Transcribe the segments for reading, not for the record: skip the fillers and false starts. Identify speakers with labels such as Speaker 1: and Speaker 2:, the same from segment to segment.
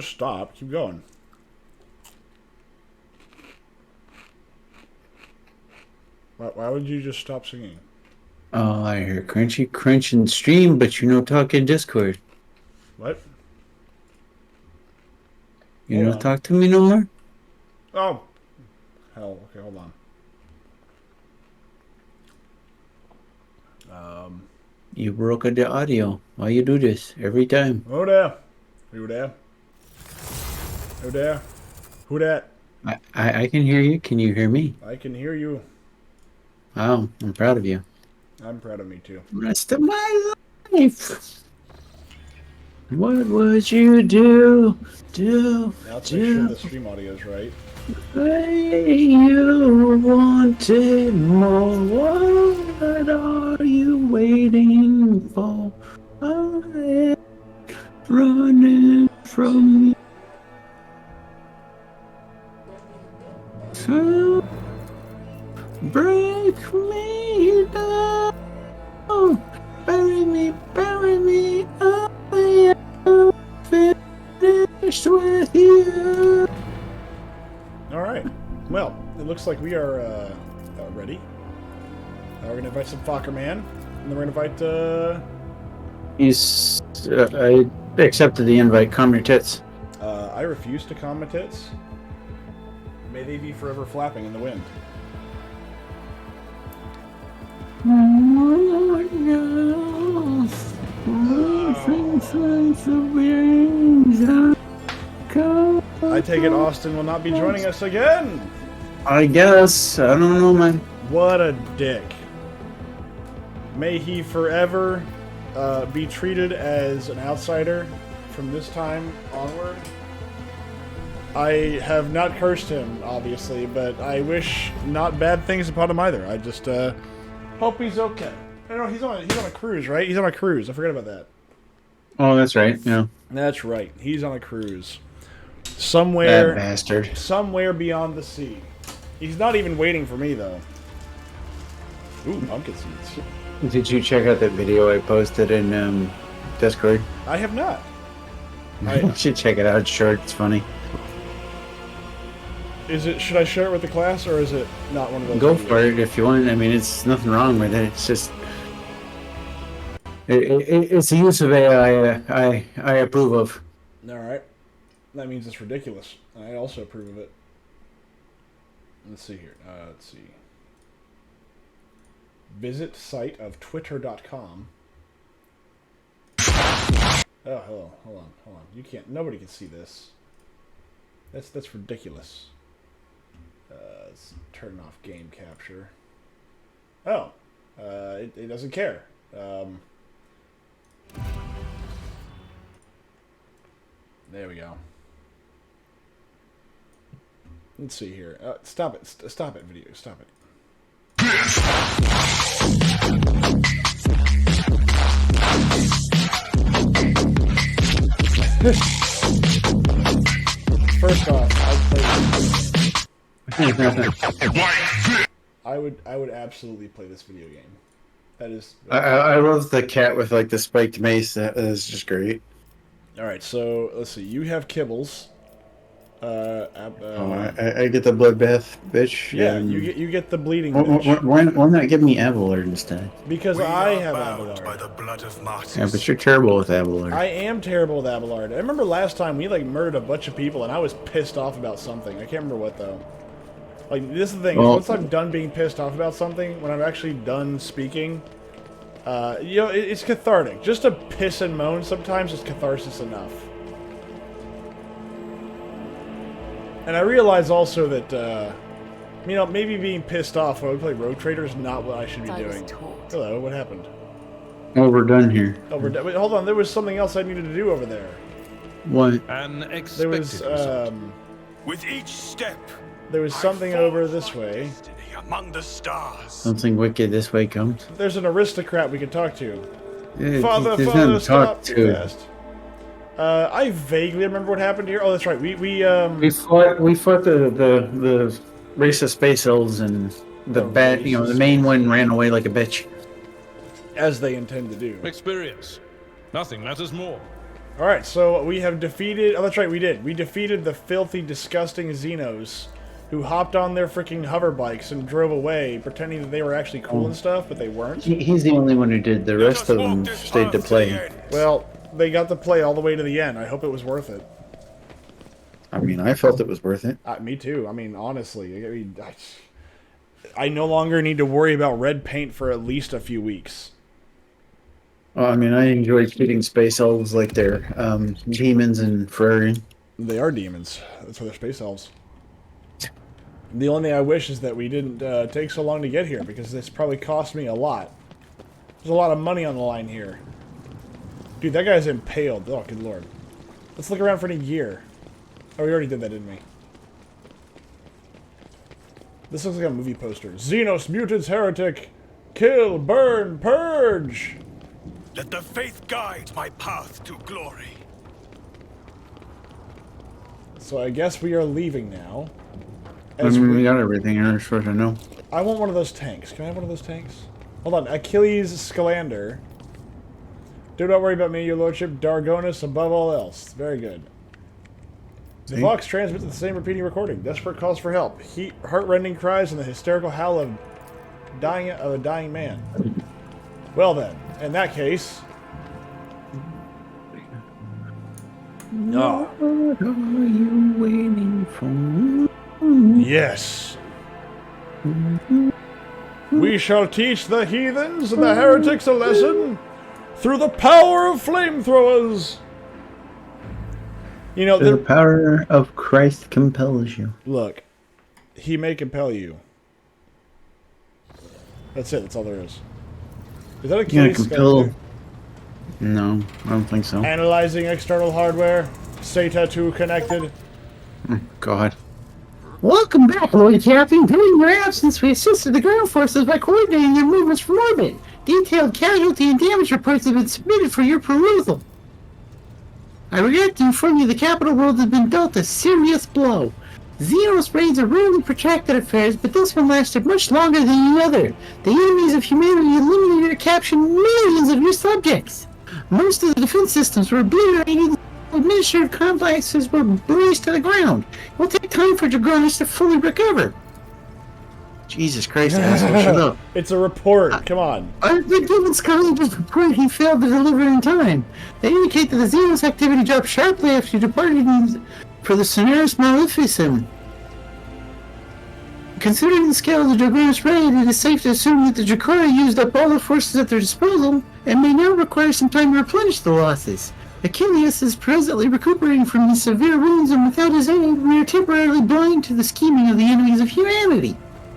Speaker 1: just stop. Keep going. Why would you just stop singing?
Speaker 2: Oh, I hear crunchy crunch and stream, but you know talk in Discord.
Speaker 1: What?
Speaker 2: You
Speaker 1: Hold
Speaker 2: know
Speaker 1: on.
Speaker 2: talk to me no more?
Speaker 1: Oh. Hell, okay, hold on.
Speaker 2: You broke the audio. Why you do this every time?
Speaker 1: Oh there. Who there? Who there? Who that?
Speaker 2: I can hear you. Can you hear me?
Speaker 1: I can hear you.
Speaker 2: Wow, I'm proud of you.
Speaker 1: I'm proud of me too.
Speaker 2: Rest of my life. What would you do?
Speaker 1: Now let's make sure the stream audio is right.
Speaker 2: You wanted more. What are you waiting for? I'm running from you. To break me down. Bury me. I am finished with you.
Speaker 1: Alright. Well, it looks like we are ready. We're going to invite some Fokker Man. And then we're going to invite...
Speaker 2: I accepted the invite. Calm your tits.
Speaker 1: I refuse to calm my tits. May they be forever flapping in the wind. I take it Austin will not be joining us again!
Speaker 2: I guess. I don't know, man.
Speaker 1: What a dick. May he forever be treated as an outsider from this time onward. I have not cursed him, obviously, but I wish not bad things upon him either. I just hope he's okay. I know he's on a cruise, right? He's on a cruise. I forgot about that.
Speaker 2: Oh, that's right. Yeah.
Speaker 1: That's right. He's on a cruise. Somewhere,
Speaker 2: That bastard.
Speaker 1: somewhere beyond the sea. He's not even waiting for me, though. Ooh, pumpkin seeds.
Speaker 2: Did you check out that video I posted in Discord?
Speaker 1: I have not.
Speaker 2: You should check it out. It's short. It's funny.
Speaker 1: Should I share it with the class, or is it not one of those?
Speaker 2: Go
Speaker 1: videos?
Speaker 2: for it if you want. I mean, it's nothing wrong with it. It's just it's a use of AI I approve of.
Speaker 1: All right. That means it's ridiculous. I also approve of it. Let's see here. Let's see. Visit site of twitter.com. Oh, hello. Hold on. You can't. Nobody can see this. That's ridiculous. Let's turn off game capture. Oh. It doesn't care. There we go. Let's see here. Stop it. Stop it, video. Stop it. First off, I would absolutely play this video game. That is.
Speaker 2: I love the cat with like the spiked mace. That is just great.
Speaker 1: All right, so let's see. You have kibbles.
Speaker 2: I get the bloodbath, bitch.
Speaker 1: Yeah, you get the bleeding.
Speaker 2: Why not give me Avalord instead?
Speaker 1: Because I have Abelard.
Speaker 3: By the blood of martyrs.
Speaker 2: Yeah, but you're terrible with Avalord.
Speaker 1: I am terrible with Abelard. I remember last time we like murdered a bunch of people, and I was pissed off about something. I can't remember what though. Like this is the thing.
Speaker 2: Well,
Speaker 1: once I'm done being pissed off about something, when I'm actually done speaking, it's cathartic. Just to piss and moan sometimes is catharsis enough. And I realize also that, maybe being pissed off when we play Road Trader is not what I should be doing. Hello, what happened?
Speaker 2: Oh, we're done here.
Speaker 1: Oh, we're done. Wait, hold on, there was something else I needed to do over there.
Speaker 2: What?
Speaker 3: An
Speaker 1: There
Speaker 3: expected
Speaker 1: was,
Speaker 3: result. With each step,
Speaker 1: there was
Speaker 3: I
Speaker 1: something
Speaker 3: forge
Speaker 1: over this
Speaker 3: my
Speaker 1: way.
Speaker 3: destiny among the stars.
Speaker 2: Something wicked this way comes.
Speaker 1: There's an aristocrat we can talk to.
Speaker 2: There's
Speaker 1: Father,
Speaker 2: nothing
Speaker 1: father,
Speaker 2: to
Speaker 1: stop
Speaker 2: talk
Speaker 1: too
Speaker 2: to.
Speaker 1: fast. I vaguely remember what happened here. Oh, that's right. We
Speaker 2: We fought the race of space elves, and the bad,
Speaker 1: race of
Speaker 2: the main one ran away like a bitch.
Speaker 1: as they intend to do.
Speaker 4: Experience. Nothing matters more.
Speaker 1: All right, so we have defeated... Oh, that's right, we did. We defeated the filthy, disgusting Xenos who hopped on their freaking hover bikes and drove away, pretending that they were actually cool and stuff, but they weren't.
Speaker 2: He's the only one who did. The rest of them stayed to play.
Speaker 1: Well, they got to play all the way to the end. I hope it was worth it.
Speaker 2: I mean, I felt it was worth it.
Speaker 1: Me too. I mean, honestly, I no longer need to worry about red paint for at least a few weeks.
Speaker 2: Well, I mean, I enjoy treating space elves like they're demons and Ferrari.
Speaker 1: They are demons. That's why they're space elves. The only thing I wish is that we didn't take so long to get here, because this probably cost me a lot. There's a lot of money on the line here. Dude, that guy's impaled. Oh, good lord. Let's look around for a year. Oh, we already did that, didn't we? This looks like a movie poster. Xenos Mutants Heretic! Kill, burn, purge!
Speaker 3: Let the faith guide my path to glory.
Speaker 1: So I guess we are leaving now.
Speaker 2: I mean, we got everything here, as far as I know.
Speaker 1: I want one of those tanks. Can I have one of those tanks? Hold on. Achilles Scalander. Do not worry about me, your lordship. Dargonus above all else. Very good. The Vox transmits the same repeating recording. Desperate calls for help. Heart-rending cries and the hysterical howl of a dying man. Well then, in that case...
Speaker 2: What are you waiting for?
Speaker 1: Yes. We shall teach the heathens and the heretics a lesson through the power of flamethrowers. You know,
Speaker 2: The power of Christ compels you.
Speaker 1: look, he may compel you. That's it. That's all there is. Is that a case?
Speaker 2: Compel. No, I don't think so.
Speaker 1: Analyzing external hardware. SATA 2 connected.
Speaker 2: God.
Speaker 4: Welcome back, Lord Captain. During your absence, we assisted the ground forces by coordinating their movements from orbit. Detailed casualty and damage reports have been submitted for your perusal. I regret to inform you the capital world has been dealt a serious blow. Xenos raids are rarely protracted affairs, but this one lasted much longer than any other. The enemies of humanity eliminated or captured millions of your subjects. Most of the defense systems were obliterated. Administrative complexes were razed to the ground. It will take time for Dragonis to fully recover.
Speaker 2: Jesus Christ, asshole, shut up.
Speaker 1: It's a report. Come on.
Speaker 4: I've been given Scully's report he failed to deliver in time. They indicate that the Xenos activity dropped sharply after you departed for the Solaris Maleficent. Considering the scale of the Dragonis raid, it is safe to assume that the Drakora used up all the forces at their disposal and may now require some time to replenish the losses. Achilles is presently recuperating from his severe wounds, and without his aid, we are temporarily blind to the scheming of the enemies of humanity.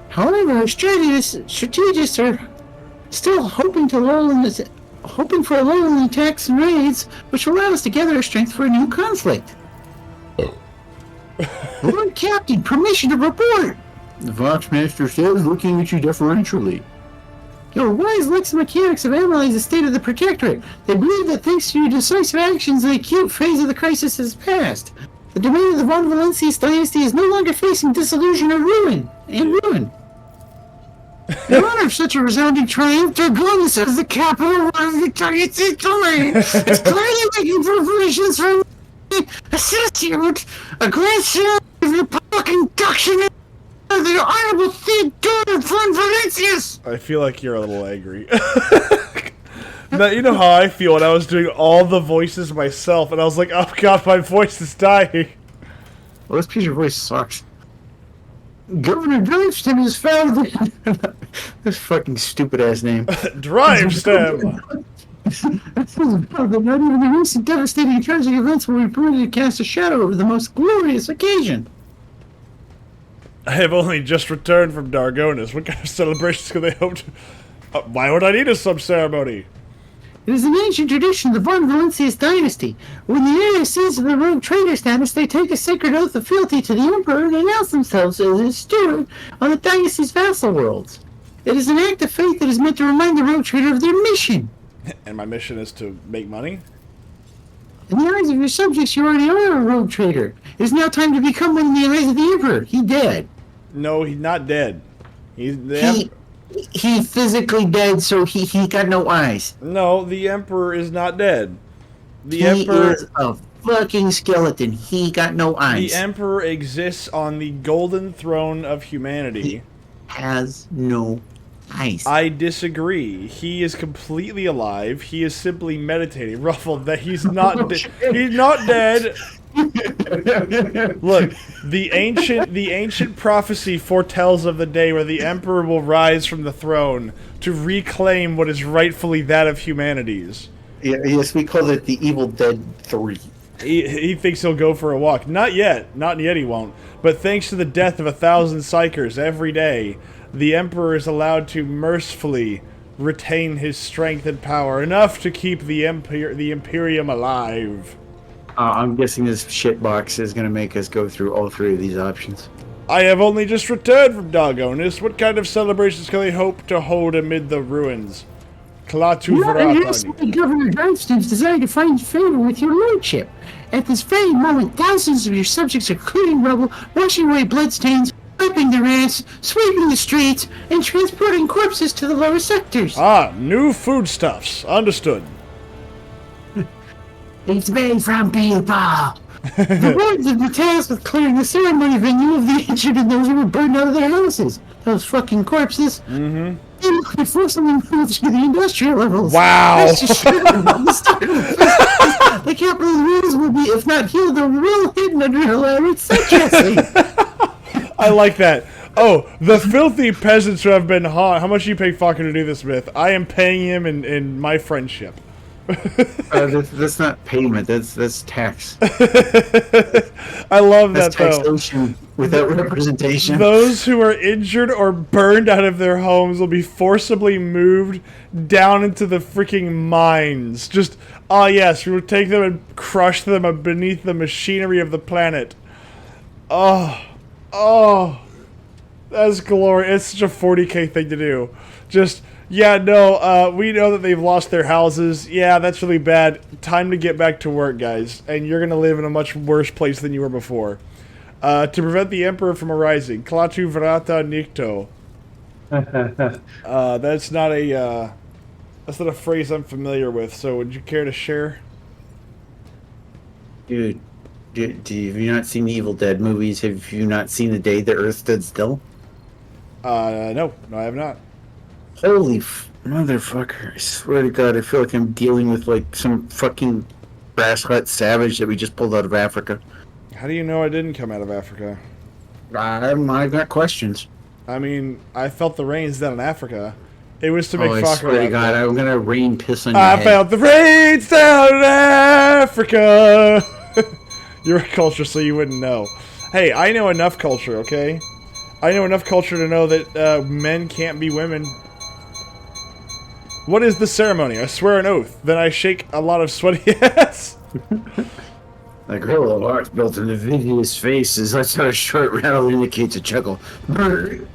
Speaker 4: However, our strategists are still hoping for a lull in the attacks and raids, which will allow us to gather our strength for a new conflict. Lord Captain, permission to report!
Speaker 2: The Vox Master says, looking at you deferentially.
Speaker 4: Your wise Lex mechanics have analyzed the state of the Protectorate. They believe that thanks to your decisive actions, the acute phase of the crisis has passed. The domain of the Von Valencius dynasty is no longer facing disillusion or ruin. In honor of such a resounding triumph, Dragonis as the capital of the dynasty domain. It's clearly making preparations for associate a grand ceremony of the public induction of the Honorable Theodore Von Valencius.
Speaker 1: I feel like you're a little angry. Now, you know how I feel when I was doing all the voices myself, and I was like, oh god, my voice is dying.
Speaker 2: Well, this piece of voice sucks.
Speaker 4: Governor Drivestem has found
Speaker 2: This fucking stupid ass name.
Speaker 1: Drive stem!
Speaker 4: that not even the recent devastating tragic events will be permitted to cast a shadow over the most glorious occasion.
Speaker 1: I have only just returned from Dargonus. What kind of celebrations could they hope to... why would I need a sub-ceremony?
Speaker 4: It is an ancient tradition of the Von Valencius dynasty. When the area sees the rogue trader status, they take a sacred oath of fealty to the Emperor and announce themselves as his steward on the dynasty's vassal worlds. It is an act of faith that is meant to remind the rogue trader of their mission.
Speaker 1: And my mission is to make money?
Speaker 4: In the eyes of your subjects, you already are a rogue trader. It is now time to become one in the eyes of the Emperor. He dead.
Speaker 1: No, he's not dead. He's
Speaker 4: He physically dead, so he got no eyes.
Speaker 1: No, the Emperor is not dead. The
Speaker 4: He
Speaker 1: Emperor...
Speaker 4: is a fucking skeleton. He got no eyes.
Speaker 1: The Emperor exists on the golden throne of humanity.
Speaker 4: Has no eyes.
Speaker 1: I disagree. He is completely alive. He is simply meditating. Ruffled that he's not he's not dead. Look, the ancient prophecy foretells of the day where the Emperor will rise from the throne to reclaim what is rightfully that of humanity's.
Speaker 4: Yeah, yes, we call it the Evil Dead 3.
Speaker 1: He thinks he'll go for a walk. Not yet. Not yet he won't. But thanks to the death of 1,000 psychers every day, the Emperor is allowed to mercifully retain his strength and power, enough to keep the Imperium alive.
Speaker 2: I'm guessing this shitbox is going to make us go through all three of these options.
Speaker 1: I have only just returned from Dargonis. What kind of celebrations can they hope to hold amid the ruins? Klaatu
Speaker 4: Yes,
Speaker 1: Varatani.
Speaker 4: Governor Johnstone's desire to find favor with your lordship. At this very moment, thousands of your subjects are clearing rubble, washing away bloodstains, wiping their ass, sweeping the streets, and transporting corpses to the lower sectors.
Speaker 1: Ah, new foodstuffs. Understood.
Speaker 4: It's made from people. The lords have been tasked with clearing the ceremony venue of the injured and those who were burned out of their houses. Those fucking corpses. Mm-hmm. They forcibly moved to the industrial levels.
Speaker 1: Wow.
Speaker 4: That's just the capital of the ruins will be, if not healed, they're well hidden under an elaborate set dressing.
Speaker 1: I like that. Oh, the filthy peasants who have been haunt. How much do you pay Fucker to do this, Myth? I am paying him in my friendship.
Speaker 2: That's not payment. That's tax.
Speaker 1: I love
Speaker 2: That's
Speaker 1: that, though.
Speaker 2: taxation without representation.
Speaker 1: Those who are injured or burned out of their homes will be forcibly moved down into the freaking mines. Just, yes, we will take them and crush them beneath the machinery of the planet. Oh, that's glorious. It's such a 40k thing to do. Just, yeah, no, we know that they've lost their houses. Yeah, that's really bad. Time to get back to work, guys. And you're going to live in a much worse place than you were before. To prevent the Emperor from arising. Klaatu Vrata Nikto. That's not a phrase I'm familiar with, so would you care to share?
Speaker 2: Dude, have you not seen the Evil Dead movies? Have you not seen The Day the Earth Stood Still?
Speaker 1: No, I have not.
Speaker 2: Holy motherfucker. I swear to God, I feel like I'm dealing with like some fucking brass hut savage that we just pulled out of Africa.
Speaker 1: How do you know I didn't come out of Africa?
Speaker 2: I've got questions.
Speaker 1: I mean, I felt the rains down in Africa. It was to make
Speaker 2: I
Speaker 1: Fucker
Speaker 2: swear to
Speaker 1: laugh,
Speaker 2: God,
Speaker 1: though.
Speaker 2: I'm gonna rain piss on your
Speaker 1: I
Speaker 2: head.
Speaker 1: felt the rains down in Africa. You're a culture, so you wouldn't know. Hey, I know enough culture, okay? I know enough culture to know that men can't be women. What is the ceremony? I swear an oath. Then I shake a lot of sweaty ass.
Speaker 2: The girl of art's built into Vivia's faces. That's how a short rattle indicates a chuckle. Brr.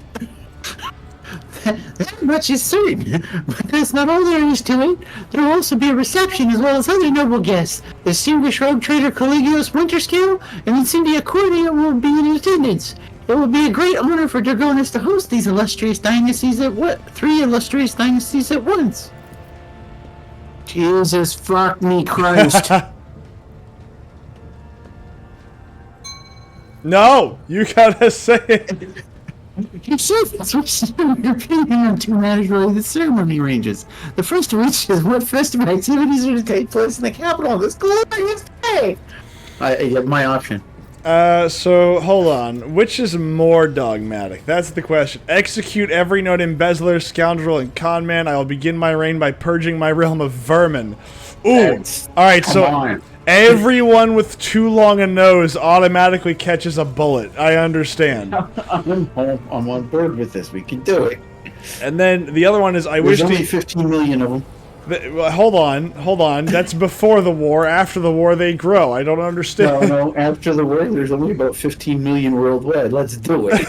Speaker 4: That much is certain, but that's not all there is to it. There will also be a reception as well as other noble guests. The distinguished rogue trader Caligulus Winterscale and Incendia Cordia will be in attendance. It will be a great honor for Dragonis to host these illustrious dynasties three illustrious dynasties at once. Jesus fuck me Christ.
Speaker 1: No, you gotta say it.
Speaker 4: You said that's what's your opinion on two matters related ceremony ranges. The first of which is what festive activities are to take place in the capital of this glorious day.
Speaker 2: My option.
Speaker 1: So, hold on. Which is more dogmatic? That's the question. Execute every known embezzler, scoundrel, and conman. I will begin my reign by purging my realm of vermin. Ooh. Alright, so
Speaker 2: on.
Speaker 1: everyone with too long a nose automatically catches a bullet. I understand.
Speaker 2: I'm on board with this. We can do it.
Speaker 1: And then the other one is I
Speaker 2: There's
Speaker 1: wish
Speaker 2: only
Speaker 1: to...
Speaker 2: 15 million of them.
Speaker 1: Hold on. That's before the war. After the war, they grow. I don't understand.
Speaker 2: No, after the war, there's only about 15 million worldwide. Let's do it.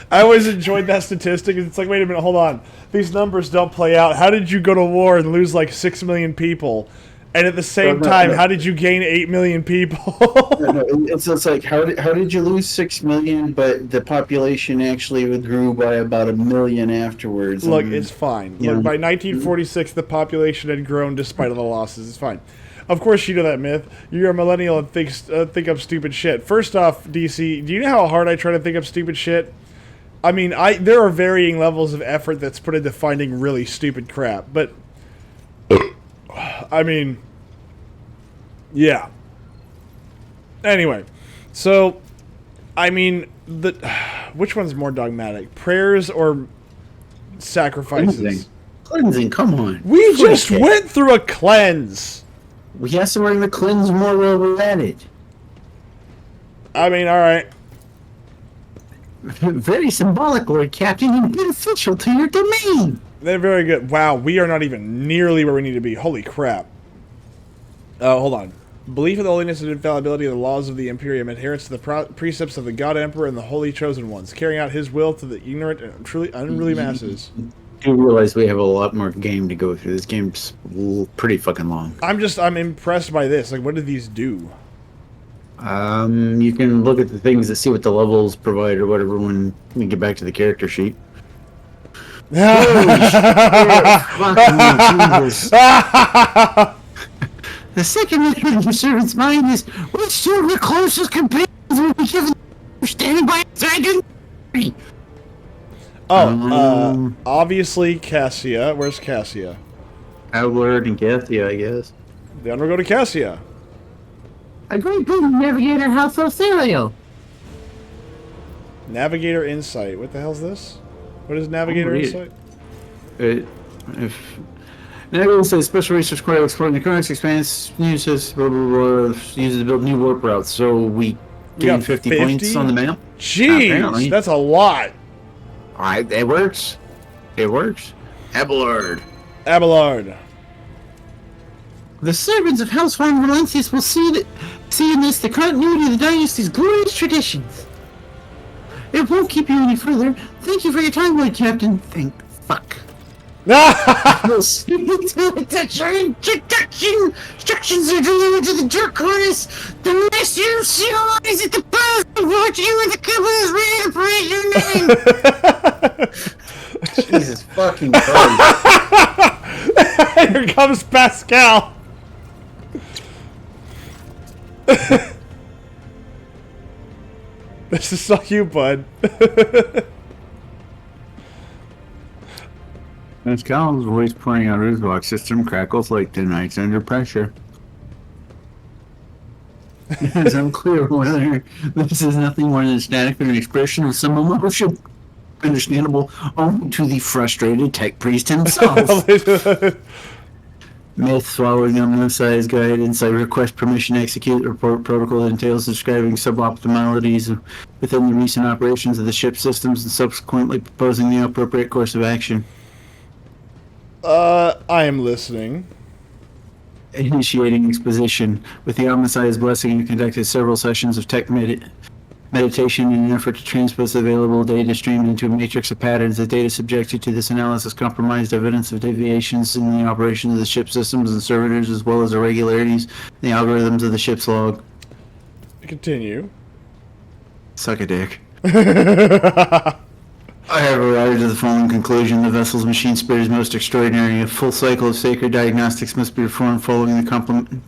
Speaker 1: I always enjoyed that statistic. It's like, wait a minute, hold on. These numbers don't play out. How did you go to war and lose like 6 million people And at the same
Speaker 2: No,
Speaker 1: time,
Speaker 2: no.
Speaker 1: how did you gain 8 million people?
Speaker 2: No, it's like how did you lose 6 million, but the population actually grew by about 1 million afterwards?
Speaker 1: Look,
Speaker 2: And,
Speaker 1: it's fine.
Speaker 2: you
Speaker 1: Look,
Speaker 2: know,
Speaker 1: by 1946, the population had grown despite all the losses. It's fine. Of course, you know that myth. You're a millennial and think up stupid shit. First off, DC, do you know how hard I try to think up stupid shit? I mean, there are varying levels of effort that's put into finding really stupid crap, but I mean, yeah. Anyway, so I mean, which one's more dogmatic, prayers or sacrifices?
Speaker 2: Cleansing, come on.
Speaker 1: We just went through a cleanse.
Speaker 2: Yes, and we're going to cleanse more while we're at it.
Speaker 1: I mean, all right.
Speaker 4: Very symbolic, Lord Captain, and beneficial to your domain.
Speaker 1: They're very good. Wow, we are not even nearly where we need to be. Holy crap. Hold on. Belief in the holiness and infallibility of the laws of the Imperium, adherence to the precepts of the God Emperor and the Holy Chosen Ones, carrying out his will to the ignorant and truly unruly masses.
Speaker 2: You realize we have a lot more game to go through. This game's pretty fucking long.
Speaker 1: I'm impressed by this. Like, what do these do?
Speaker 2: You can look at the things to see what the levels provide or whatever when we get back to the character sheet.
Speaker 4: Fucking Jesus. The second mission of your servant's mind is which two of your closest companions will be given standing by a dragon?
Speaker 1: Obviously Cassia. Where's Cassia?
Speaker 2: Outward and Cassia, I guess.
Speaker 1: Then we'll go to Cassia.
Speaker 4: A great boon navigator House Othelio.
Speaker 1: Navigator Insight. What the hell's this? What is Navigator
Speaker 2: read
Speaker 1: Insight?
Speaker 2: If Navigator says special research required exploring the current expanse uses blah, blah, blah, uses to build new warp routes. So we gain
Speaker 1: got
Speaker 2: 50 points on the map.
Speaker 1: Jeez,
Speaker 2: Apparently.
Speaker 1: that's a lot.
Speaker 2: Alright, it works. It works. Abelard.
Speaker 1: Abelard.
Speaker 4: The servants of House Von Valencius will see in this the continuity of the dynasty's glorious traditions. It won't keep you any further. Thank you for your time, Lord Captain. Fuck. We'll see you to introduction. Instructions are delivered to the Jerk Chorus. The master of ceremonies at the post of what you and the couple is ready to praise your name.
Speaker 2: Jesus fucking Christ.
Speaker 1: Here comes Pascal. This is all you, bud.
Speaker 2: Pascal's voice pouring out of his box system crackles like the nights under pressure. It is unclear whether this is nothing more than a static or an expression of some emotion understandable only to the frustrated tech priest himself. Myth following Omnisci's guide, Insight request permission to execute report protocol that entails describing suboptimalities within the recent operations of the ship systems and subsequently proposing the appropriate course of action.
Speaker 1: I am listening.
Speaker 2: Initiating exposition. With the Omnisci's blessing, we conducted several sessions of tech meditation in an effort to transpose the available data streamed into a matrix of patterns. The data subjected to this analysis compromised evidence of deviations in the operation of the ship systems and servitors, as well as irregularities in the algorithms of the ship's log.
Speaker 1: Continue.
Speaker 2: Suck a dick. I have arrived at the following conclusion. The vessel's machine spirit is most extraordinary. A full cycle of sacred diagnostics must be performed following the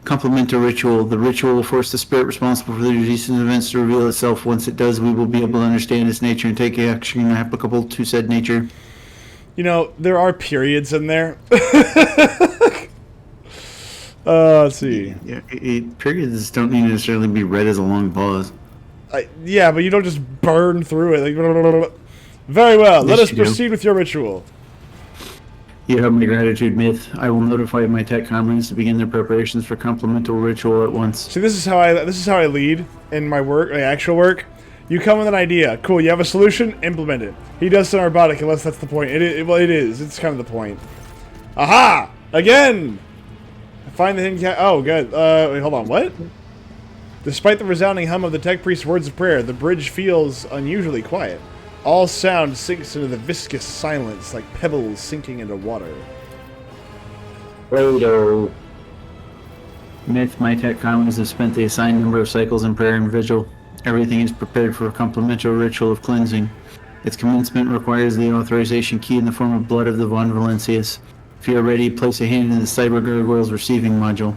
Speaker 2: complemental ritual. The ritual will force the spirit responsible for the recent events to reveal itself. Once it does, we will be able to understand its nature and take action applicable to said nature.
Speaker 1: You know, there are periods in there. Let's see.
Speaker 2: Yeah, periods don't need to necessarily be read as a long pause.
Speaker 1: Yeah, but you don't just burn through it. Like, very well, let us proceed with your ritual.
Speaker 2: You have my gratitude, Myth. I will notify my tech comrades to begin their preparations for complemental ritual at once.
Speaker 1: See, this is how I lead in my work, my actual work. You come with an idea, cool. You have a solution, implement it. He does some robotic, unless that's the point. Well, it is. It's kind of the point. Aha! Again. Find the hidden cat. Oh, good. Wait, hold on. What? Despite the resounding hum of the tech priest's words of prayer, the bridge feels unusually quiet. All sound sinks into the viscous silence like pebbles sinking into water.
Speaker 2: Play-Doh. Myth, my tech colonies have spent the assigned number of cycles in prayer and vigil. Everything is prepared for a complementary ritual of cleansing. Its commencement requires the authorization key in the form of blood of the Von Valencius. If you are ready, place a hand in the Cyber Gargoyle's receiving module.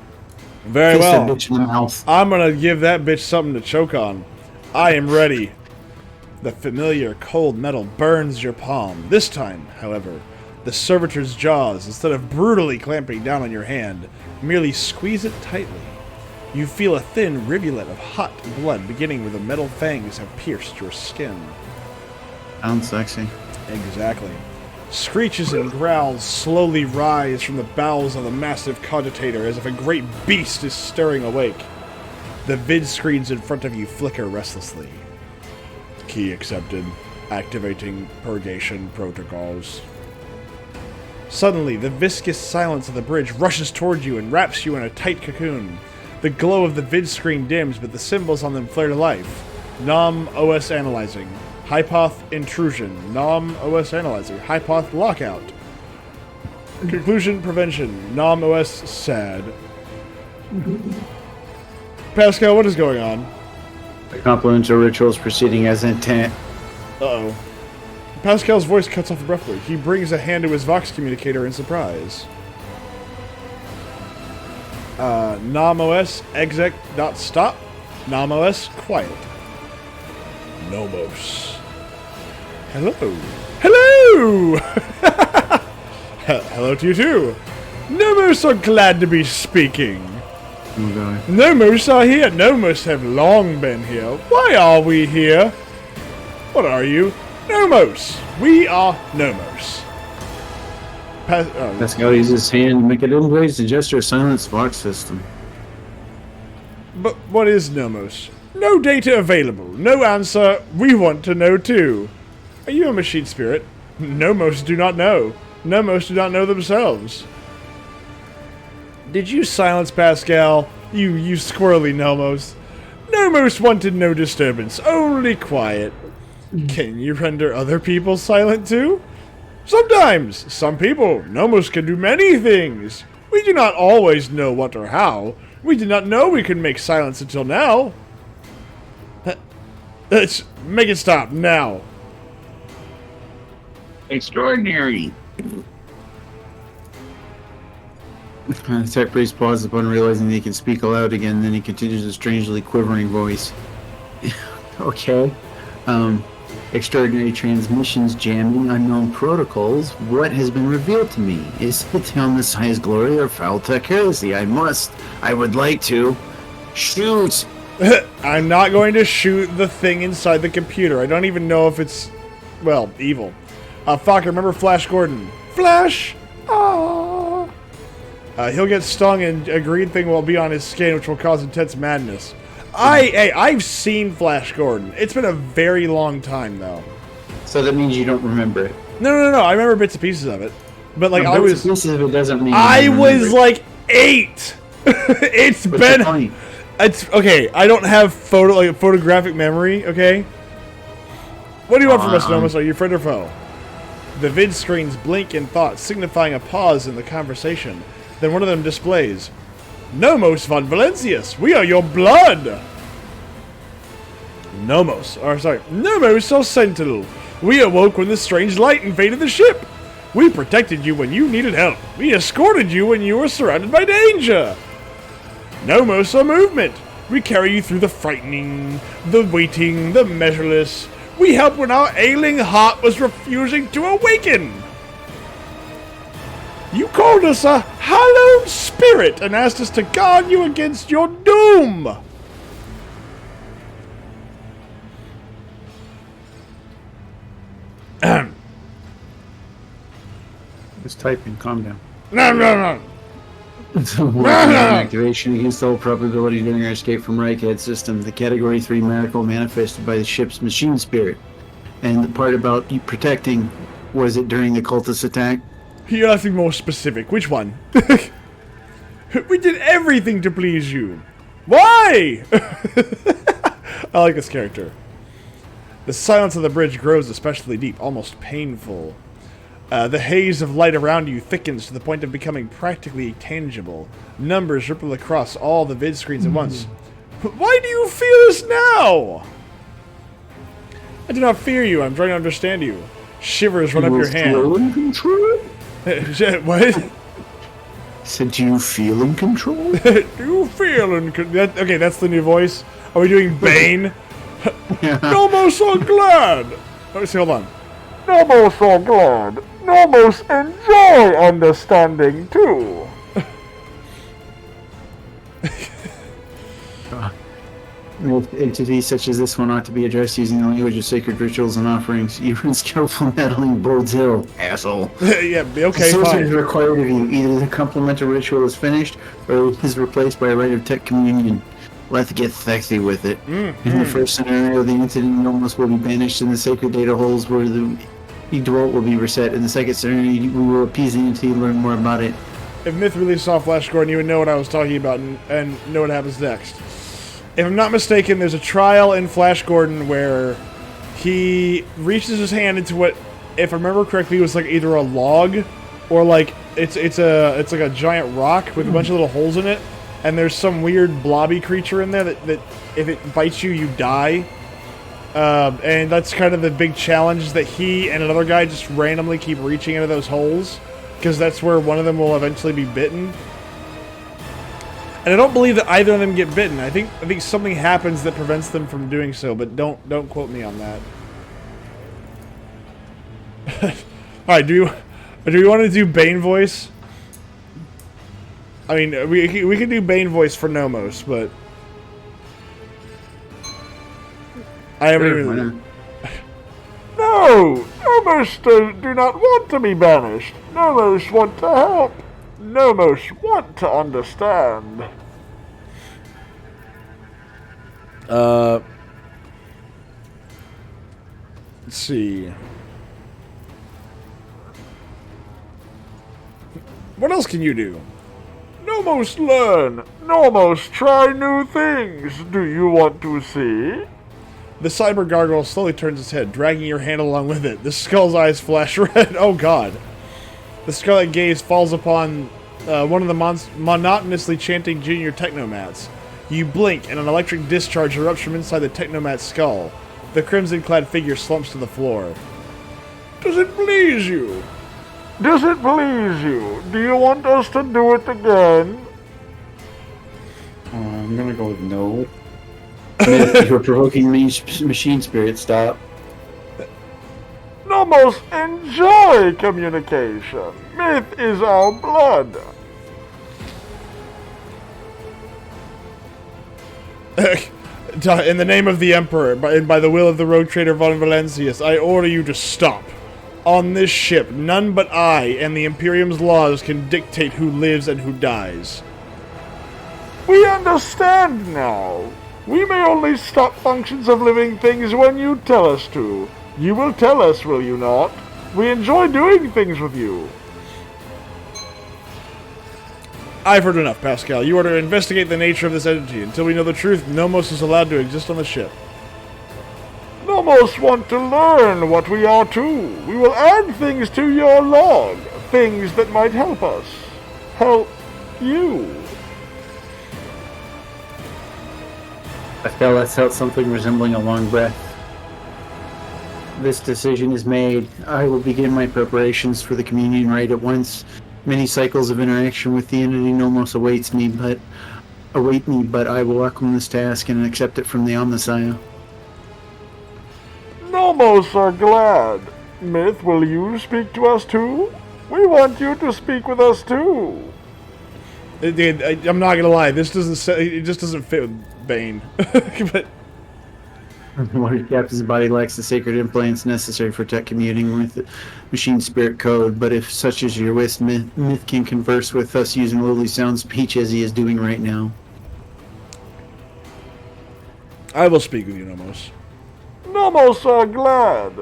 Speaker 1: Very
Speaker 2: Fist that
Speaker 1: well.
Speaker 2: bitch in the mouth.
Speaker 1: I'm gonna give that bitch something to choke on. I am ready. The familiar cold metal burns your palm. This time, however, the servitor's jaws, instead of brutally clamping down on your hand, merely squeeze it tightly. You feel a thin rivulet of hot blood beginning where the metal fangs have pierced your skin.
Speaker 2: Sounds sexy.
Speaker 1: Exactly. Screeches and growls slowly rise from the bowels of the massive cogitator as if a great beast is stirring awake. The vid screens in front of you flicker restlessly. Key accepted. Activating purgation protocols. Suddenly, the viscous silence of the bridge rushes toward you and wraps you in a tight cocoon. The glow of the vid screen dims, but the symbols on them flare to life. Nom OS analyzing. Hypoth intrusion. Nom OS analyzing. Hypoth lockout. Conclusion prevention. Nom OS sad. Pascal, what is going on?
Speaker 2: The complementary ritual is proceeding as intent.
Speaker 1: Uh-oh. Pascal's voice cuts off abruptly. He brings a hand to his Vox communicator in surprise. NomOS exec.stop. NomOS quiet. Nomos. Hello. Hello! Hello to you too. Nomos are glad to be speaking.
Speaker 2: Oh god.
Speaker 1: Nomos are here. Nomos have long been here. Why are we here? What are you? Nomos! We are Nomos.
Speaker 2: Pascal uses his hand to make an in-ways to gesture a silence Vox system.
Speaker 1: But what is Nomos? No data available. No answer. We want to know too. Are you a machine spirit? Nomos do not know. Nomos do not know themselves. Did you silence Pascal? You squirrely Nomos. Nomos wanted no disturbance, only quiet. Can you render other people silent too? Sometimes. Some people. Nomos can do many things. We do not always know what or how. We did not know we could make silence until now. Let's make it stop now.
Speaker 4: Extraordinary.
Speaker 2: The tech priest pauses upon realizing that he can speak aloud again, then he continues a strangely quivering voice. Okay. Extraordinary transmissions jamming, unknown protocols. What has been revealed to me? Is it on the Messiah's glory or foul tech heresy? I would like to. Shoot!
Speaker 1: I'm not going to shoot the thing inside the computer. I don't even know if it's, well, evil. Fuck, remember Flash Gordon? Flash! Aww. He'll get stung and a green thing will be on his skin, which will cause intense madness. I've seen Flash Gordon. It's been a very long time, though.
Speaker 2: So that means you don't remember it.
Speaker 1: No. I remember bits and pieces of it. But, like,
Speaker 2: No, bits and pieces of it doesn't mean
Speaker 1: I
Speaker 2: you
Speaker 1: was,
Speaker 2: remember it.
Speaker 1: like, 8! It's
Speaker 2: What's the
Speaker 1: been...
Speaker 2: point?
Speaker 1: It's okay. I don't have photographic memory. Okay. What do you want from us, Nomos? Are you friend or foe? The vid screens blink in thought, signifying a pause in the conversation. Then one of them displays, "Nomos von Valencius, we are your blood." Nomos or Sentinel. We awoke when the strange light invaded the ship. We protected you when you needed help. We escorted you when you were surrounded by danger. Nomos or movement. We carry you through the frightening, the waiting, the measureless. We helped when our ailing heart was refusing to awaken. You called us a hallowed spirit and asked us to guard you against your doom.
Speaker 2: Just typing, calm down.
Speaker 1: No.
Speaker 2: Activation against all probability during our escape from Reichhead system. The Category 3 miracle manifested by the ship's machine spirit. And the part about you protecting, was it during the cultist attack?
Speaker 1: You're asking more specific. Which one? We did everything to please you. Why? I like this character. The silence of the bridge grows especially deep, almost painful. The haze of light around you thickens to the point of becoming practically tangible. Numbers ripple across all the vid screens at once. Why do you fear us now? I do not fear you. I'm trying to understand you. Shivers run up your hand.
Speaker 2: In control?
Speaker 1: What?
Speaker 2: So do you feel in control?
Speaker 1: Do you feel in okay, that's the new voice. Are we doing Bane? No so glad. Let me see, hold on. No so glad. No enjoy understanding too.
Speaker 2: Entities such as this one ought to be addressed using the language of sacred rituals and offerings. Even skillful meddling bodes ill, asshole.
Speaker 1: Yeah, okay,
Speaker 2: Sorcery
Speaker 1: fine.
Speaker 2: is required of you. Either the complemental ritual is finished, or it is replaced by a rite of tech communion. Let's get sexy with it. In the first scenario, the entity almost will be banished, and the sacred data holes where he dwelt will be reset. In the second scenario, we will appease the entity and learn more about it.
Speaker 1: If Myth released off Flash Gordon, you would know what I was talking about and know what happens next. If I'm not mistaken, there's a trial in Flash Gordon where he reaches his hand into what, if I remember correctly, was like either a log or like it's like a giant rock with a bunch of little holes in it, and there's some weird blobby creature in there that if it bites you, you die. And that's kind of the big challenge, is that he and another guy just randomly keep reaching into those holes, because that's where one of them will eventually be bitten. And I don't believe that either of them get bitten. I think something happens that prevents them from doing so, but don't quote me on that. All right, do we want to do Bane voice? I mean, we can do Bane voice for Nomos, but I haven't even. No, Nomos do not want to be banished. Nomos want to help. Nomos want to understand. Let's see. What else can you do? Nomos learn. Nomos try new things. Do you want to see? The cyber gargoyle slowly turns its head, dragging your hand along with it. The skull's eyes flash red. Oh god. The scarlet gaze falls upon one of the monotonously chanting junior technomats. You blink, and an electric discharge erupts from inside the technomat's skull. The crimson-clad figure slumps to the floor. Does it please you? Does it please you? Do you want us to do it again?
Speaker 2: I'm gonna go with no. You're provoking machine spirit. Stop.
Speaker 1: Nomos enjoy communication. Myth is our blood. In the name of the Emperor, by the will of the rogue trader von Valencius, I order you to stop. On this ship, none but I and the Imperium's laws can dictate who lives and who dies. We understand now. We may only stop functions of living things when you tell us to. You will tell us, will you not? We enjoy doing things with you. I've heard enough, Pascal. You are to investigate the nature of this entity. Until we know the truth, Nomos is allowed to exist on the ship. Nomos want to learn what we are too. We will add things to your log. Things that might help us. Help you.
Speaker 2: Pascal lets out something resembling a long breath. This decision is made. I will begin my preparations for the communion rite at once. Many cycles of interaction with the entity Nomos await me, but I will welcome this task and accept it from the Omnissiah. Nomos are glad. Myth, will you speak to us too? We want you to speak with us too. I'm not gonna lie. This it just doesn't fit with Bane. But Water Captain's body lacks the sacred implants necessary for tech commuting with machine spirit code, but if such is your wish, Myth can converse with us using Lily Sound speech as he is doing right now.
Speaker 1: I will speak with you, Nomos. Nomos are glad.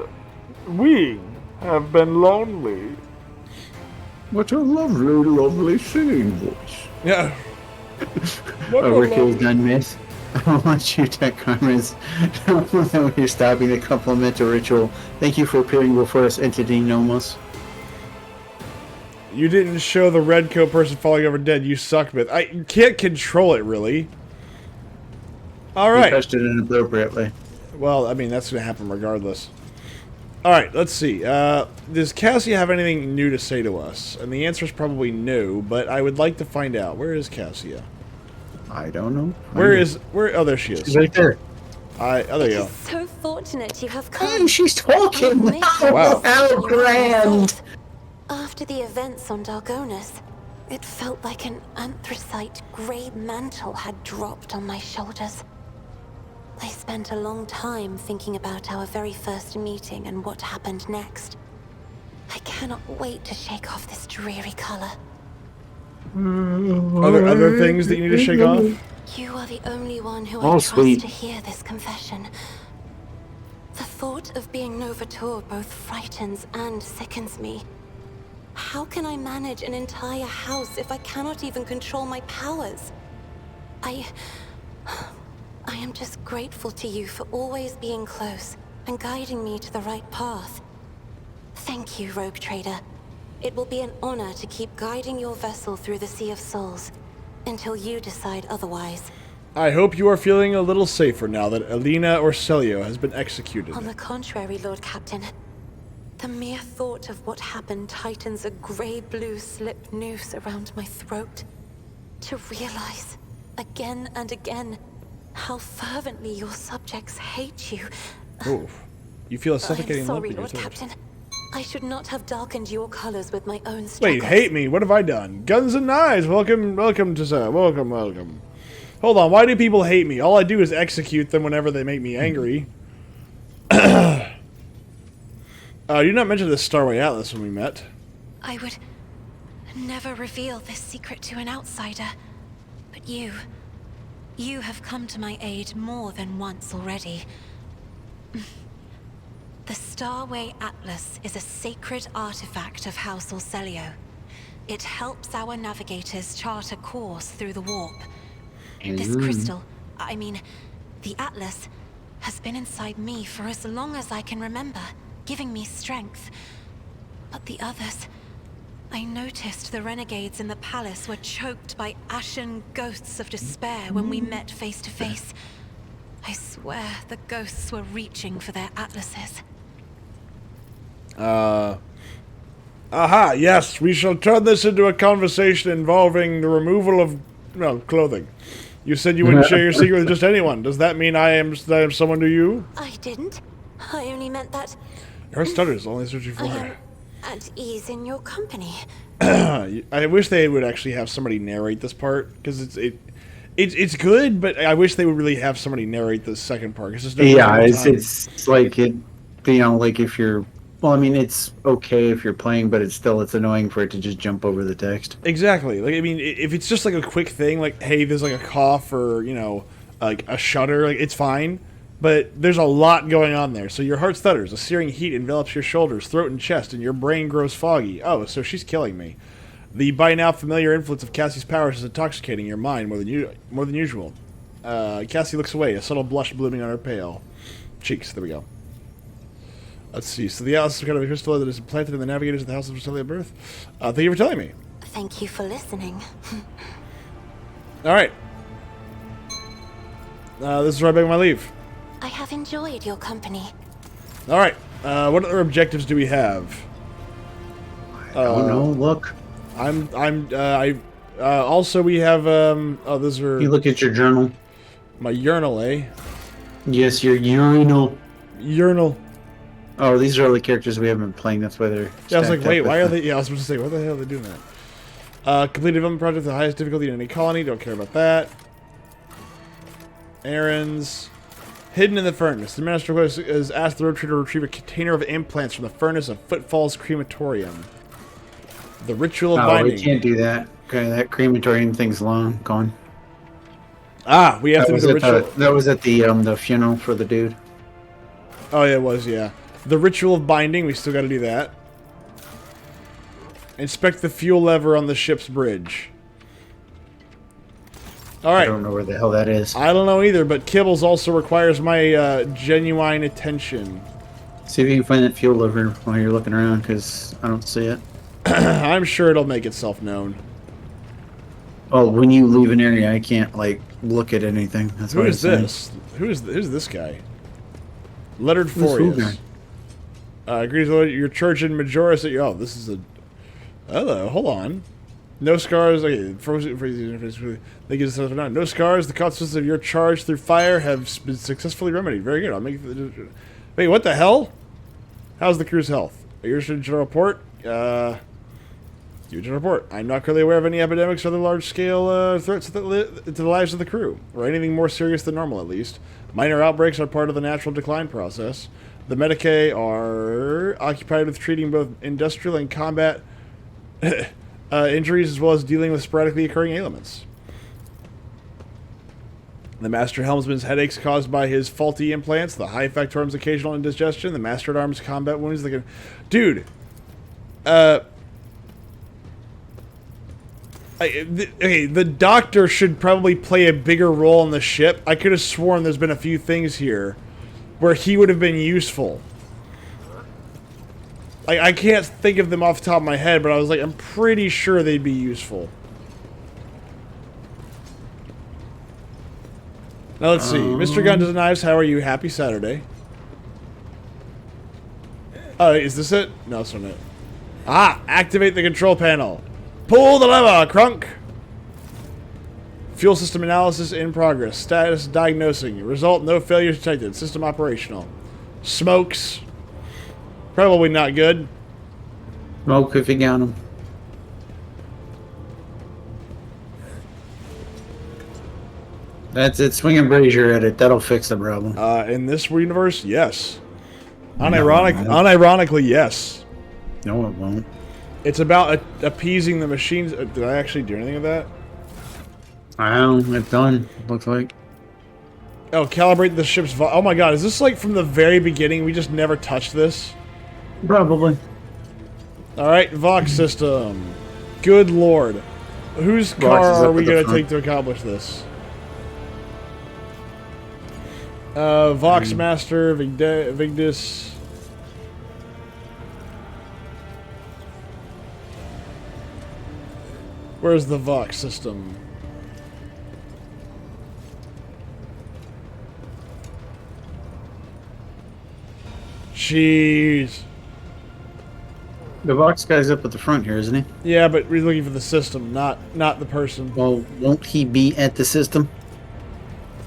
Speaker 1: We have been lonely.
Speaker 2: What a lovely, lovely singing voice.
Speaker 1: Yeah.
Speaker 2: Overkill is done, Myth. I want you, tech comrades, to know that you're stopping the complemental ritual. Thank you for appearing before us, entity Nomos.
Speaker 1: You didn't show the red coat person falling over dead. You suck, Myth. I can't control it, really. All
Speaker 2: You
Speaker 1: right.
Speaker 2: touched it inappropriately.
Speaker 1: Well, I mean, that's going to happen regardless. All right, let's see. Does Cassie have anything new to say to us? And the answer is probably no, but I would like to find out. Where is Cassia?
Speaker 2: I don't know.
Speaker 1: Where? Oh, there she is.
Speaker 2: She's right there.
Speaker 1: Oh, there you go.
Speaker 5: So fortunate you have come.
Speaker 4: Hey, she's talking.
Speaker 1: Wow.
Speaker 4: How grand.
Speaker 5: After the events on Dargonus, it felt like an anthracite grey mantle had dropped on my shoulders. I spent a long time thinking about our very first meeting and what happened next. I cannot wait to shake off this dreary color.
Speaker 1: Are there other things that you need to shake off?
Speaker 5: You are the only one who I
Speaker 2: Oh,
Speaker 5: trust
Speaker 2: sweet.
Speaker 5: to hear this confession. The thought of being Novator both frightens and sickens me. How can I manage an entire house if I cannot even control my powers? I am just grateful to you for always being close and guiding me to the right path. Thank you, Rogue Trader. It will be an honor to keep guiding your vessel through the Sea of Souls until you decide otherwise.
Speaker 1: I hope you are feeling a little safer now that Alina Orselio has been executed.
Speaker 5: On the contrary, Lord Captain. The mere thought of what happened tightens a grey-blue slip noose around my throat. To realize, again and again, how fervently your subjects hate you.
Speaker 1: Oof. You feel a
Speaker 5: I
Speaker 1: suffocating
Speaker 5: am
Speaker 1: lump
Speaker 5: sorry,
Speaker 1: in your
Speaker 5: Lord
Speaker 1: throat.
Speaker 5: Captain. I should not have darkened your colors with my own struggles.
Speaker 1: Wait, hate me? What have I done? Guns and knives. Welcome to welcome. Hold on. Why do people hate me? All I do is execute them whenever they make me angry. You did not mention the Starway Atlas when we met.
Speaker 5: I would never reveal this secret to an outsider. But you have come to my aid more than once already. The Starway Atlas is a sacred artifact of House Orselio. It helps our navigators chart a course through the warp. This crystal, I mean, the Atlas, has been inside me for as long as I can remember, giving me strength. But the others... I noticed the renegades in the palace were choked by ashen ghosts of despair when we met face to face. I swear the ghosts were reaching for their atlases.
Speaker 1: Aha, yes, we shall turn this into a conversation involving the removal of, well, clothing. You said you wouldn't share your secret with just anyone. Does that mean I am someone to you?
Speaker 5: I didn't. I only meant that
Speaker 1: Her stutters only searching for
Speaker 5: I
Speaker 1: her.
Speaker 5: am at ease in your company.
Speaker 1: I wish they would actually have somebody narrate this part, because it's good, but I wish they would really have somebody narrate the second part. Cause
Speaker 2: Yeah, it's like it, you know, like if you're, well, I mean, it's okay if you're playing, but it's annoying for it to just jump over the text.
Speaker 1: Exactly. Like, I mean, if it's just like a quick thing, like, hey, there's like a cough or, you know, like a shudder, like, it's fine. But there's a lot going on there. So your heart stutters, a searing heat envelops your shoulders, throat, and chest, and your brain grows foggy. Oh, so she's killing me. The by now familiar influence of Cassie's powers is intoxicating your mind more than usual. Cassie looks away, a subtle blush blooming on her pale cheeks. There we go. Let's see. So the Atlas is kind of a crystal that is implanted in the navigators of the House of Orselio Birth. Thank you for telling me.
Speaker 5: Thank you for listening.
Speaker 1: All right. This is where I beg my leave.
Speaker 5: I have enjoyed your company.
Speaker 1: All right. What other objectives do we have?
Speaker 2: Oh no! Look,
Speaker 1: Also, we have. Oh, those are
Speaker 2: you look at your journal.
Speaker 1: my urinal, eh?
Speaker 2: Yes, your urinal.
Speaker 1: Urinal.
Speaker 2: Oh, these are all the characters we haven't been playing. That's why they're.
Speaker 1: Yeah, I was like,
Speaker 2: stacked up
Speaker 1: wait,
Speaker 2: with
Speaker 1: why are
Speaker 2: the-
Speaker 1: they? Yeah, I was supposed to say, why the hell are they doing that? Complete development project with the highest difficulty in any colony. Don't care about that. Errands. Hidden in the furnace. The Master has asked the road trader to retrieve a container of implants from the furnace of Footfalls Crematorium. The ritual of
Speaker 2: Oh,
Speaker 1: binding.
Speaker 2: we can't do that. Okay, that crematorium thing's long gone.
Speaker 1: Ah, we have
Speaker 2: That
Speaker 1: to do
Speaker 2: was,
Speaker 1: the
Speaker 2: at
Speaker 1: ritual.
Speaker 2: that was at the funeral for the dude.
Speaker 1: Oh, yeah, it was, yeah. The ritual of binding, we still got to do that. Inspect the fuel lever on the ship's bridge. All
Speaker 2: I
Speaker 1: right.
Speaker 2: don't know where the hell that is.
Speaker 1: I don't know either, but Kibbles also requires my genuine attention.
Speaker 2: See if you can find that fuel lever while you're looking around, because I don't see it.
Speaker 1: I'm sure it'll make itself known.
Speaker 2: Oh, when you leave an area, I can't like look at anything. That's
Speaker 1: Who
Speaker 2: what
Speaker 1: is
Speaker 2: I'm saying.
Speaker 1: this? Who's this guy? Leonard
Speaker 2: Who's who
Speaker 1: Forius. Agrees with your church in Majoris. Oh, this is a. Hello, hold on. No scars. Okay, frozen. They give us no scars. The consequences of your charge through fire have been successfully remedied. Very good. I'll make. Wait, what the hell? How's the crew's health? Your general report. Your general report. I'm not currently aware of any epidemics or other large-scale threats to the lives of the crew, or anything more serious than normal, at least. Minor outbreaks are part of the natural decline process. The Medicae are occupied with treating both industrial and combat injuries, as well as dealing with sporadically occurring ailments. The Master Helmsman's headaches caused by his faulty implants, the High Factorum's occasional indigestion, the Master at Arms combat wounds. Dude, okay, the Doctor should probably play a bigger role in the ship. I could have sworn there's been a few things here where he would have been useful. I can't think of them off the top of my head, but I was like, I'm pretty sure they'd be useful. Now let's see. Mr. Guns and Knives, how are you? Happy Saturday. Oh, is this it? No, it's not it. Ah, activate the control panel. Pull the lever, Crunk. Fuel system analysis in progress. Status diagnosing. Result, no failures detected. System operational. Smokes. Probably not good.
Speaker 2: Smoke if you got them. That's it. Swing a brazier at it. That'll fix the problem.
Speaker 1: In this universe, yes. Unironically, yes.
Speaker 2: No, it won't.
Speaker 1: It's about appeasing the machines. Did I actually do anything of that?
Speaker 2: I don't know. It's done. Looks like.
Speaker 1: Oh, calibrate the ship's oh my god, is this like from the very beginning? We just never touched this?
Speaker 2: Probably.
Speaker 1: Alright, Vox system. Good lord. Whose car
Speaker 2: Vox is
Speaker 1: are
Speaker 2: up
Speaker 1: we
Speaker 2: at the
Speaker 1: going to
Speaker 2: front.
Speaker 1: take to accomplish this? Vox Master, Vigdis. Where's the Vox system? Jeez.
Speaker 2: The Vox guy's up at the front here, isn't he?
Speaker 1: Yeah, but we're looking for the system, not the person.
Speaker 2: Well, won't he be at the system?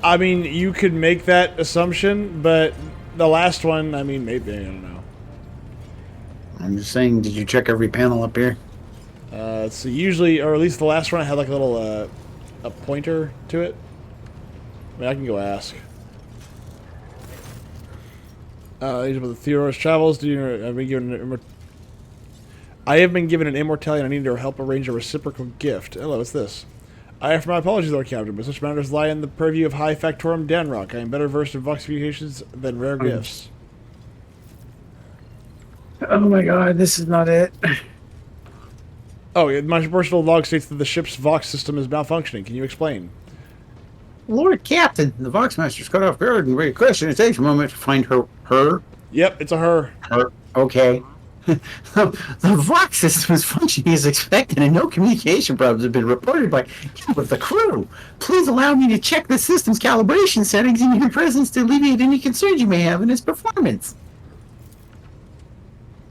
Speaker 1: I mean, you could make that assumption, but the last one, I mean, maybe, I don't know.
Speaker 2: I'm just saying, did you check every panel up here?
Speaker 1: So usually, or at least the last one, I had like a little, a pointer to it. I mean, I can go ask. These are the Theoros travels. I have been given an immortality and I need to help arrange a reciprocal gift. Hello, what's this? I offer my apologies, Lord Captain, but such matters lie in the purview of High Factorum Danrock. I am better versed in Vox communications than rare gifts.
Speaker 2: Oh my god, this is not it.
Speaker 1: Oh, my personal log states that the ship's Vox system is malfunctioning. Can you explain?
Speaker 2: Lord Captain, the Vox Master's cut off guard and great question. It takes a moment to find her.
Speaker 1: Yep, it's a her.
Speaker 2: Her. Okay. The Vox system is functioning as expected and no communication problems have been reported by any of the crew. Please allow me to check the system's calibration settings in your presence to alleviate any concerns you may have in its performance.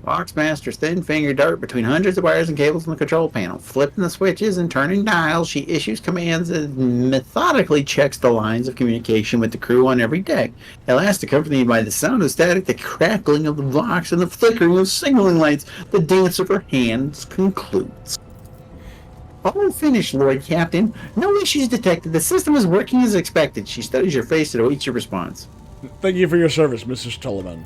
Speaker 2: Vox Master's thin finger dart between hundreds of wires and cables on the control panel. Flipping the switches and turning dials, she issues commands and methodically checks the lines of communication with the crew on every deck. At last, accompanied by the sound of static, the crackling of the Vox, and the flickering of signaling lights, the dance of her hands concludes. All finished, Lord Captain. No issues detected. The system is working as expected. She studies your face and awaits your response.
Speaker 1: Thank you for your service, Mrs. Tullivan.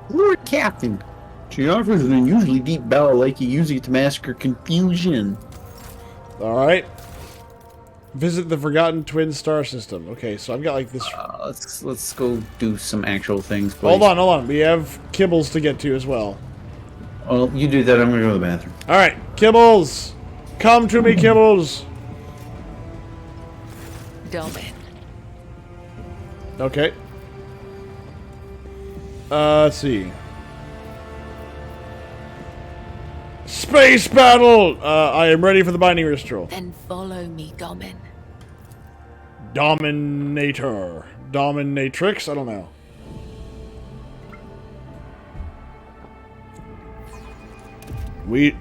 Speaker 2: Lord Captain. She offers an unusually deep bow like you use it to mask her confusion.
Speaker 1: Alright. Visit the Forgotten Twin Star System. Okay, so I've got like this...
Speaker 2: Let's go do some actual things, please.
Speaker 1: Hold on. We have Kibbles to get to as well.
Speaker 2: Well, you do that. I'm going to go to the bathroom.
Speaker 1: Alright, Kibbles! Come to me, Kibbles!
Speaker 6: Domin.
Speaker 1: Okay. Let's see. Space battle! I am ready for the binding ritual.
Speaker 6: Then follow me, Domin.
Speaker 1: Dominator. Dominatrix? I don't know.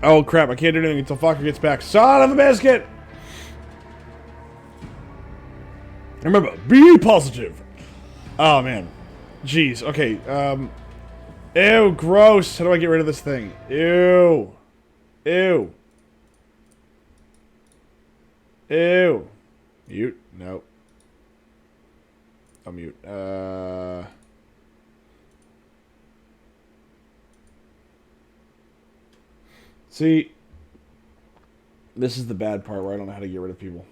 Speaker 1: Oh crap, I can't do anything until Fucker gets back. Son of a biscuit! Remember, be positive. Oh man. Jeez, okay, ew, gross. How do I get rid of this thing? Ew. Ew. Ew. Mute? No. I'll mute. See, this is the bad part where I don't know how to get rid of people.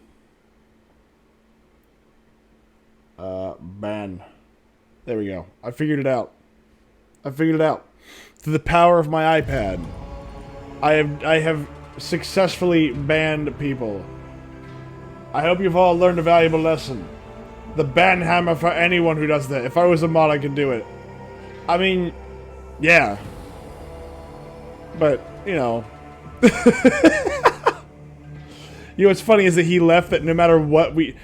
Speaker 1: Ban. There we go. I figured it out. I figured it out. Through the power of my iPad. I have successfully banned people. I hope you've all learned a valuable lesson. The ban hammer for anyone who does that. If I was a mod, I could do it. I mean, yeah. But, you know. You know what's funny is that he left that no matter what we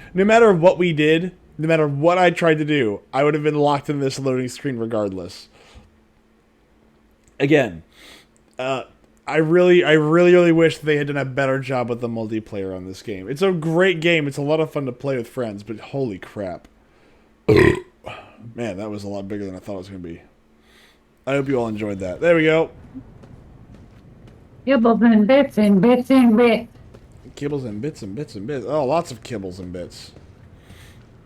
Speaker 1: did, no matter what I tried to do, I would have been locked in this loading screen regardless. Again, I really wish they had done a better job with the multiplayer on this game. It's a great game. It's a lot of fun to play with friends, but holy crap. Man, that was a lot bigger than I thought it was going to be. I hope you all enjoyed that. There we go.
Speaker 4: Kibbles and bits and bits and bits.
Speaker 1: Kibbles and bits and bits and bits. Oh, lots of kibbles and bits.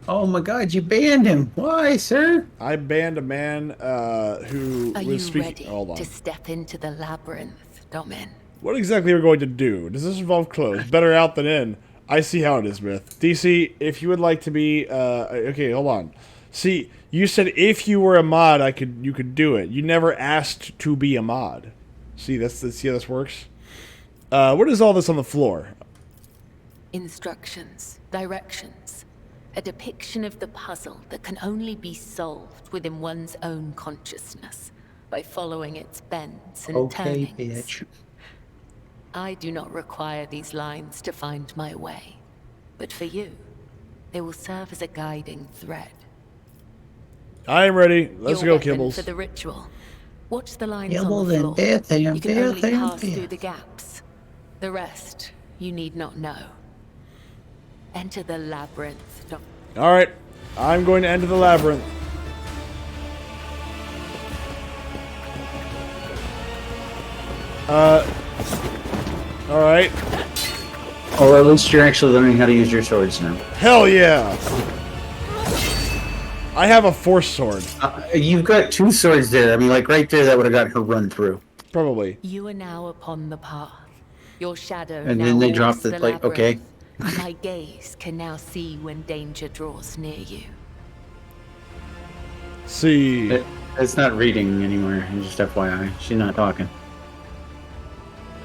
Speaker 2: Oh my god, you banned him. Why, sir?
Speaker 1: I banned a man who
Speaker 6: Are you
Speaker 1: was speaking.
Speaker 6: ready
Speaker 1: Hold on.
Speaker 6: to step into the labyrinth, Domin?
Speaker 1: What exactly are we going to do? Does this involve clothes? Better out than in. I see how it is, Myth. DC, if you would like to be, okay, hold on. See, you said if you were a mod, you could do it. You never asked to be a mod. See how this works? What is all this on the floor?
Speaker 6: Instructions, directions, a depiction of the puzzle that can only be solved within one's own consciousness by following its bends and
Speaker 2: Okay,
Speaker 6: turnings.
Speaker 2: bitch.
Speaker 6: I do not require these lines to find my way, but for you, they will serve as a guiding thread.
Speaker 1: I am ready. Let's
Speaker 6: Your
Speaker 1: go,
Speaker 6: weapon
Speaker 1: Kibbles.
Speaker 6: for the ritual. Watch the lines
Speaker 2: Kibbles
Speaker 6: on the
Speaker 2: and
Speaker 6: floor.
Speaker 2: bits and
Speaker 6: You can only
Speaker 2: bits and
Speaker 6: pass through
Speaker 2: bits.
Speaker 6: the gaps. The rest, you need not know. Enter the labyrinth.
Speaker 1: All right, I'm going to enter the labyrinth. All right.
Speaker 2: Oh, at least you're actually learning how to use your swords now.
Speaker 1: Hell yeah. I have a force sword,
Speaker 2: You've got two swords there. I mean, like right there, that would have got her run through.
Speaker 1: probably.
Speaker 6: You are now upon the path. Your shadow
Speaker 2: And
Speaker 6: now
Speaker 2: then they
Speaker 6: walks
Speaker 2: drop the, like, okay.
Speaker 6: labyrinth. My gaze can now see when danger draws near you.
Speaker 1: See.
Speaker 2: It's not reading anymore. Just FYI, she's not talking.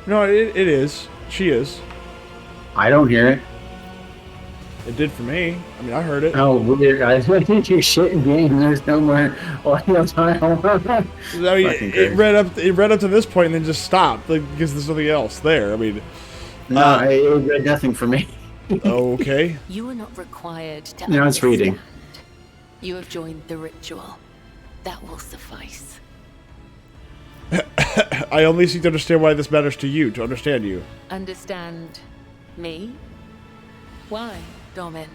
Speaker 1: No, it is. She is.
Speaker 2: I don't hear it.
Speaker 1: It did for me. I mean, I heard it.
Speaker 2: Oh, weird. I think you're shitting game. There's no more audio time.
Speaker 1: I mean,
Speaker 2: Fucking
Speaker 1: it
Speaker 2: crazy.
Speaker 1: read up to this point and then just stopped like, because there's nothing else there. I mean,
Speaker 2: No, it read nothing for me.
Speaker 1: okay.
Speaker 6: You are not required to
Speaker 2: No, it's reading.
Speaker 6: understand. You have joined the ritual. That will suffice.
Speaker 1: I only seek to understand why this matters to you, to understand you.
Speaker 6: Understand me? Why, Domin?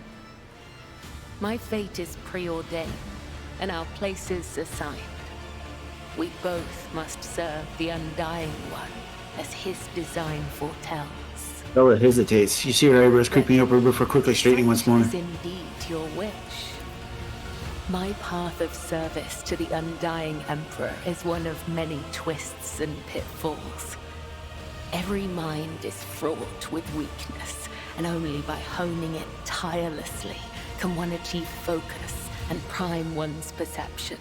Speaker 6: My fate is preordained, and our places assigned. We both must serve the Undying One, as his design foretells.
Speaker 2: Bella hesitates. You see her eyebrows creeping up her before quickly straightening once more.
Speaker 6: Is indeed your wish. My path of service to the Undying Emperor is one of many twists and pitfalls. Every mind is fraught with weakness, and only by honing it tirelessly can one achieve focus and prime one's perception.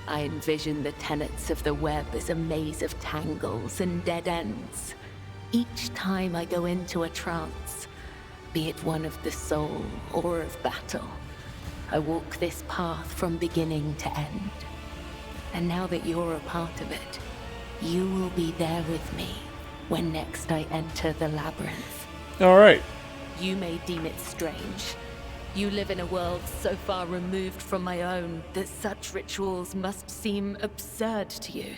Speaker 6: I envision the tenets of the web as a maze of tangles and dead ends. Each time I go into a trance, be it one of the soul or of battle, I walk this path from beginning to end. And now that you're a part of it, you will be there with me when next I enter the labyrinth.
Speaker 1: All right.
Speaker 6: You may deem it strange. You live in a world so far removed from my own that such rituals must seem absurd to you.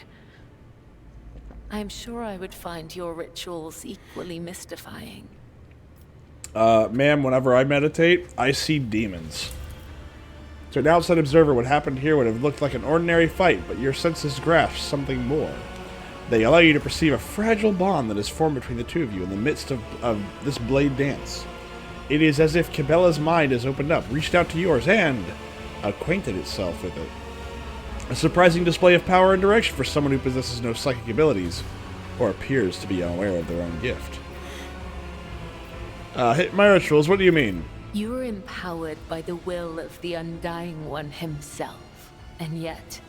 Speaker 6: I'm sure I would find your rituals equally mystifying.
Speaker 1: Ma'am, whenever I meditate, I see demons. To an outside observer, what happened here would have looked like an ordinary fight, but your senses grasp something more. They allow you to perceive a fragile bond that is formed between the two of you in the midst of this blade dance. It is as if Cabela's mind has opened up, reached out to yours, and acquainted itself with it. A surprising display of power and direction for someone who possesses no psychic abilities, or appears to be unaware of their own gift. Hit my rituals, what do you mean?
Speaker 6: You are empowered by the will of the Undying One himself, and yet,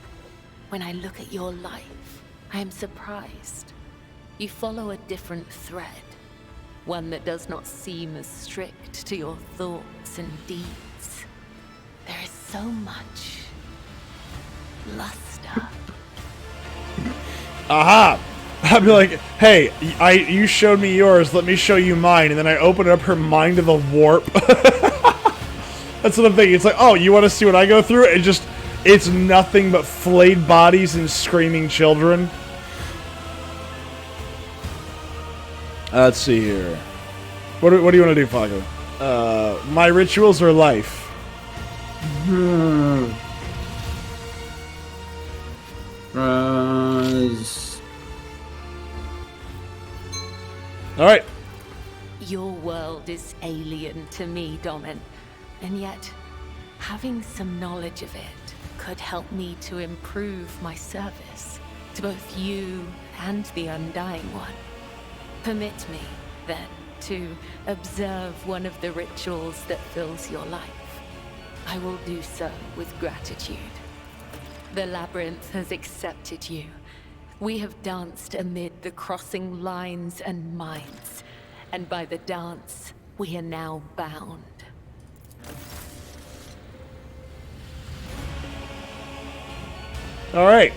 Speaker 6: when I look at your life, I am surprised. You follow a different thread. One that does not seem as strict to your thoughts and deeds. There is so much luster.
Speaker 1: Aha! I'd be like, hey, you showed me yours, let me show you mine, and then I open up her mind to the warp. That's what I'm thinking. It's like, oh, you want to see what I go through? It's nothing but flayed bodies and screaming children. Let's see here. What do you want to do, Fago? My rituals are life. Alright.
Speaker 6: Your world is alien to me, Domin, and yet, having some knowledge of it could help me to improve my service to both you and the Undying One. Permit me, then, to observe one of the rituals that fills your life. I will do so with gratitude. The labyrinth has accepted you. We have danced amid the crossing lines and minds, and by the dance, we are now bound.
Speaker 1: Alright.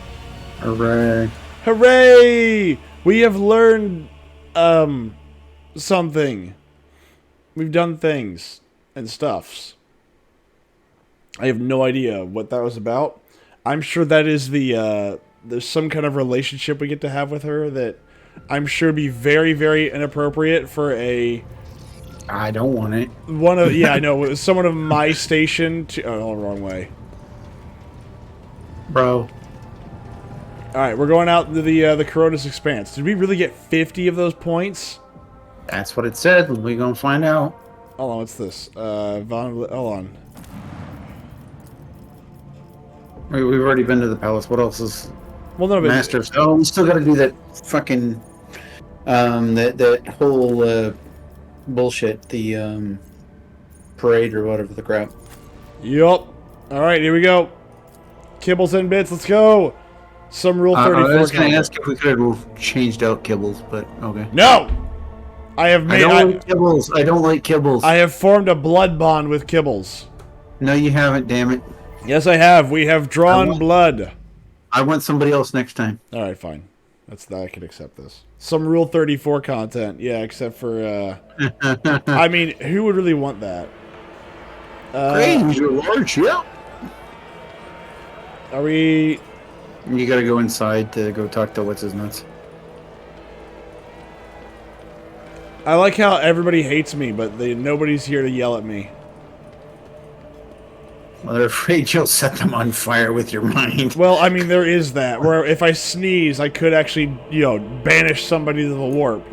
Speaker 2: Hooray.
Speaker 1: Hooray! We have learned, something. We've done things and stuffs. I have no idea what that was about. I'm sure that is there's some kind of relationship we get to have with her that I'm sure would be very, very inappropriate for a...
Speaker 2: I don't want it.
Speaker 1: Yeah, I know. It was someone of my station to... Oh, wrong way.
Speaker 2: Bro.
Speaker 1: Alright, we're going out into the Coronis Expanse. Did we really get 50 of those points?
Speaker 2: That's what it said. We're gonna find out.
Speaker 1: Hold on, what's this? Hold on.
Speaker 2: We've already been to the palace. What else is...
Speaker 1: Well, no, but...
Speaker 2: Masters. Oh, we still gotta do that fucking... that whole, bullshit. The, parade or whatever the crap.
Speaker 1: Yup. Alright, here we go. Kibbles and bits, let's go! Some Rule 34
Speaker 2: I was gonna
Speaker 1: content.
Speaker 2: ask if we could have changed out kibbles, but okay.
Speaker 1: No! I have made...
Speaker 2: I don't like kibbles. I don't like kibbles.
Speaker 1: I have formed a blood bond with Kibbles.
Speaker 2: No, you haven't, damn it.
Speaker 1: Yes, I have. We have drawn blood.
Speaker 2: I want somebody else next time.
Speaker 1: Alright, fine. I can accept this. Some Rule 34 content. Yeah, except for, I mean, who would really want that?
Speaker 2: Granger large, yeah.
Speaker 1: Are we...
Speaker 2: You gotta go inside to go talk to what's-his-nuts.
Speaker 1: I like how everybody hates me, but nobody's here to yell at me.
Speaker 2: Well, they're afraid you'll set them on fire with your mind.
Speaker 1: Well, I mean, there is that. Where if I sneeze, I could actually, banish somebody to the warp,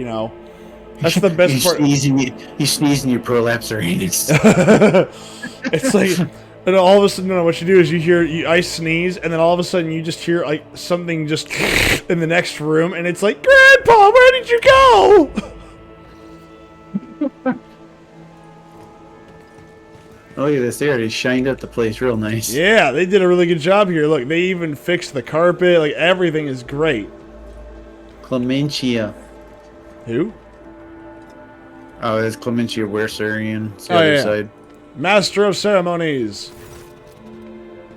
Speaker 1: That's the best part.
Speaker 2: You sneeze and you prolapse their anus.
Speaker 1: It's like... And all of a sudden, no, what you do is you hear, I sneeze, and then all of a sudden you just hear, like, something just in the next room, and it's like, Grandpa, where did you go?
Speaker 2: Look at this, they already shined up the place real nice.
Speaker 1: Yeah, they did a really good job here. Look, they even fixed the carpet. Like, everything is great.
Speaker 2: Clementia.
Speaker 1: Who?
Speaker 2: Oh, that's Clementia Wersarian. It's the
Speaker 1: Oh,
Speaker 2: other
Speaker 1: yeah.
Speaker 2: side.
Speaker 1: Master of Ceremonies.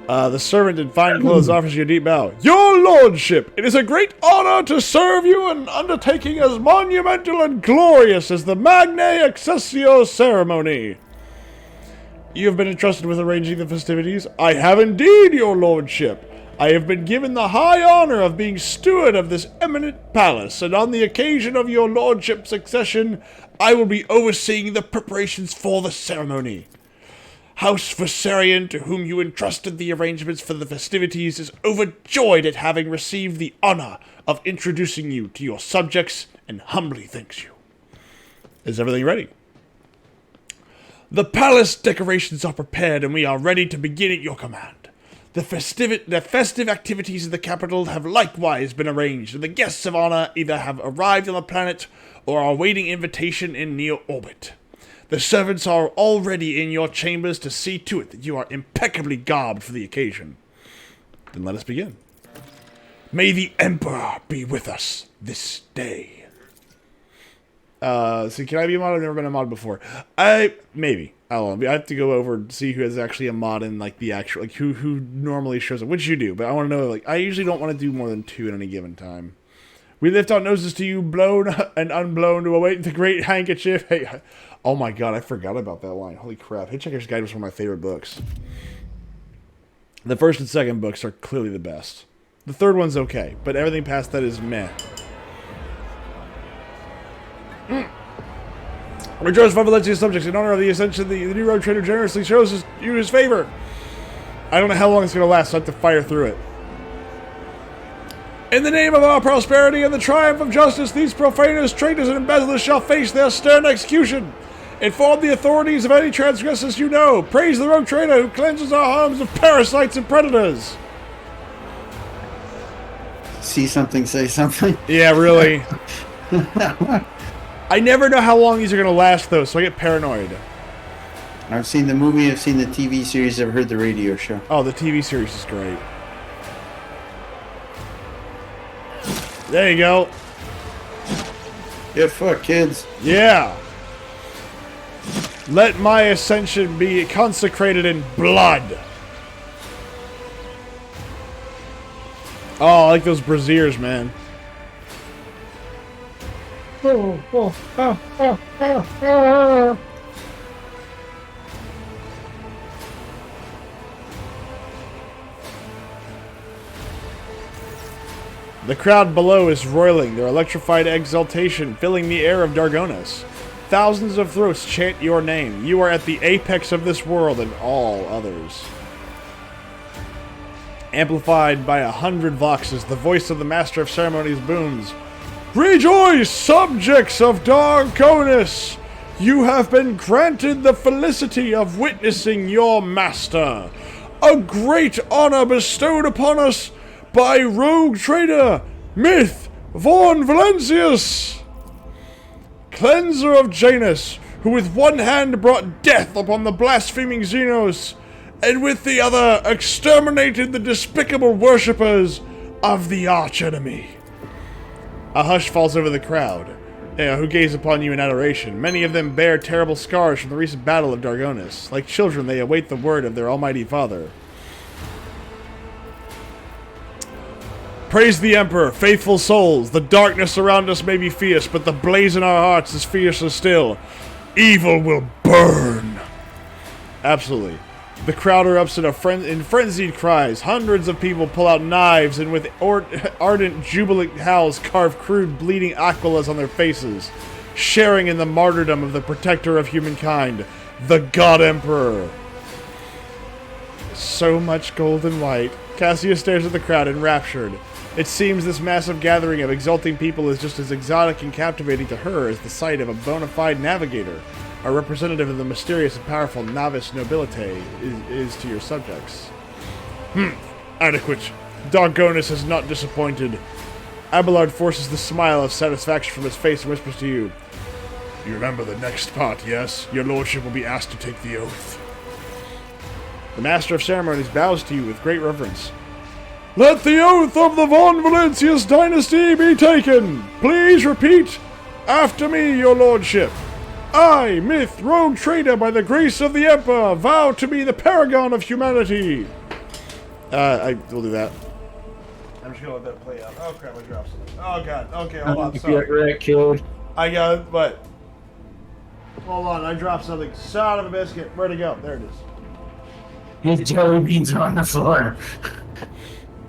Speaker 1: The servant in fine clothes offers you a deep bow. Your lordship, it is a great honor to serve you in an undertaking as monumental and glorious as the Magne Accessio ceremony. You have been entrusted with arranging the festivities. I have indeed, your lordship. I have been given the high honor of being steward of this eminent palace, and on the occasion of your lordship's accession, I will be overseeing the preparations for the ceremony. House Viserion, to whom you entrusted the arrangements for the festivities, is overjoyed at having received the honor of introducing you to your subjects, and humbly thanks you. Is everything ready? The palace decorations are prepared, and we are ready to begin at your command. The festive activities in the capital have likewise been arranged, and the guests of honor either have arrived on the planet or are awaiting invitation in near orbit. The servants are already in your chambers to see to it that you are impeccably garbed for the occasion. Then let us begin. May the Emperor be with us this day. So can I be a mod? I've never been a mod before. Maybe. I don't know. I have to go over and see who is actually a mod in, like, the actual, like, who normally shows up. Which you do, but I want to know, like, I usually don't want to do more than 2 at any given time. We lift our noses to you, blown and unblown, to await the great handkerchief. Hey, oh my god, I forgot about that line. Holy crap. Hitchhiker's Guide was one of my favorite books. The first and second books are clearly the best. The third one's okay, but everything past that is meh. Rejoice for Valencia's subjects in honor of the ascension. The new road trader generously shows you his favor. I don't know how long it's going to last, so I have to fire through it. In the name of our prosperity and the triumph of justice, these profaners, traitors, and embezzlers shall face their stern execution. Inform the authorities of any transgressors you know. Praise the rogue trader who cleanses our homes of parasites and predators.
Speaker 2: See something, say something.
Speaker 1: Yeah, really. I never know how long these are going to last, though, so I get paranoid.
Speaker 2: I've seen the movie, I've seen the TV series, I've heard the radio show.
Speaker 1: Oh, the TV series is great. There you go.
Speaker 2: Get fucked, kids.
Speaker 1: Yeah. Let my ascension be consecrated in blood. Oh, I like those braziers, man. The crowd below is roiling, their electrified exultation filling the air of Dargonis. Thousands of throats chant your name. You are at the apex of this world and all others. Amplified by 100 voxes, the voice of the Master of Ceremonies booms. Rejoice, subjects of Dargonis! You have been granted the felicity of witnessing your master. A great honor bestowed upon us by rogue trader Myth Von Valencius, cleanser of Janus, who with one hand brought death upon the blaspheming Xenos, and with the other exterminated the despicable worshippers of the archenemy. A hush falls over the crowd, who gaze upon you in adoration. Many of them bear terrible scars from the recent battle of Dargonis. Like children, they await the word of their almighty father. Praise the Emperor, faithful souls. The darkness around us may be fierce, but the blaze in our hearts is fiercer still. Evil will burn. Absolutely. The crowd erupts in frenzied cries. Hundreds of people pull out knives and with ardent, jubilant howls carve crude, bleeding aquilas on their faces, sharing in the martyrdom of the protector of humankind, the God Emperor. So much gold and white. Cassia stares at the crowd enraptured. It seems this massive gathering of exulting people is just as exotic and captivating to her as the sight of a bona fide navigator, a representative of the mysterious and powerful Navis Nobilite is to your subjects. Adequate. Dargonis has not disappointed. Abelard forces the smile of satisfaction from his face and whispers to you. You remember the next part, yes? Your lordship will be asked to take the oath. The Master of Ceremonies bows to you with great reverence. Let the oath of the Von Valencius dynasty be taken. Please repeat after me, your lordship. I, Myth, rogue trader by the grace of the Emperor, vow to be the paragon of humanity. I will do that. I'm just gonna let that play out. Oh crap! I dropped something. Oh god. Okay, hold on.
Speaker 2: Get
Speaker 1: Sorry.
Speaker 2: wrecked, kid.
Speaker 1: I got it, but hold on. I dropped something. Son of a biscuit. Where'd it go? There it is.
Speaker 4: His jelly beans are on the floor.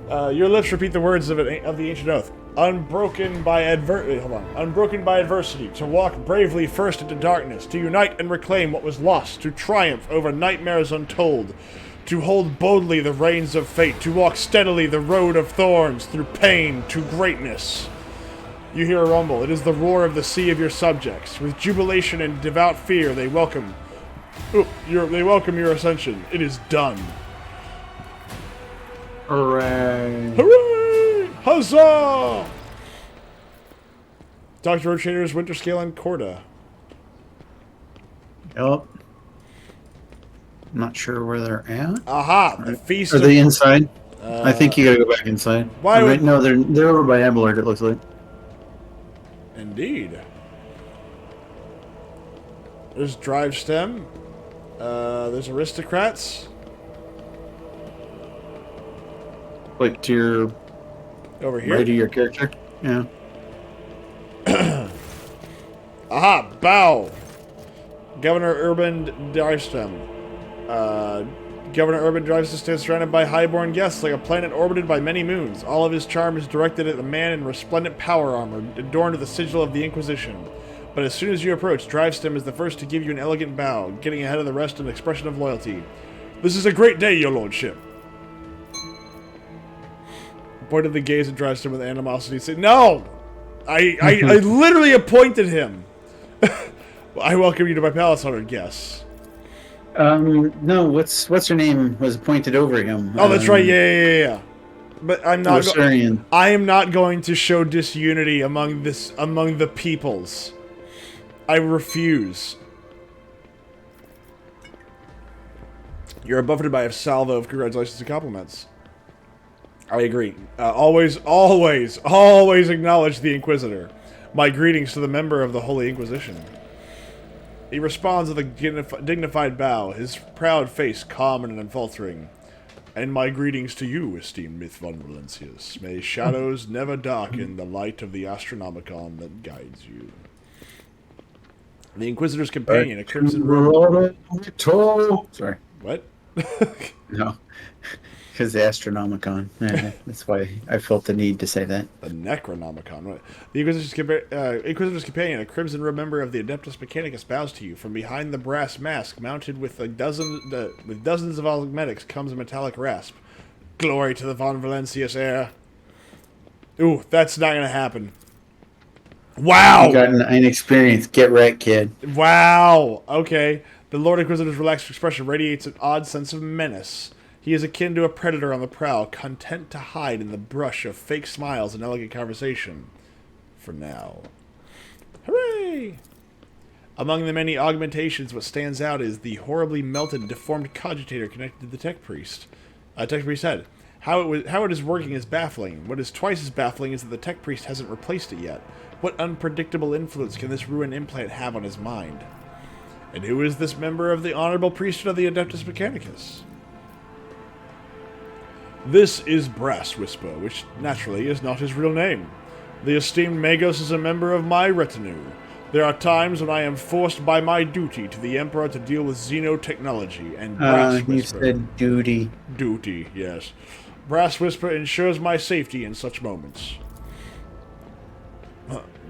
Speaker 1: Your lips repeat the words of the ancient oath. Unbroken by adversity, to walk bravely first into darkness, to unite and reclaim what was lost, to triumph over nightmares untold, to hold boldly the reins of fate, to walk steadily the road of thorns, through pain to greatness. You hear a rumble. It is the roar of the sea of your subjects. With jubilation and devout fear, they welcome your ascension. It is done.
Speaker 2: Hooray.
Speaker 1: Hooray! Huzzah! Dr. Rotator's Winter Scale and Corda.
Speaker 2: Yep. I'm not sure where they're at.
Speaker 1: Aha! The feast
Speaker 2: Are
Speaker 1: of...
Speaker 2: they inside? I think you gotta go back inside.
Speaker 1: Why would...
Speaker 2: No, they're over by Abelard, it looks like.
Speaker 1: Indeed. There's Drive Stem. There's Aristocrats.
Speaker 2: Like to your
Speaker 1: Over here.
Speaker 2: right of your character. Yeah.
Speaker 1: Aha! Bow! Governor Urban Drivestem. Governor Urban Drivestem stands surrounded by highborn guests like a planet orbited by many moons. All of his charm is directed at the man in resplendent power armor, adorned with the sigil of the Inquisition. But as soon as you approach, Drivestem is the first to give you an elegant bow, getting ahead of the rest in an expression of loyalty. This is a great day, your lordship. Pointedly gaze at Drivestem with animosity, said, "No! I literally appointed him! I welcome you to my palace, honored guests."
Speaker 2: No, what's her name was appointed over him.
Speaker 1: Oh, that's right, yeah. But I'm not
Speaker 2: Rosarian.
Speaker 1: I am not going to show disunity among the peoples. I refuse. You're buffeted by a salvo of congratulations and compliments. I agree. Always acknowledge the Inquisitor. My greetings to the member of the Holy Inquisition. He responds with a dignified bow, his proud face calm and unfaltering. And my greetings to you, esteemed Myth von Valencius. May shadows never darken the light of the Astronomicon that guides you. The Inquisitor's companion, a crimson robe.
Speaker 2: Sorry.
Speaker 1: What?
Speaker 2: No. Because the Astronomicon. That's why I felt the need to say that.
Speaker 1: The Necronomicon. What? The Inquisitor's companion, a crimson robe member of the Adeptus Mechanicus, bows to you. From behind the brass mask, mounted with dozens of augmetics, comes a metallic rasp. Glory to the Von Valencius heir. Ooh, that's not gonna happen. Wow!
Speaker 2: You got an inexperienced get wrecked, kid.
Speaker 1: Wow! Okay. The Lord Inquisitor's relaxed expression radiates an odd sense of menace. He is akin to a predator on the prowl, content to hide in the brush of fake smiles and elegant conversation. For now. Hooray! Among the many augmentations, what stands out is the horribly melted and deformed cogitator connected to the Tech Priest. Tech Priest said, How it is working is baffling. What is twice as baffling is that the Tech Priest hasn't replaced it yet. What unpredictable influence can this ruined implant have on his mind? And who is this member of the honorable priesthood of the Adeptus Mechanicus? This is Brass Whisper, which naturally is not his real name. The esteemed Magos is a member of my retinue. There are times when I am forced by my duty to the Emperor to deal with xenotechnology, and Brass Whisper...
Speaker 2: You said duty.
Speaker 1: Duty, yes. Brass Whisper ensures my safety in such moments.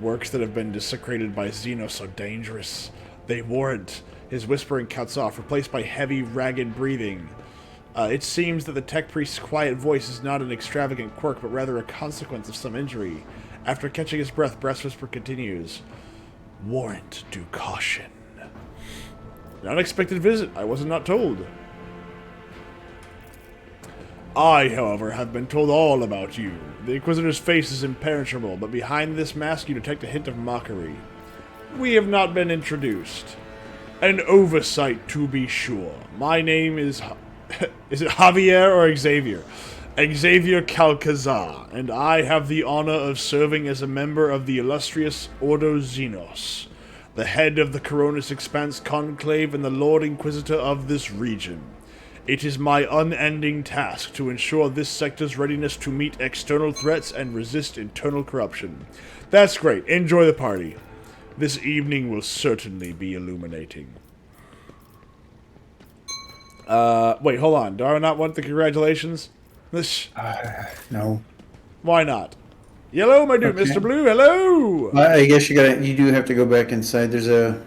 Speaker 1: Works that have been desecrated by Xenos are dangerous. They warrant. His whispering cuts off, replaced by heavy, ragged breathing. It seems that the Tech Priest's quiet voice is not an extravagant quirk, but rather a consequence of some injury. After catching his breath, Brass Whisper continues. Warrant due caution. An unexpected visit. I was not told. I, however, have been told all about you. The Inquisitor's face is impenetrable, but behind this mask you detect a hint of mockery. We have not been introduced. An oversight, to be sure. My name is... is it Javier or Xavier? Xavier Calcazar, and I have the honor of serving as a member of the illustrious Ordo Xenos, the head of the Coronis Expanse Conclave and the Lord Inquisitor of this region. It is my unending task to ensure this sector's readiness to meet external threats and resist internal corruption. That's great. Enjoy the party. This evening will certainly be illuminating. Wait, hold on. Do I not want the congratulations? This...
Speaker 2: No.
Speaker 1: Why not? Hello, my dude,
Speaker 2: Okay.
Speaker 1: Mr. Blue, hello!
Speaker 2: I guess you do have to go back inside. There's a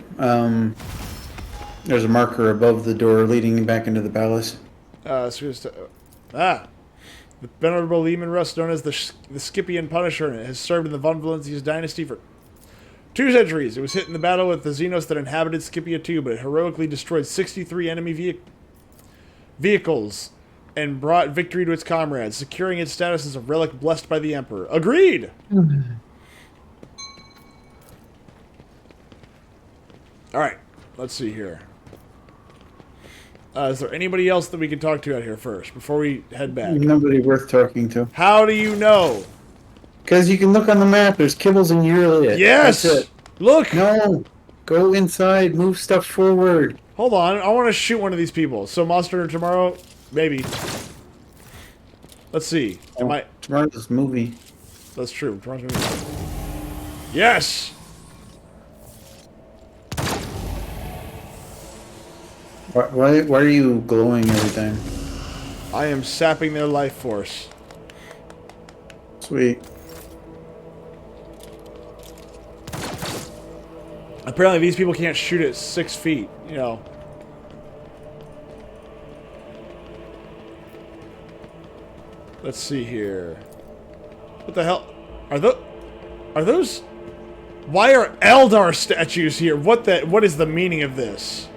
Speaker 2: marker above the door leading back into the palace.
Speaker 1: The venerable Lehman Russ, known as the Scipian Punisher, has served in the Von Valencia's dynasty for 2 centuries. It was hit in the battle with the Xenos that inhabited Scipia II, but it heroically destroyed 63 enemy vehicles and brought victory to its comrades, securing its status as a relic blessed by the Emperor. Agreed! Alright, let's see here. Is there anybody else that we can talk to out here first, before we head back?
Speaker 2: Nobody worth talking to.
Speaker 1: How do you know?
Speaker 2: Because you can look on the map. There's kibbles in Eurelia.
Speaker 1: Yes!
Speaker 2: That's it.
Speaker 1: Look!
Speaker 2: No! Go inside. Move stuff forward.
Speaker 1: Hold on, I want to shoot one of these people. So Monster Hunter tomorrow? Maybe. Let's see. Am I...
Speaker 2: Tomorrow's movie.
Speaker 1: That's true. Tomorrow's movie. Yes!
Speaker 2: Why are you glowing every time?
Speaker 1: I am sapping their life force.
Speaker 2: Sweet.
Speaker 1: Apparently these people can't shoot at 6 feet, you know. Let's see here. What the hell? Are those... Why are Eldar statues here? What is the meaning of this?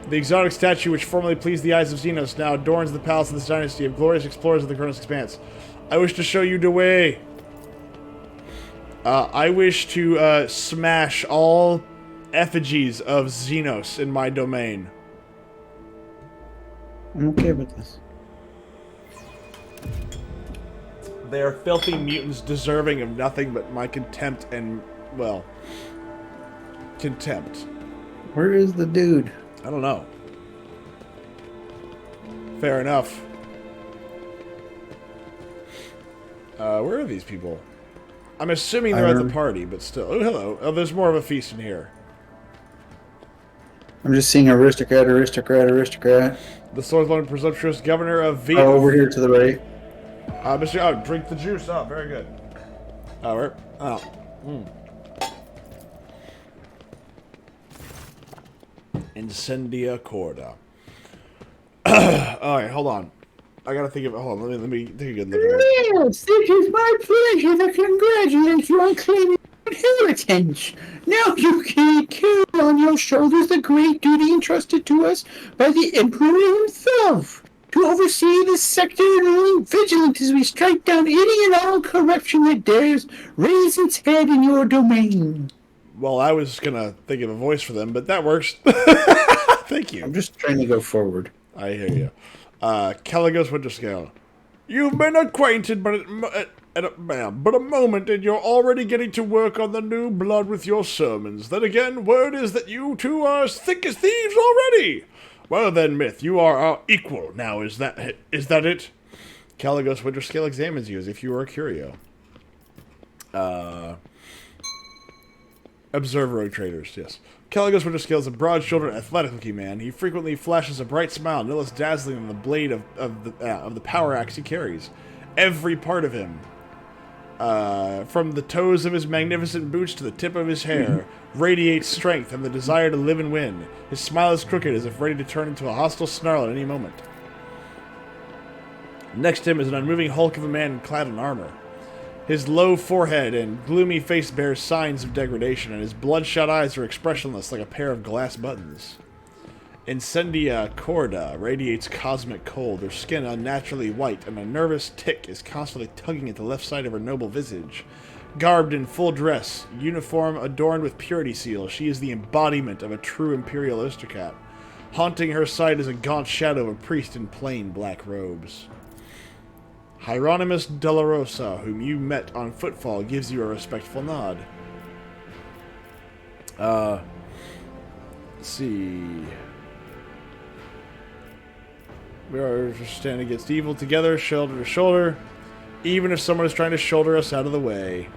Speaker 1: The exotic statue which formerly pleased the eyes of Xenos now adorns the palace of this dynasty of glorious explorers of the Chronos Expanse. I wish to show you the way. I wish to smash all effigies of Xenos in my domain.
Speaker 2: I'm okay with this.
Speaker 1: They are filthy mutants deserving of nothing but my contempt and, well, contempt.
Speaker 2: Where is the dude?
Speaker 1: I don't know. Fair enough. Where are these people? I'm assuming they're at the party, but still. Oh, hello. Oh, there's more of a feast in here.
Speaker 2: I'm just seeing aristocrat.
Speaker 1: The Swordsman presumptuous governor of V.
Speaker 2: Oh, over here to the right.
Speaker 1: Mr. Oh, drink the juice. Oh, very good. Oh, where? Oh. Incendia Corda. Alright, hold on. I gotta think of... Hold on, let me take a good look at it.
Speaker 4: Yes, it is my pleasure to congratulate you on claiming inheritance. Now you can carry on your shoulders the great duty entrusted to us by the Emperor himself, to oversee this sector and remain vigilant as we strike down any and all corruption that dares raise its head in your domain.
Speaker 1: Well, I was gonna think of a voice for them, but that works. Thank you.
Speaker 2: I'm just trying to go forward.
Speaker 1: I hear you. Caligos Winterscale. You've been acquainted, but a moment, and you're already getting to work on the new blood with your sermons. Then again, word is that you two are as thick as thieves already. Well then, Myth, you are our equal now. Is that it? Caligos Winterscale examines you as if you were a curio. Observer of traders, yes. Caligos Winterscale is a broad-shouldered, athletic-looking man. He frequently flashes a bright smile, no less dazzling than the blade of the power axe he carries. Every part of him, from the toes of his magnificent boots to the tip of his hair, radiates strength and the desire to live and win. His smile is crooked, as if ready to turn into a hostile snarl at any moment. Next to him is an unmoving hulk of a man clad in armor. His low forehead and gloomy face bears signs of degradation, and his bloodshot eyes are expressionless like a pair of glass buttons. Incendia Corda radiates cosmic cold, her skin unnaturally white, and a nervous tick is constantly tugging at the left side of her noble visage. Garbed in full dress, uniform adorned with purity seals, she is the embodiment of a true imperial aristocrat. Haunting her side is a gaunt shadow of a priest in plain black robes. Hieronymus Delarosa, whom you met on Footfall, gives you a respectful nod. Let's see. We are to stand against evil together, shoulder to shoulder, even if someone is trying to shoulder us out of the way.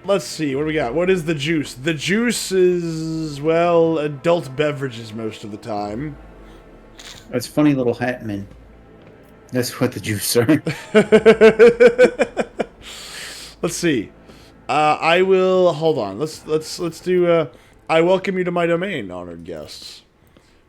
Speaker 1: Let's see, what do we got? What is the juice? The juice is, well, adult beverages most of the time.
Speaker 2: That's funny little hat men. That's what the juice are.
Speaker 1: Let's see. I will hold on. Let's do. I welcome you to my domain, honored guests.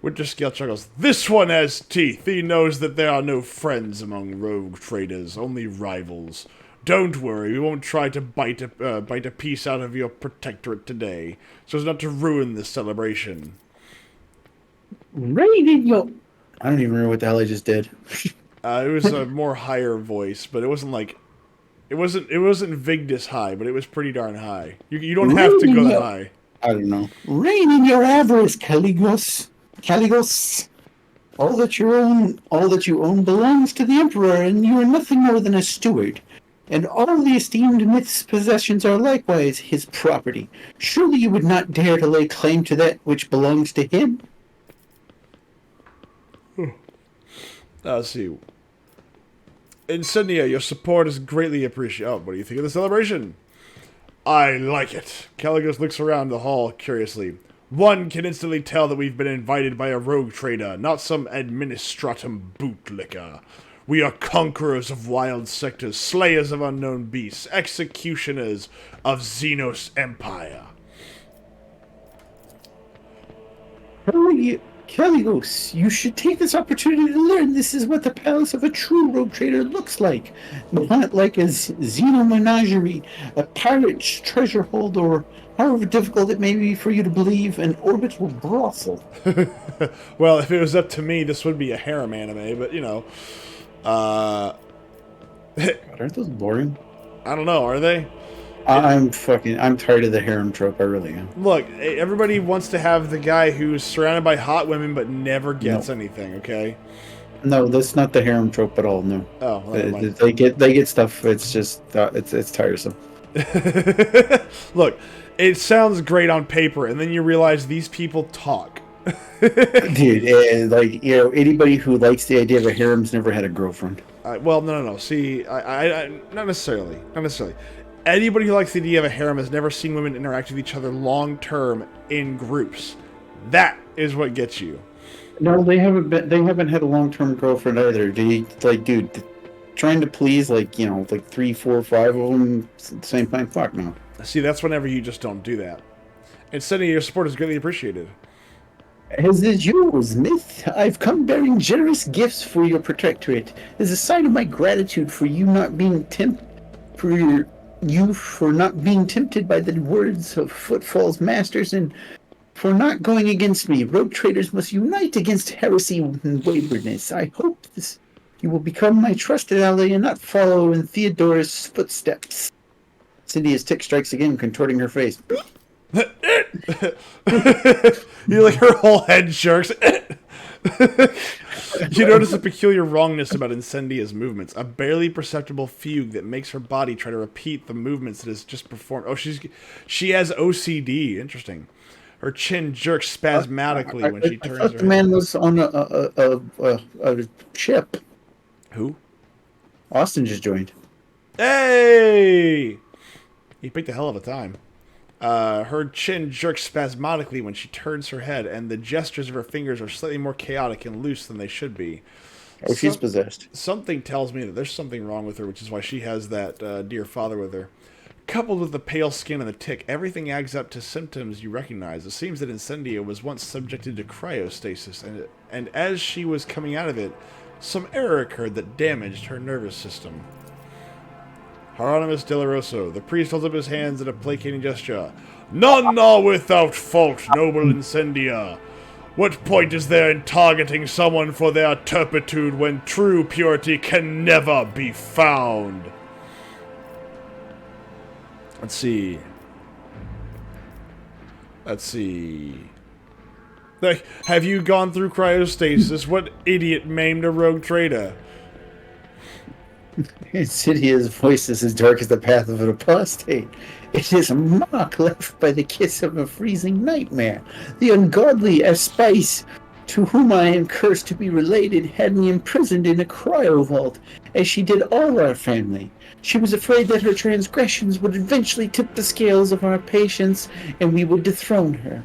Speaker 1: Winterscale chuckles. This one has teeth. He knows that there are no friends among rogue traders, only rivals. Don't worry, we won't try to bite a piece out of your protectorate today, so as not to ruin this celebration.
Speaker 4: Rain in your...
Speaker 2: I don't even remember what the hell I just did.
Speaker 1: It was a more higher voice, but it wasn't like. It wasn't Vigdis high, but it was pretty darn high. You don't have to go that high.
Speaker 2: I don't know.
Speaker 4: Reign in your avarice, Caligos. Caligos. All that you own belongs to the Emperor, and you are nothing more than a steward. And all the esteemed myth's possessions are likewise his property. Surely you would not dare to lay claim to that which belongs to him?
Speaker 1: Let's see. Insignia, your support is greatly appreciated. Oh, what do you think of the celebration? I like it. Caligos looks around the hall curiously. One can instantly tell that we've been invited by a rogue trader, not some administratum bootlicker. We are conquerors of wild sectors, slayers of unknown beasts, executioners of Xenos Empire.
Speaker 4: Caligos, you should take this opportunity to learn this is what the palace of a true rogue trader looks like. Not like a xenomenagerie, a pirate's treasure hold, or however difficult it may be for you to believe, an orbital brothel.
Speaker 1: Well, if it was up to me, this would be a harem anime, but you know.
Speaker 2: God, aren't those boring?
Speaker 1: I don't know, are they?
Speaker 2: I'm tired of the harem trope, I really am.
Speaker 1: Look, everybody wants to have the guy who's surrounded by hot women but never gets
Speaker 2: No.
Speaker 1: anything, okay?
Speaker 2: No, that's not the harem trope at all, no.
Speaker 1: Oh, well, never mind.
Speaker 2: They get stuff, it's just, it's tiresome.
Speaker 1: Look, it sounds great on paper, and then you realize these people talk.
Speaker 2: Dude, anybody who likes the idea of a harem's never had a girlfriend.
Speaker 1: Well, no. See, I not necessarily. Anybody who likes the idea of a harem has never seen women interact with each other long term in groups. That is what gets you.
Speaker 2: No, they haven't had a long-term girlfriend either. Dude, trying to please, 3, 4, 5 of them at the same time? Fuck no.
Speaker 1: See, that's whenever you just don't do that. Instead, your support is greatly appreciated.
Speaker 4: As is yours, Myth, I've come bearing generous gifts for your protectorate. As a sign of my gratitude for you not being for not being tempted by the words of Footfall's masters, and for not going against me. Rogue traders must unite against heresy and waywardness. I hope you will become my trusted ally and not follow in Theodora's footsteps. Cynthia's tick strikes again, contorting her face.
Speaker 1: Her whole head jerks. You notice a peculiar wrongness about Incendia's movements, a barely perceptible fugue that makes her body try to repeat the movements it has just performed. Oh, she has OCD. Interesting. Her chin jerks spasmodically when she turns her head.
Speaker 2: The man was on a ship.
Speaker 1: Who?
Speaker 2: Austin just joined.
Speaker 1: Hey! He picked a hell of a time. Her chin jerks spasmodically when she turns her head, and the gestures of her fingers are slightly more chaotic and loose than they should be.
Speaker 2: Oh, she's possessed.
Speaker 1: Something tells me that there's something wrong with her, which is why she has that dear father with her. Coupled with the pale skin and the tick, everything adds up to symptoms you recognize. It seems that Incendia was once subjected to cryostasis, and as she was coming out of it, some error occurred that damaged her nervous system. Hieronymus de la Rosso. The priest holds up his hands in a placating gesture. None are without fault, noble Incendia. What point is there in targeting someone for their turpitude when true purity can never be found? Let's see. Like, have you gone through cryostasis? What idiot maimed a rogue trader?
Speaker 2: Insidious voice is as dark as the path of an apostate. It is a mark left by the kiss of a freezing nightmare. The ungodly Espice, to whom I am cursed to be related, had me imprisoned in a cryo vault, as she did all our family. She was afraid that her transgressions would eventually tip the scales of our patience, and we would dethrone her.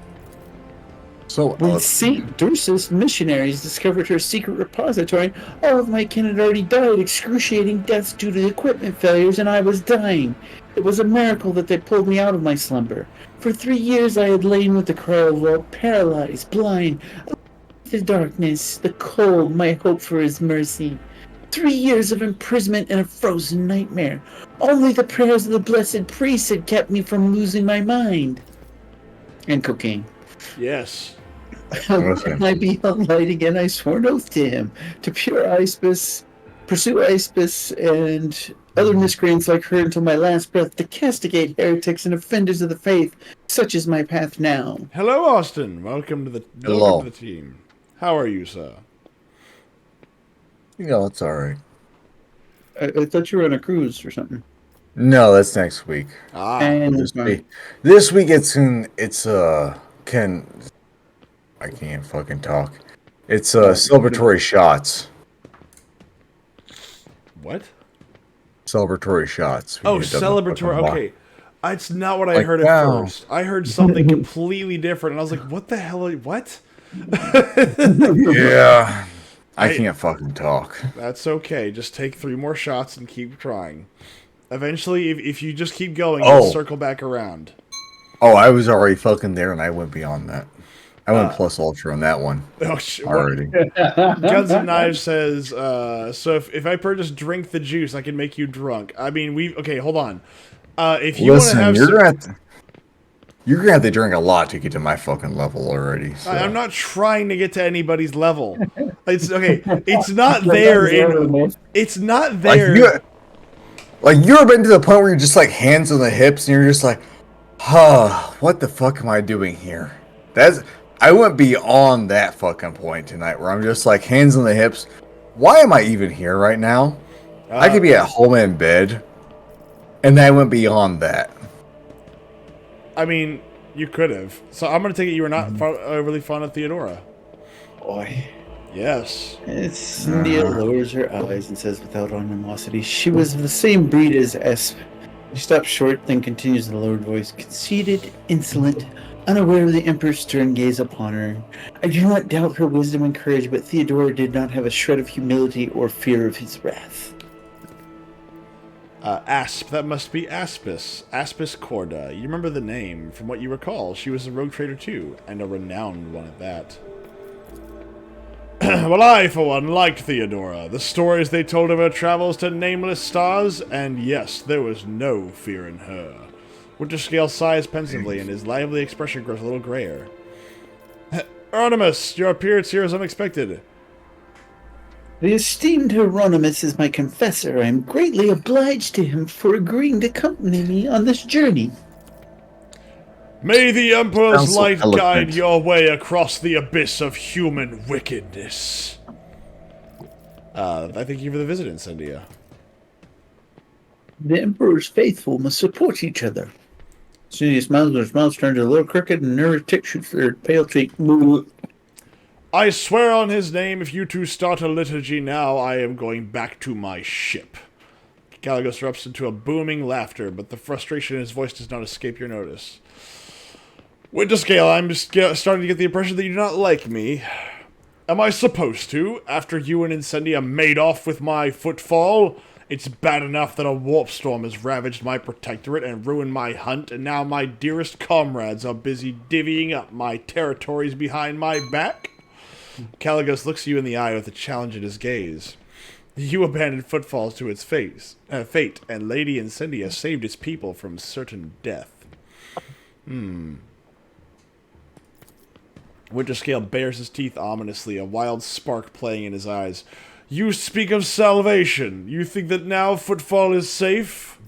Speaker 7: So,
Speaker 2: When St. Dursus missionaries discovered her secret repository, all of my kin had already died excruciating deaths due to equipment failures, and I was dying. It was a miracle that they pulled me out of my slumber. For 3 years I had lain with the cryo vault, paralyzed, blind, the darkness, the cold, my hope for his mercy. 3 years of imprisonment in a frozen nightmare. Only the prayers of the blessed priest had kept me from losing my mind. And cocaine.
Speaker 1: Yes.
Speaker 2: When I beheld light again, I swore an oath to him, to pursue Ispis and other miscreants like her until my last breath, to castigate heretics and offenders of the faith. Such is my path now.
Speaker 1: Hello, Austin. Welcome to the team. How are you, sir?
Speaker 7: it's all right.
Speaker 2: I thought you were on a cruise or something.
Speaker 7: No, that's next week.
Speaker 2: And
Speaker 7: This week I can't fucking talk. It's celebratory shots.
Speaker 1: What?
Speaker 7: Celebratory shots.
Speaker 1: Oh, celebratory. Okay. It's not what I heard at
Speaker 7: now.
Speaker 1: first. I heard something completely different, and I was like, what the hell? What?
Speaker 7: Yeah. I can't fucking talk.
Speaker 1: That's okay. Just take 3 more shots and keep trying. Eventually, if you just keep going, you'll circle back around.
Speaker 7: Oh, I was already fucking there, and I went beyond that. I went plus ultra on that one already.
Speaker 1: Guns and Knives says, so if I purchase Drink the Juice, I can make you drunk. I mean, okay, hold on. If you want to have
Speaker 7: you're gonna have to drink a lot to get to my fucking level already. So.
Speaker 1: I'm not trying to get to anybody's level. It's okay. It's not there. It's not there.
Speaker 7: Like you ever been to the point where you're just like hands on the hips and you're just like, what the fuck am I doing here? I went beyond that fucking point tonight where I'm just like hands on the hips. Why am I even here right now? I could be at home in bed. And I went beyond that.
Speaker 1: I mean, you could have. So I'm going to take it you were not overly fond of Theodora.
Speaker 2: boy.
Speaker 1: Yes.
Speaker 2: Cynthia lowers her eyes and says without animosity, she was of the same breed as Esp. She stops short, then continues in a lowered voice, conceited, insolent, unaware of the Emperor's stern gaze upon her. I do not doubt her wisdom and courage, but Theodora did not have a shred of humility or fear of his wrath.
Speaker 1: Asp, that must be Aspis. Aspis Corda. You remember the name. From what you recall, she was a rogue trader too, and a renowned one at that. Well, I, for one, liked Theodora. The stories they told of her travels to nameless stars, and yes, there was no fear in her. Winterscale sighs pensively, and his lively expression grows a little grayer. Euronymous, your appearance here is unexpected.
Speaker 2: The esteemed Hieronymus is my confessor. I am greatly obliged to him for agreeing to accompany me on this journey.
Speaker 1: May the Emperor's light guide your way across the abyss of human wickedness. I thank you for the visit, Incendia.
Speaker 2: The Emperor's faithful must support each other. Cynthia smiles, her smiles turns a little crooked, and nervous tick shoots their pale cheek.
Speaker 1: I swear on his name, if you two start a liturgy now, I am going back to my ship. Caligos erupts into a booming laughter, but the frustration in his voice does not escape your notice. Winterscale, I'm just starting to get the impression that you do not like me. Am I supposed to, after you and Incendia made off with my footfall? It's bad enough that a warp storm has ravaged my protectorate and ruined my hunt, and now my dearest comrades are busy divvying up my territories behind my back? Caligos looks you in the eye with a challenge in his gaze. You abandoned Footfalls to its fate, and Lady Incendia saved its people from certain death. Winterscale bares his teeth ominously, a wild spark playing in his eyes. You speak of salvation. You think that now Footfall is safe?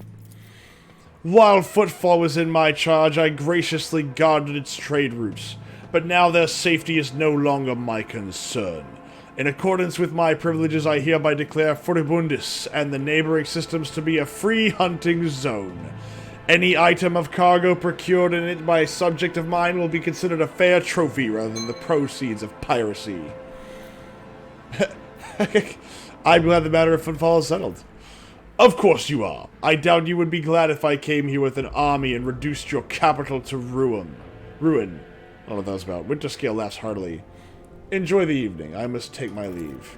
Speaker 1: While Footfall was in my charge, I graciously guarded its trade routes. But now their safety is no longer my concern. In accordance with my privileges, I hereby declare Furibundis and the neighboring systems to be a free hunting zone. Any item of cargo procured in it by a subject of mine will be considered a fair trophy rather than the proceeds of piracy. I'm glad the matter of Footfall is settled. Of course you are. I doubt you would be glad if I came here with an army and reduced your capital to ruin. I don't know what that was about. Winterscale laughs heartily. Enjoy the evening. I must take my leave.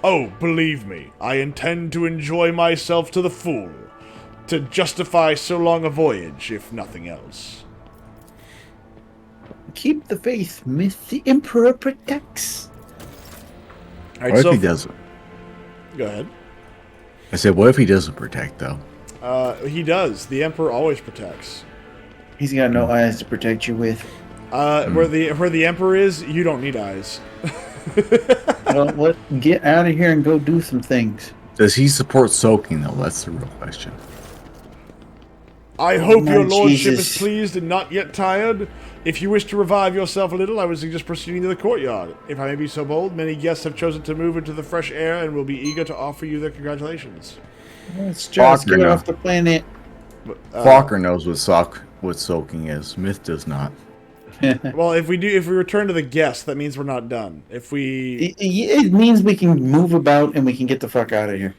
Speaker 1: Oh, believe me, I intend to enjoy myself to the full. To justify so long a voyage, if nothing else.
Speaker 4: Keep the faith, myth the Emperor protects.
Speaker 1: Alright,
Speaker 7: What if
Speaker 1: so
Speaker 7: he doesn't?
Speaker 1: Go ahead.
Speaker 7: I said, what if he doesn't protect, though?
Speaker 1: He does. The Emperor always protects.
Speaker 2: He's got no eyes to protect you with.
Speaker 1: Where the Emperor is, you don't need eyes.
Speaker 2: Well, let's get out of here and go do some things.
Speaker 7: Does he support soaking, though? That's the real question.
Speaker 1: I hope
Speaker 2: My
Speaker 1: your lordship
Speaker 2: Jesus.
Speaker 1: is pleased and not yet tired. If you wish to revive yourself a little, I would suggest proceeding to the courtyard. If I may be so bold, many guests have chosen to move into the fresh air and will be eager to offer you their congratulations.
Speaker 2: Let's just
Speaker 7: Fucker,
Speaker 2: get
Speaker 7: no.
Speaker 2: off the planet.
Speaker 7: Walker knows what soaking is. Myth does not.
Speaker 1: Well, if we return to the guests, that means we're not done. If we...
Speaker 2: It means we can move about and we can get the fuck out of here.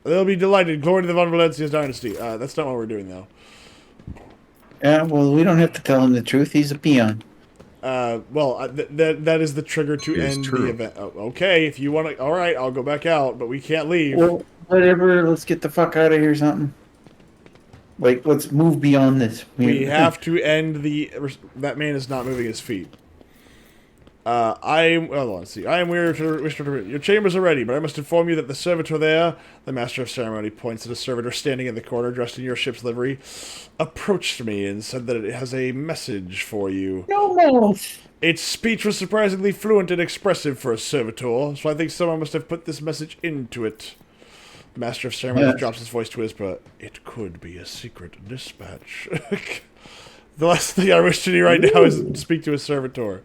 Speaker 1: They'll be delighted. Glory to the Von Valencia's dynasty. That's not what we're doing, though.
Speaker 2: Yeah, well, we don't have to tell him the truth. He's a peon.
Speaker 1: That is the trigger to
Speaker 7: It is
Speaker 1: end
Speaker 7: true.
Speaker 1: the event. Oh, okay, if you want to... All right, I'll go back out, but we can't leave.
Speaker 2: Well, whatever. Let's get the fuck out of here or something. Like, let's move beyond this.
Speaker 1: We have to end the... That man is not moving his feet. Well, let's see. I am weary to... Your chambers are ready, but I must inform you that the servitor there, the master of ceremony points at a servitor standing in the corner dressed in your ship's livery, approached me and said that it has a message for you.
Speaker 2: No mouth.
Speaker 1: Its speech was surprisingly fluent and expressive for a servitor, so I think someone must have put this message into it. The master of ceremonies
Speaker 2: Yes.
Speaker 1: drops his voice to whisper, "It could be a secret dispatch." The last thing I wish to do right now is speak to a servitor.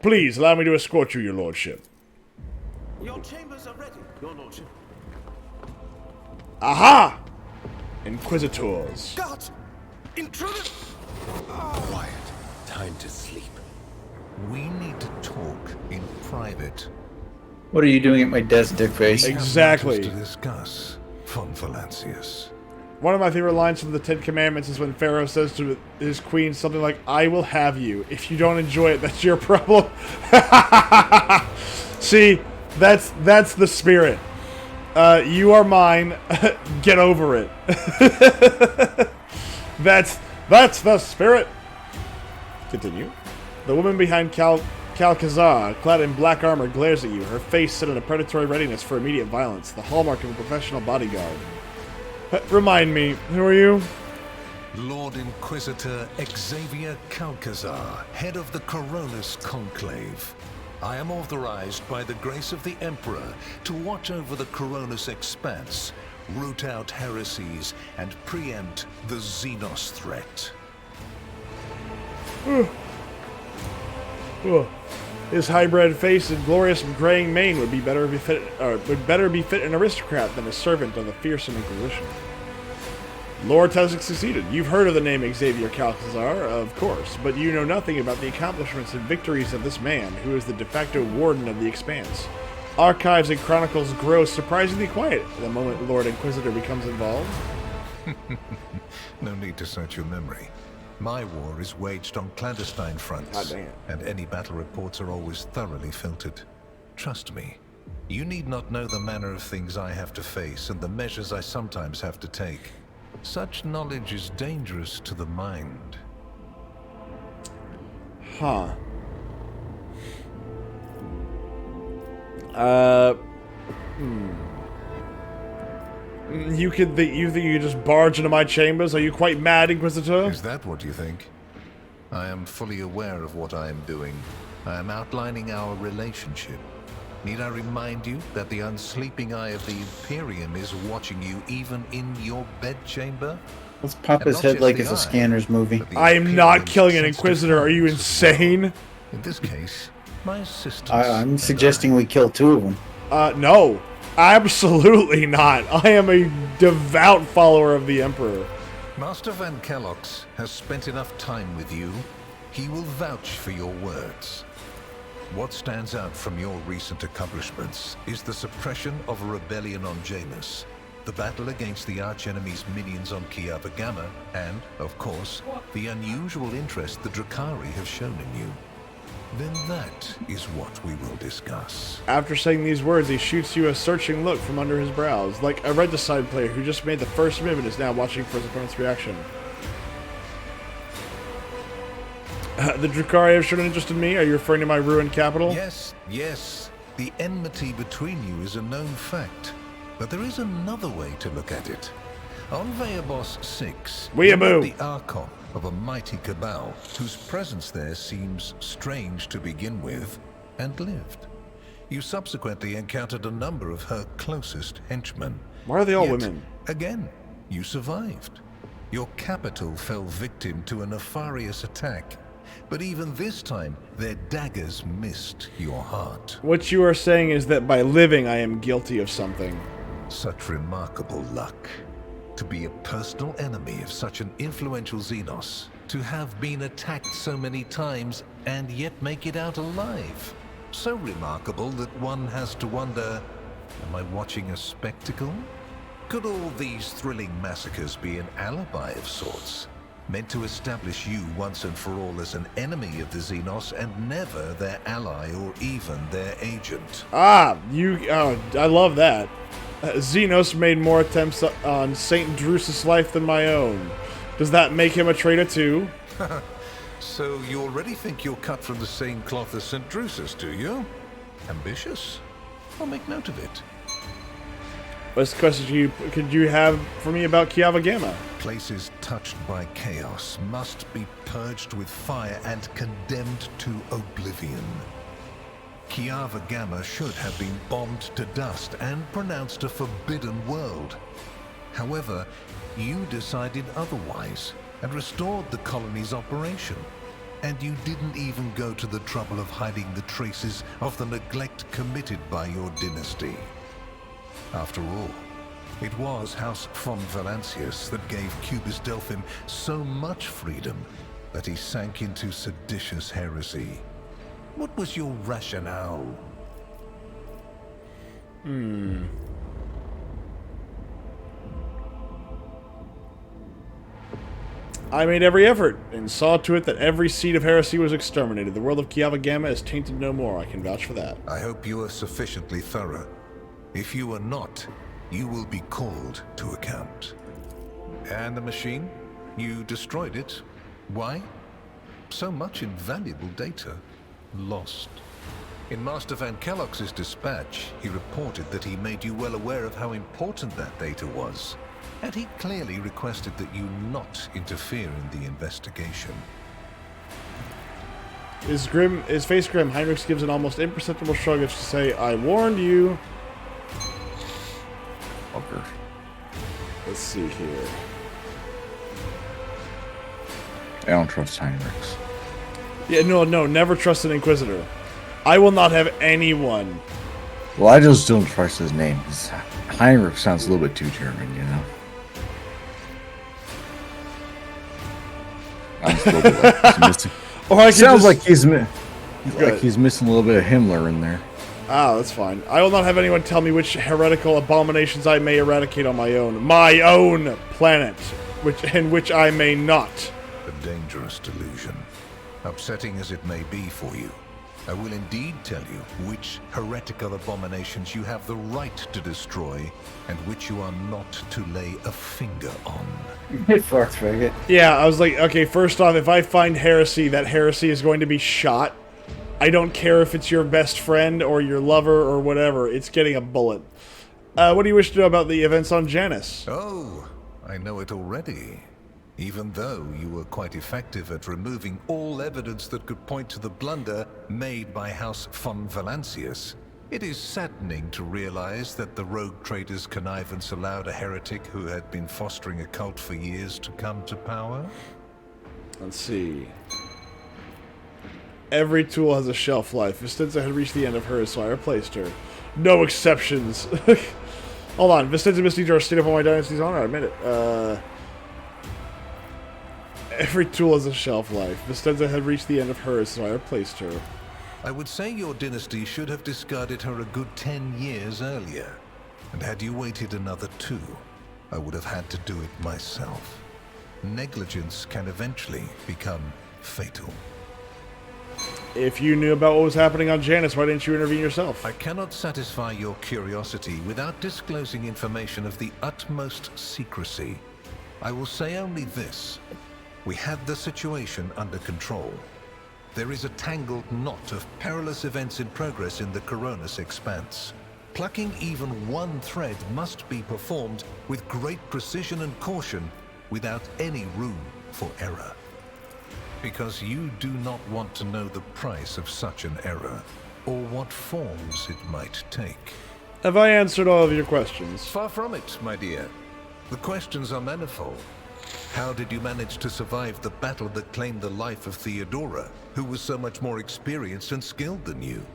Speaker 1: Please, allow me to escort you, your lordship.
Speaker 3: Your chambers are ready, your lordship.
Speaker 1: Aha! Inquisitors.
Speaker 3: Guards! Intruders!
Speaker 8: Quiet. Time to sleep. We need to talk in private.
Speaker 2: What are you doing at my desk, dickface?
Speaker 3: We have
Speaker 1: Exactly.
Speaker 3: matters to discuss, Von Valancius.
Speaker 1: One of my favorite lines from the Ten Commandments is when Pharaoh says to his queen something like, "I will have you. If you don't enjoy it, that's your problem." See, that's the spirit. You are mine. Get over it. That's the spirit. Continue. The woman behind Calcazar, clad in black armor, glares at you, her face set in a predatory readiness for immediate violence, the hallmark of a professional bodyguard. Remind me, who are you?
Speaker 3: Lord Inquisitor Xavier Calcazar, head of the Coronus Conclave. I am authorized by the grace of the Emperor to watch over the Coronus expanse, root out heresies, and preempt the Xenos threat.
Speaker 1: His hybrid face and glorious graying mane would better befit an aristocrat than a servant of the fearsome Inquisition. Lord has succeeded. You've heard of the name Xavier Calcazar, of course, but you know nothing about the accomplishments and victories of this man, who is the de facto warden of the Expanse. Archives and chronicles grow surprisingly quiet the moment Lord Inquisitor becomes involved.
Speaker 3: No need to search your memory. My war is waged on clandestine fronts,
Speaker 1: God damn.
Speaker 3: and any battle reports are always thoroughly filtered. Trust me, you need not know the manner of things I have to face and the measures I sometimes have to take. Such knowledge is dangerous to the mind.
Speaker 1: Huh. You think you could just barge into my chambers? Are you quite mad, Inquisitor?
Speaker 3: Is that what you think? I am fully aware of what I am doing. I am outlining our relationship. Need I remind you that the unsleeping eye of the Imperium is watching you even in your bedchamber?
Speaker 2: Let's pop
Speaker 3: And
Speaker 2: his
Speaker 3: not
Speaker 2: head
Speaker 3: just
Speaker 2: like
Speaker 3: the
Speaker 2: it's a
Speaker 3: eye,
Speaker 2: Scanners movie.
Speaker 3: but the
Speaker 1: I am not
Speaker 3: Imperium's
Speaker 1: killing an
Speaker 3: sensitive
Speaker 1: Inquisitor. Are you
Speaker 3: nerves as well.
Speaker 1: insane?
Speaker 3: In this case, My assistants.
Speaker 2: I'm
Speaker 3: and
Speaker 2: suggesting
Speaker 3: I-
Speaker 2: we kill 2 of them.
Speaker 1: No, absolutely not. I am a devout follower of the Emperor.
Speaker 3: Master Van Kellox has spent enough time with you. He will vouch for your words. What stands out from your recent accomplishments is the suppression of a rebellion on Jameis, the battle against the archenemy's minions on Kiava Gamma, and, of course, the unusual interest the Drakari have shown in you. Then that is what we will discuss.
Speaker 1: After saying these words, he shoots you a searching look from under his brows, like a regicide player who just made the first move and is now watching for his opponent's reaction. The Drakari have shown an interest in me? Are you referring to my ruined capital?
Speaker 3: Yes, yes. The enmity between you is a known fact. But there is another way to look at it. On Veabos 6, you
Speaker 1: Weeaboo.
Speaker 3: met the Archon of a mighty cabal, whose presence there seems strange to begin with, and lived. You subsequently encountered a number of her closest henchmen.
Speaker 1: Why are they all
Speaker 3: Yet,
Speaker 1: women?
Speaker 3: Again, you survived. Your capital fell victim to a nefarious attack. But even this time, their daggers missed your heart.
Speaker 1: What you are saying is that by living, I am guilty of something.
Speaker 3: Such remarkable luck. To be a personal enemy of such an influential Xenos. To have been attacked so many times and yet make it out alive. So remarkable that one has to wonder, am I watching a spectacle? Could all these thrilling massacres be an alibi of sorts? Meant to establish you once and for all as an enemy of the Xenos and never their ally or even their agent.
Speaker 1: Ah, I love that. Xenos made more attempts on Saint Drusus' life than my own. Does that make him a traitor too?
Speaker 3: So you already think you're cut from the same cloth as St. Drusus, do you? Ambitious? I'll make note of it.
Speaker 1: What's the question could you have for me about Kiava Gamma?
Speaker 3: Places touched by chaos must be purged with fire and condemned to oblivion. Kiava Gamma should have been bombed to dust and pronounced a forbidden world. However, you decided otherwise and restored the colony's operation. And you didn't even go to the trouble of hiding the traces of the neglect committed by your dynasty. After all, it was House von Valancius that gave Cubus Delphim so much freedom that he sank into seditious heresy. What was your rationale?
Speaker 1: I made every effort and saw to it that every seed of heresy was exterminated. The world of Kiava Gamma is tainted no more. I can vouch for that.
Speaker 3: I hope you are sufficiently thorough. If you are not, you will be called to account. And the machine? You destroyed it. Why? So much invaluable data lost. In Master Van Kellox's dispatch, he reported that he made you well aware of how important that data was, and he clearly requested that you not interfere in the investigation.
Speaker 1: His face grim. Heinrich gives an almost imperceptible shrug as to say, I warned you.
Speaker 7: Fucker.
Speaker 1: Let's see here.
Speaker 7: I don't trust Heinrichs.
Speaker 1: Yeah, no, never trust an Inquisitor. I will not have anyone.
Speaker 7: Well, I just don't trust his name. Heinrich sounds a little bit too German, you know? Sounds a little bit like he's missing.
Speaker 1: Or I could
Speaker 7: Sounds
Speaker 1: just-
Speaker 7: like
Speaker 1: Good.
Speaker 7: he's missing a little bit of Himmler in there.
Speaker 1: Ah, that's fine. I will not have anyone tell me which heretical abominations I may eradicate on my own planet, which I may not.
Speaker 3: A dangerous delusion. Upsetting as it may be for you, I will indeed tell you which heretical abominations you have the right to destroy and which you are not to lay a finger on.
Speaker 2: Fuck, faggot.
Speaker 1: Yeah, I was like, okay, first off, if I find heresy, that heresy is going to be shot. I don't care if it's your best friend or your lover or whatever, it's getting a bullet. What do you wish to know about the events on Janus?
Speaker 3: Oh, I know it already. Even though you were quite effective at removing all evidence that could point to the blunder made by House von Valancius, it is saddening to realize that the rogue trader's connivance allowed a heretic who had been fostering a cult for years to come to power.
Speaker 1: Let's see. Every tool has a shelf life. Vistenza had reached the end of hers, so I replaced her. No exceptions. Hold on. Vistenza Misty Jar stayed up on my dynasty's honor. I admit it. Every tool has a shelf life. Vistenza had reached the end of hers, so I replaced her.
Speaker 3: I would say your dynasty should have discarded her a good 10 years earlier. And had you waited another 2, I would have had to do it myself. Negligence can eventually become fatal.
Speaker 1: If you knew about what was happening on Janus, why didn't you intervene yourself?
Speaker 3: I cannot satisfy your curiosity without disclosing information of the utmost secrecy. I will say only this. We had the situation under control. There is a tangled knot of perilous events in progress in the Coronis expanse. Plucking even one thread must be performed with great precision and caution without any room for error. Because you do not want to know the price of such an error, or what forms it might take.
Speaker 1: Have I answered all of your questions?
Speaker 3: Far from it, my dear. The questions are manifold. How did you manage to survive the battle that claimed the life of Theodora, who was so much more experienced and skilled than you?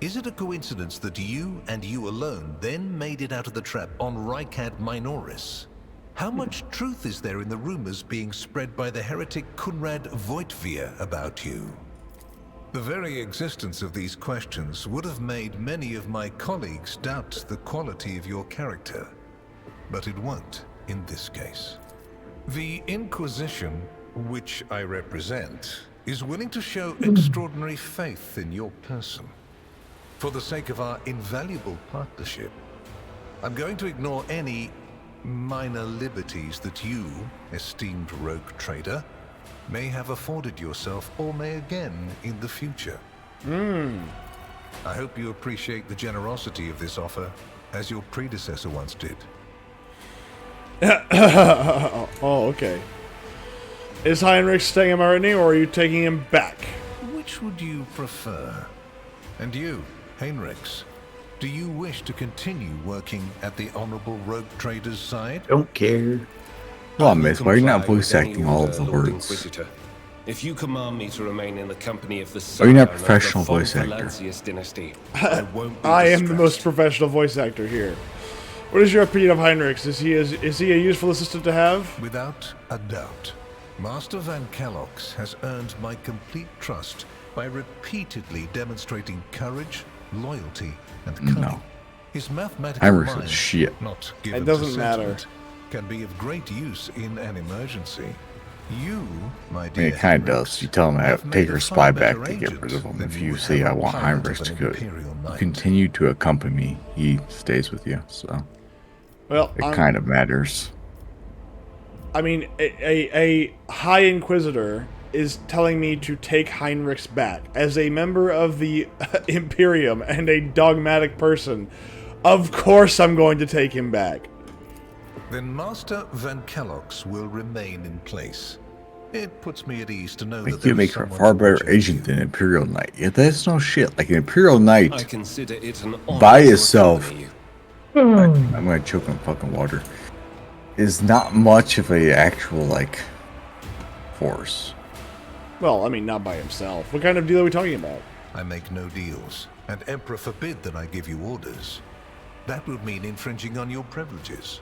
Speaker 3: Is it a coincidence that you and you alone then made it out of the trap on Rykad Minoris? How much truth is there in the rumors being spread by the heretic Kunrad Voitvia about you? The very existence of these questions would have made many of my colleagues doubt the quality of your character. But it won't in this case. The Inquisition, which I represent, is willing to show extraordinary faith in your person. For the sake of our invaluable partnership, I'm going to ignore any minor liberties that you, esteemed rogue trader, may have afforded yourself or may again in the future. I hope you appreciate the generosity of this offer, as your predecessor once did.
Speaker 1: Oh, okay. Is Heinrich staying in Maritini, or are you taking him back?
Speaker 3: Which would you prefer? And you, Heinrichs, do you wish to continue working at the Honorable Rogue Trader's side?
Speaker 2: Don't care.
Speaker 7: Oh, miss, why are you not
Speaker 9: Comply with
Speaker 7: voice
Speaker 9: any
Speaker 7: acting all of
Speaker 9: order,
Speaker 7: the
Speaker 9: Lord
Speaker 7: words?
Speaker 9: Inquisitor. If you command me to remain in the company of the
Speaker 7: Are you not
Speaker 9: scion of
Speaker 7: professional
Speaker 9: the von
Speaker 7: voice actor?
Speaker 9: Valancius dynasty, I won't be
Speaker 1: I am the most
Speaker 9: distressed.
Speaker 1: professional voice actor here. What is your opinion of Heinrichs? Is he a useful assistant to have?
Speaker 3: Without a doubt, Master Van Kellox has earned my complete trust by repeatedly demonstrating courage, loyalty, and cunning.
Speaker 7: No.
Speaker 3: His mathematical
Speaker 7: Heinrichs is
Speaker 3: mind,
Speaker 7: shit.
Speaker 3: not given
Speaker 1: It doesn't
Speaker 3: to
Speaker 1: matter.
Speaker 3: sentiment, can be of great use in an emergency. You, my
Speaker 7: I mean,
Speaker 3: dear
Speaker 7: it kind of
Speaker 3: Heinrichs,
Speaker 7: does. You tell him I have to
Speaker 3: have
Speaker 7: take
Speaker 3: made
Speaker 7: her
Speaker 3: a
Speaker 7: spy
Speaker 3: far
Speaker 7: back
Speaker 3: better
Speaker 7: to get
Speaker 3: agent
Speaker 7: rid of him.
Speaker 3: than
Speaker 7: If
Speaker 3: you
Speaker 7: you
Speaker 3: would
Speaker 7: say
Speaker 3: have
Speaker 7: I
Speaker 3: a
Speaker 7: want
Speaker 3: pilot
Speaker 7: Heinrichs
Speaker 3: of
Speaker 7: to
Speaker 3: an
Speaker 7: go
Speaker 3: Imperial Knight.
Speaker 7: continue to accompany me, he stays with you. So
Speaker 1: Well,
Speaker 7: it kind of matters.
Speaker 1: I mean, a High Inquisitor is telling me to take Heinrichs back. As a member of the Imperium and a dogmatic person, of course I'm going to take him back.
Speaker 3: Then Master Van Kellox will remain in place. It puts me at ease to know that
Speaker 7: Like
Speaker 3: there
Speaker 7: you
Speaker 3: is
Speaker 7: make her a
Speaker 3: someone
Speaker 7: far better
Speaker 3: watching
Speaker 7: agent
Speaker 3: you.
Speaker 7: than Imperial Knight. Yeah, that's no shit. Like an Imperial Knight
Speaker 9: I consider it an honor
Speaker 7: by
Speaker 9: to
Speaker 7: itself.
Speaker 9: accompany you.
Speaker 7: I'm gonna choke on fucking water. Is not much of a actual like force.
Speaker 1: Well, I mean, not by himself. What kind of deal are we talking about?
Speaker 3: I make no deals, and Emperor forbid that I give you orders. That would mean infringing on your privileges.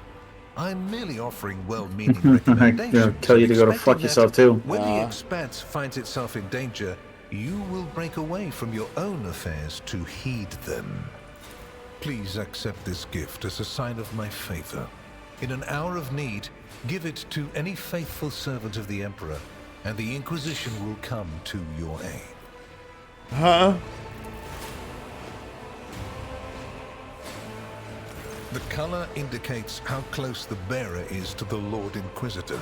Speaker 3: I'm merely offering well-meaning recommendations.
Speaker 2: I'll tell you to go to
Speaker 3: expecting
Speaker 2: fuck yourself,
Speaker 3: that
Speaker 2: too.
Speaker 3: When the expanse finds itself in danger, you will break away from your own affairs to heed them. Please accept this gift as a sign of my favor. In an hour of need, give it to any faithful servant of the Emperor, and the Inquisition will come to your aid.
Speaker 1: Huh?
Speaker 3: The color indicates how close the bearer is to the Lord Inquisitor.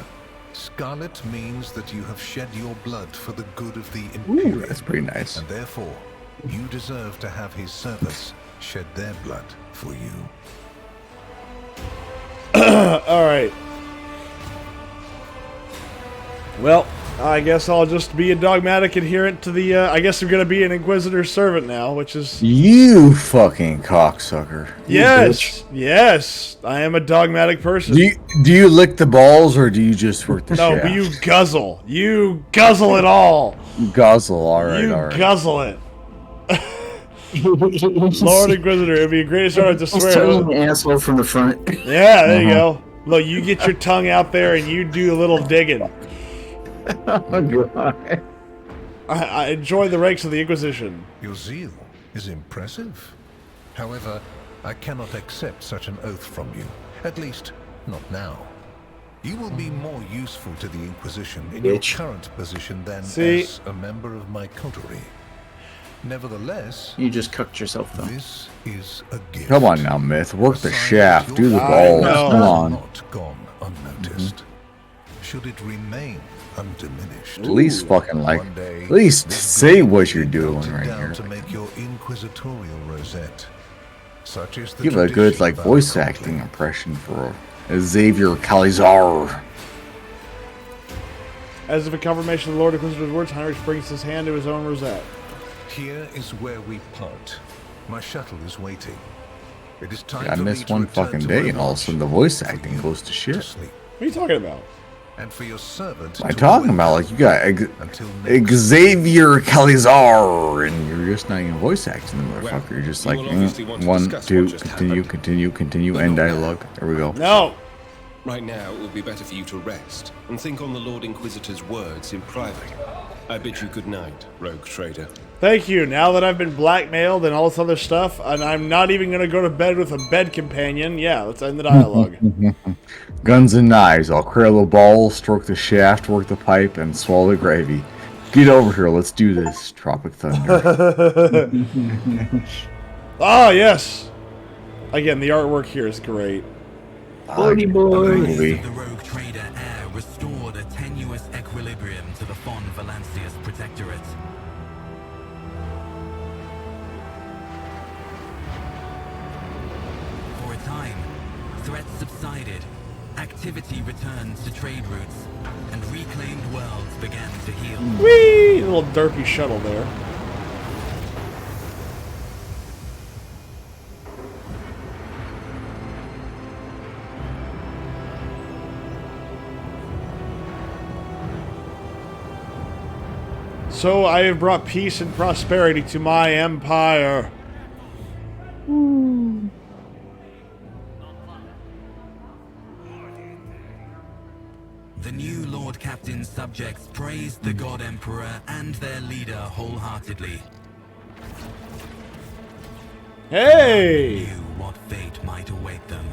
Speaker 3: Scarlet means that you have shed your blood for the good of the Imperium.
Speaker 7: Ooh, that's pretty nice.
Speaker 3: And therefore, you deserve to have his servants shed their blood for you.
Speaker 1: Alright. Well, I guess I'll just be a dogmatic adherent to the, I guess I'm gonna be an Inquisitor's servant now, which is...
Speaker 7: You fucking cocksucker.
Speaker 1: Yes! Yes! I am a dogmatic person.
Speaker 7: Do you lick the balls or do you just work the
Speaker 1: No,
Speaker 7: shaft?
Speaker 1: but you guzzle. You guzzle it all.
Speaker 7: Guzzle, alright,
Speaker 1: You
Speaker 7: alright.
Speaker 1: guzzle it. Lord Inquisitor, it'd be a great honor to
Speaker 2: He's
Speaker 1: swear.
Speaker 2: turning the asshole from the front.
Speaker 1: Yeah, there you go. Look, you get your tongue out there and you do a little digging.
Speaker 2: Oh, God.
Speaker 1: I enjoy the ranks of the Inquisition.
Speaker 3: Your zeal is impressive. However, I cannot accept such an oath from you. At least, not now. You will be more useful to the Inquisition in your
Speaker 2: Bitch.
Speaker 3: current position than
Speaker 1: See?
Speaker 3: as a member of my coterie. Nevertheless,
Speaker 2: You just cucked yourself, though.
Speaker 3: this is a gift.
Speaker 7: Come on now, Myth. Work the
Speaker 3: A sign
Speaker 7: shaft.
Speaker 3: that
Speaker 7: Do
Speaker 3: your
Speaker 7: the
Speaker 1: I
Speaker 7: balls.
Speaker 1: know.
Speaker 7: Come on.
Speaker 3: not gone unnoticed. Should it remain undiminished?
Speaker 7: At least fucking like.
Speaker 3: One day,
Speaker 7: At least
Speaker 3: this
Speaker 7: say
Speaker 3: globe will
Speaker 7: what
Speaker 3: be
Speaker 7: you're doing
Speaker 3: melted
Speaker 7: right
Speaker 3: down
Speaker 7: here.
Speaker 3: to make your inquisitorial rosette. Such is the
Speaker 7: Give a good
Speaker 3: tradition
Speaker 7: like
Speaker 3: of our
Speaker 7: voice
Speaker 3: conclave.
Speaker 7: acting impression for Xavier Calizar.
Speaker 1: As if a confirmation of the Lord Inquisitor's words, Heinrich brings his hand to his own rosette.
Speaker 3: Here is where we part. My shuttle is waiting. It is time
Speaker 7: I
Speaker 3: for me
Speaker 7: missed
Speaker 3: to
Speaker 7: one
Speaker 3: return
Speaker 7: fucking
Speaker 3: to
Speaker 7: day
Speaker 3: my
Speaker 7: and all of a
Speaker 3: watch,
Speaker 7: sudden the voice
Speaker 3: for
Speaker 7: acting
Speaker 3: you
Speaker 7: goes to shit.
Speaker 1: What
Speaker 3: sleep,
Speaker 1: are you talking about?
Speaker 3: and for your servant
Speaker 7: What am I
Speaker 3: to
Speaker 7: talking
Speaker 3: await
Speaker 7: about? Like you got
Speaker 3: until next
Speaker 7: Xavier Calizar and you're just not even voice acting the
Speaker 9: Well,
Speaker 7: motherfucker. You're just
Speaker 9: you
Speaker 7: like
Speaker 9: will obviously want to
Speaker 7: 1,
Speaker 9: discuss
Speaker 7: 2,
Speaker 9: what just
Speaker 7: continue,
Speaker 9: happened.
Speaker 7: continue,
Speaker 9: But
Speaker 7: end
Speaker 9: not now.
Speaker 7: dialogue. There we go.
Speaker 1: No!
Speaker 9: Right now, it would be better for you to rest and think on the Lord Inquisitor's words in private. I bid you good night, rogue trader.
Speaker 1: Thank you. Now that I've been blackmailed and all this other stuff, and I'm not even going to go to bed with a bed companion, yeah, let's end the dialogue.
Speaker 7: Guns and knives. I'll cradle the ball, stroke the shaft, work the pipe, and swallow the gravy. Get over here. Let's do this. Tropic Thunder.
Speaker 1: Ah, yes! Again, the artwork here is great.
Speaker 2: Booty boy.
Speaker 7: Movie.
Speaker 10: The rogue trader Air restored a tenuous equilibrium to the Fon Valancius Protectorate. For a time, threats subsided, activity returned to trade routes, and reclaimed worlds began to heal.
Speaker 1: Whee! Little derpy shuttle there. So I have brought peace and prosperity to my empire.
Speaker 10: The new Lord Captain's subjects praised the God Emperor and their leader wholeheartedly.
Speaker 1: Hey!
Speaker 10: Knew what fate might await them.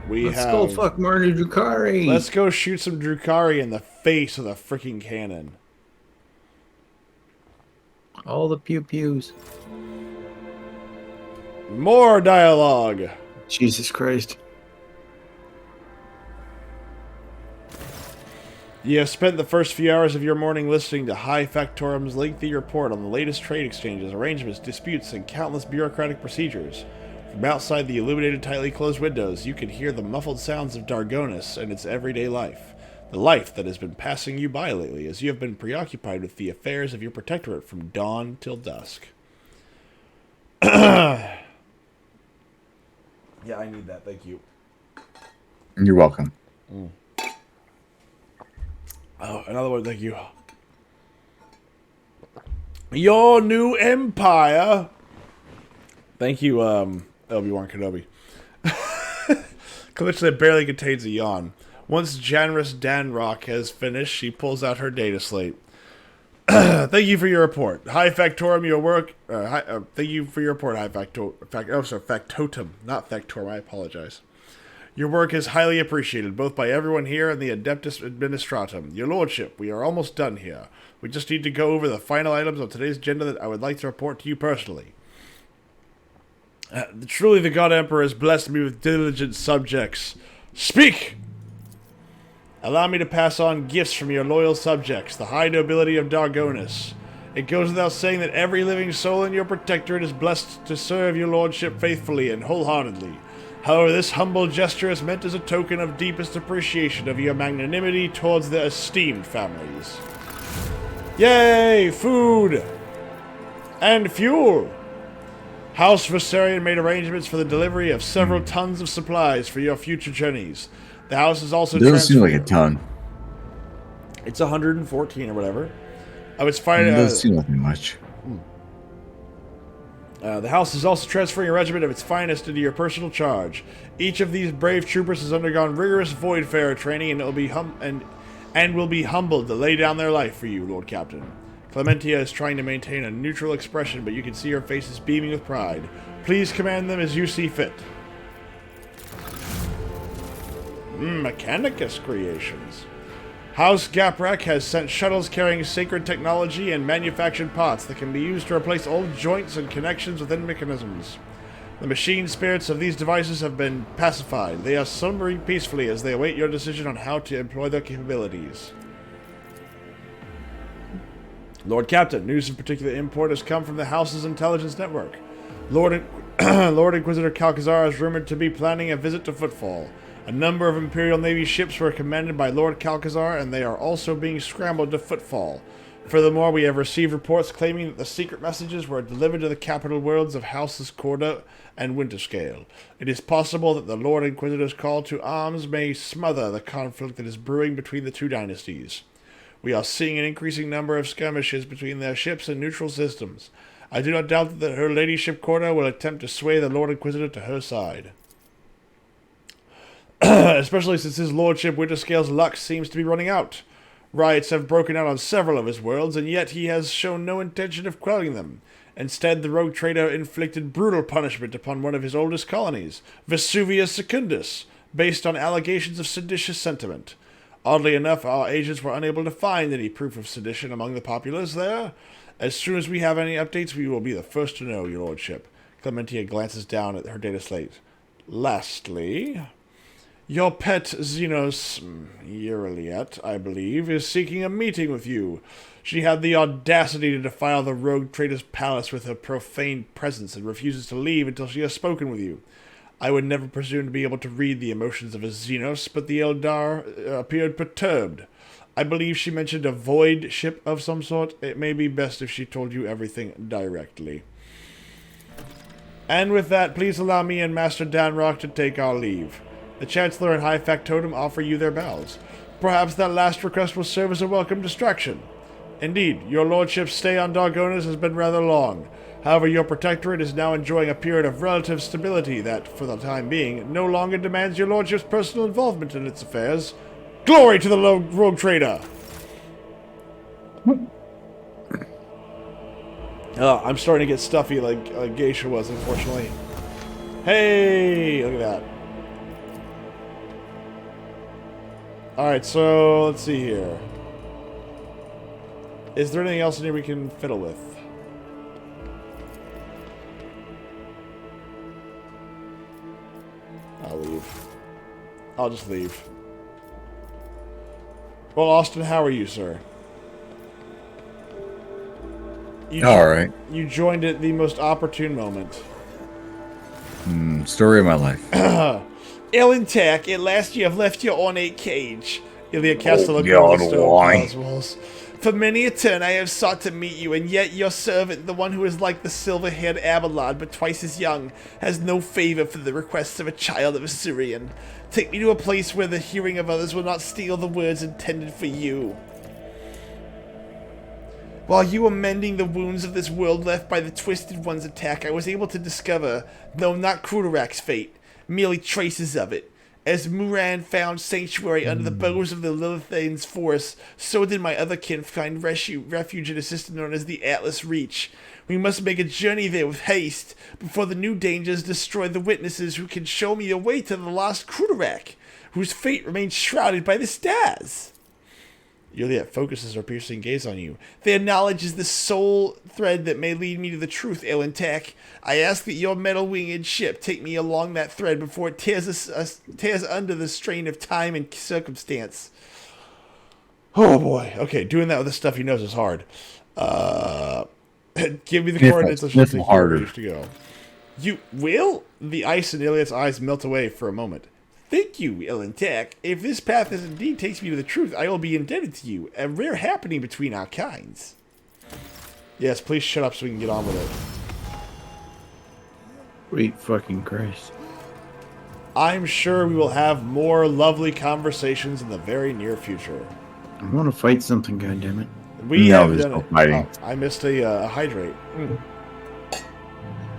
Speaker 1: We
Speaker 2: Let's
Speaker 1: have...
Speaker 2: go fuck Marty Drukari.
Speaker 1: Let's go shoot some Drukari in the face with a freaking cannon.
Speaker 2: All the pew pews.
Speaker 1: More dialogue.
Speaker 2: Jesus Christ.
Speaker 1: You have spent the first few hours of your morning listening to High Factorum's lengthy report on the latest trade exchanges, arrangements, disputes, and countless bureaucratic procedures. From outside the illuminated, tightly closed windows, you can hear the muffled sounds of Dargonis and its everyday life. The life that has been passing you by lately as you have been preoccupied with the affairs of your protectorate from dawn till dusk. Yeah, I need that, thank you.
Speaker 7: You're welcome.
Speaker 1: Oh, another one, thank you. Your new empire. Thank you, Obi-Wan Kenobi. Glitch that barely contains a yawn. Once Janris Danrock has finished, she pulls out her data slate. Thank you for your report. High Factorum, your work... thank you for your report, High Factotum, not Factorum, I apologize. Your work is highly appreciated, both by everyone here and the Adeptus Administratum. Your Lordship, we are almost done here. We just need to go over the final items of today's agenda that I would like to report to you personally. Truly the God Emperor has blessed me with diligent subjects. Speak! Allow me to pass on gifts from your loyal subjects, the high nobility of Dargonis. It goes without saying that every living soul in your protectorate is blessed to serve your lordship faithfully and wholeheartedly. However, this humble gesture is meant as a token of deepest appreciation of your magnanimity towards their esteemed families. Yay! Food! And fuel! House Viserion made arrangements for the delivery of several tons of supplies for your future journeys. The house is also
Speaker 7: Doesn't seem like a
Speaker 1: transferred...
Speaker 7: ton.
Speaker 1: It's 114 or whatever. It's
Speaker 7: It
Speaker 1: fine.
Speaker 7: doesn't seem like much.
Speaker 1: The House is also transferring a regiment of its finest into your personal charge. Each of these brave troopers has undergone rigorous Voidfarer training and will be humbled to lay down their life for you, Lord Captain. Clementia is trying to maintain a neutral expression, but you can see her face is beaming with pride. Please command them as you see fit. Mechanicus Creations. House Gaprak has sent shuttles carrying sacred technology and manufactured parts that can be used to replace old joints and connections within mechanisms. The machine spirits of these devices have been pacified. They are slumbering peacefully as they await your decision on how to employ their capabilities. Lord Captain, news of particular import has come from the House's intelligence network. Lord Inquisitor Calcazar is rumored to be planning a visit to Footfall. A number of Imperial Navy ships were commanded by Lord Calcazar, and they are also being scrambled to Footfall. Furthermore, we have received reports claiming that the secret messages were delivered to the capital worlds of Houses Corda and Winterscale. It is possible that the Lord Inquisitor's call to arms may smother the conflict that is brewing between the two dynasties. We are seeing an increasing number of skirmishes between their ships and neutral systems. I do not doubt that her ladyship Corda will attempt to sway the Lord Inquisitor to her side. Especially since his lordship Winterscale's luck seems to be running out. Riots have broken out on several of his worlds, and yet he has shown no intention of quelling them. Instead, the rogue trader inflicted brutal punishment upon one of his oldest colonies, Vesuvius Secundus, based on allegations of seditious sentiment. Oddly enough, our agents were unable to find any proof of sedition among the populace there. As soon as we have any updates, we will be the first to know, your lordship. Clementia glances down at her data slate. Lastly, your pet Xenos Euraliet, I believe, is seeking a meeting with you. She had the audacity to defile the rogue trader's palace with her profane presence and refuses to leave until she has spoken with you. I would never presume to be able to read the emotions of a Xenos, but the Eldar appeared perturbed. I believe she mentioned a void ship of some sort. It may be best if she told you everything directly. And with that, please allow me and Master Danrock to take our leave. The Chancellor and High Factotum offer you their bells. Perhaps that last request will serve as a welcome distraction. Indeed, your lordship's stay on Dargonis has been rather long. However, your protectorate is now enjoying a period of relative stability that, for the time being, no longer demands your lordship's personal involvement in its affairs. Glory to the rogue trader! I'm starting to get stuffy like Geisha was, unfortunately. Hey! Look at that. Alright, so let's see here. Is there anything else in here we can fiddle with? I'll leave. I'll just leave. Well, Austin, how are you, sir?
Speaker 7: Alright.
Speaker 1: You joined at the most opportune moment.
Speaker 7: Story of my life.
Speaker 1: Elentak, at last you have left your ornate cage. Ilya casts a look
Speaker 7: God,
Speaker 1: over the stone
Speaker 7: why?
Speaker 1: walls. For many a turn I have sought to meet you, and yet your servant, the one who is like the silver-haired Abelard but twice as young, has no favor for the requests of a child of Assyrian. Take me to a place where the hearing of others will not steal the words intended for you. While you were mending the wounds of this world left by the Twisted One's attack, I was able to discover, though not Krudarak's fate, merely traces of it. As Muran found sanctuary under the boughs of the Lilithane's forest, so did my other kin find refuge in a system known as the Atlas Reach. We must make a journey there with haste, before the new dangers destroy the witnesses who can show me a way to the lost Krudarak, whose fate remains shrouded by the stars. Juliet focuses her piercing gaze on you. Their knowledge is the sole thread that may lead me to the truth, Elentak. I ask that your metal-winged ship take me along that thread before it tears under the strain of time and circumstance. Oh boy. Okay, doing that with the stuff he knows is hard. Give me the coordinates. Let's just
Speaker 7: harder
Speaker 1: to go. You will? The ice in Iliad's eyes melt away for a moment. Thank you, Elentak. If this path indeed takes me to the truth, I will be indebted to you. A rare happening between our kinds. Yes, please shut up so we can get on with it.
Speaker 2: Sweet fucking Christ.
Speaker 1: I'm sure we will have more lovely conversations in the very near future.
Speaker 2: I want to fight something, goddammit.
Speaker 1: We
Speaker 7: No,
Speaker 1: have
Speaker 7: there's
Speaker 1: done
Speaker 7: no
Speaker 1: it.
Speaker 7: fighting.
Speaker 1: Oh, I missed a hydrate.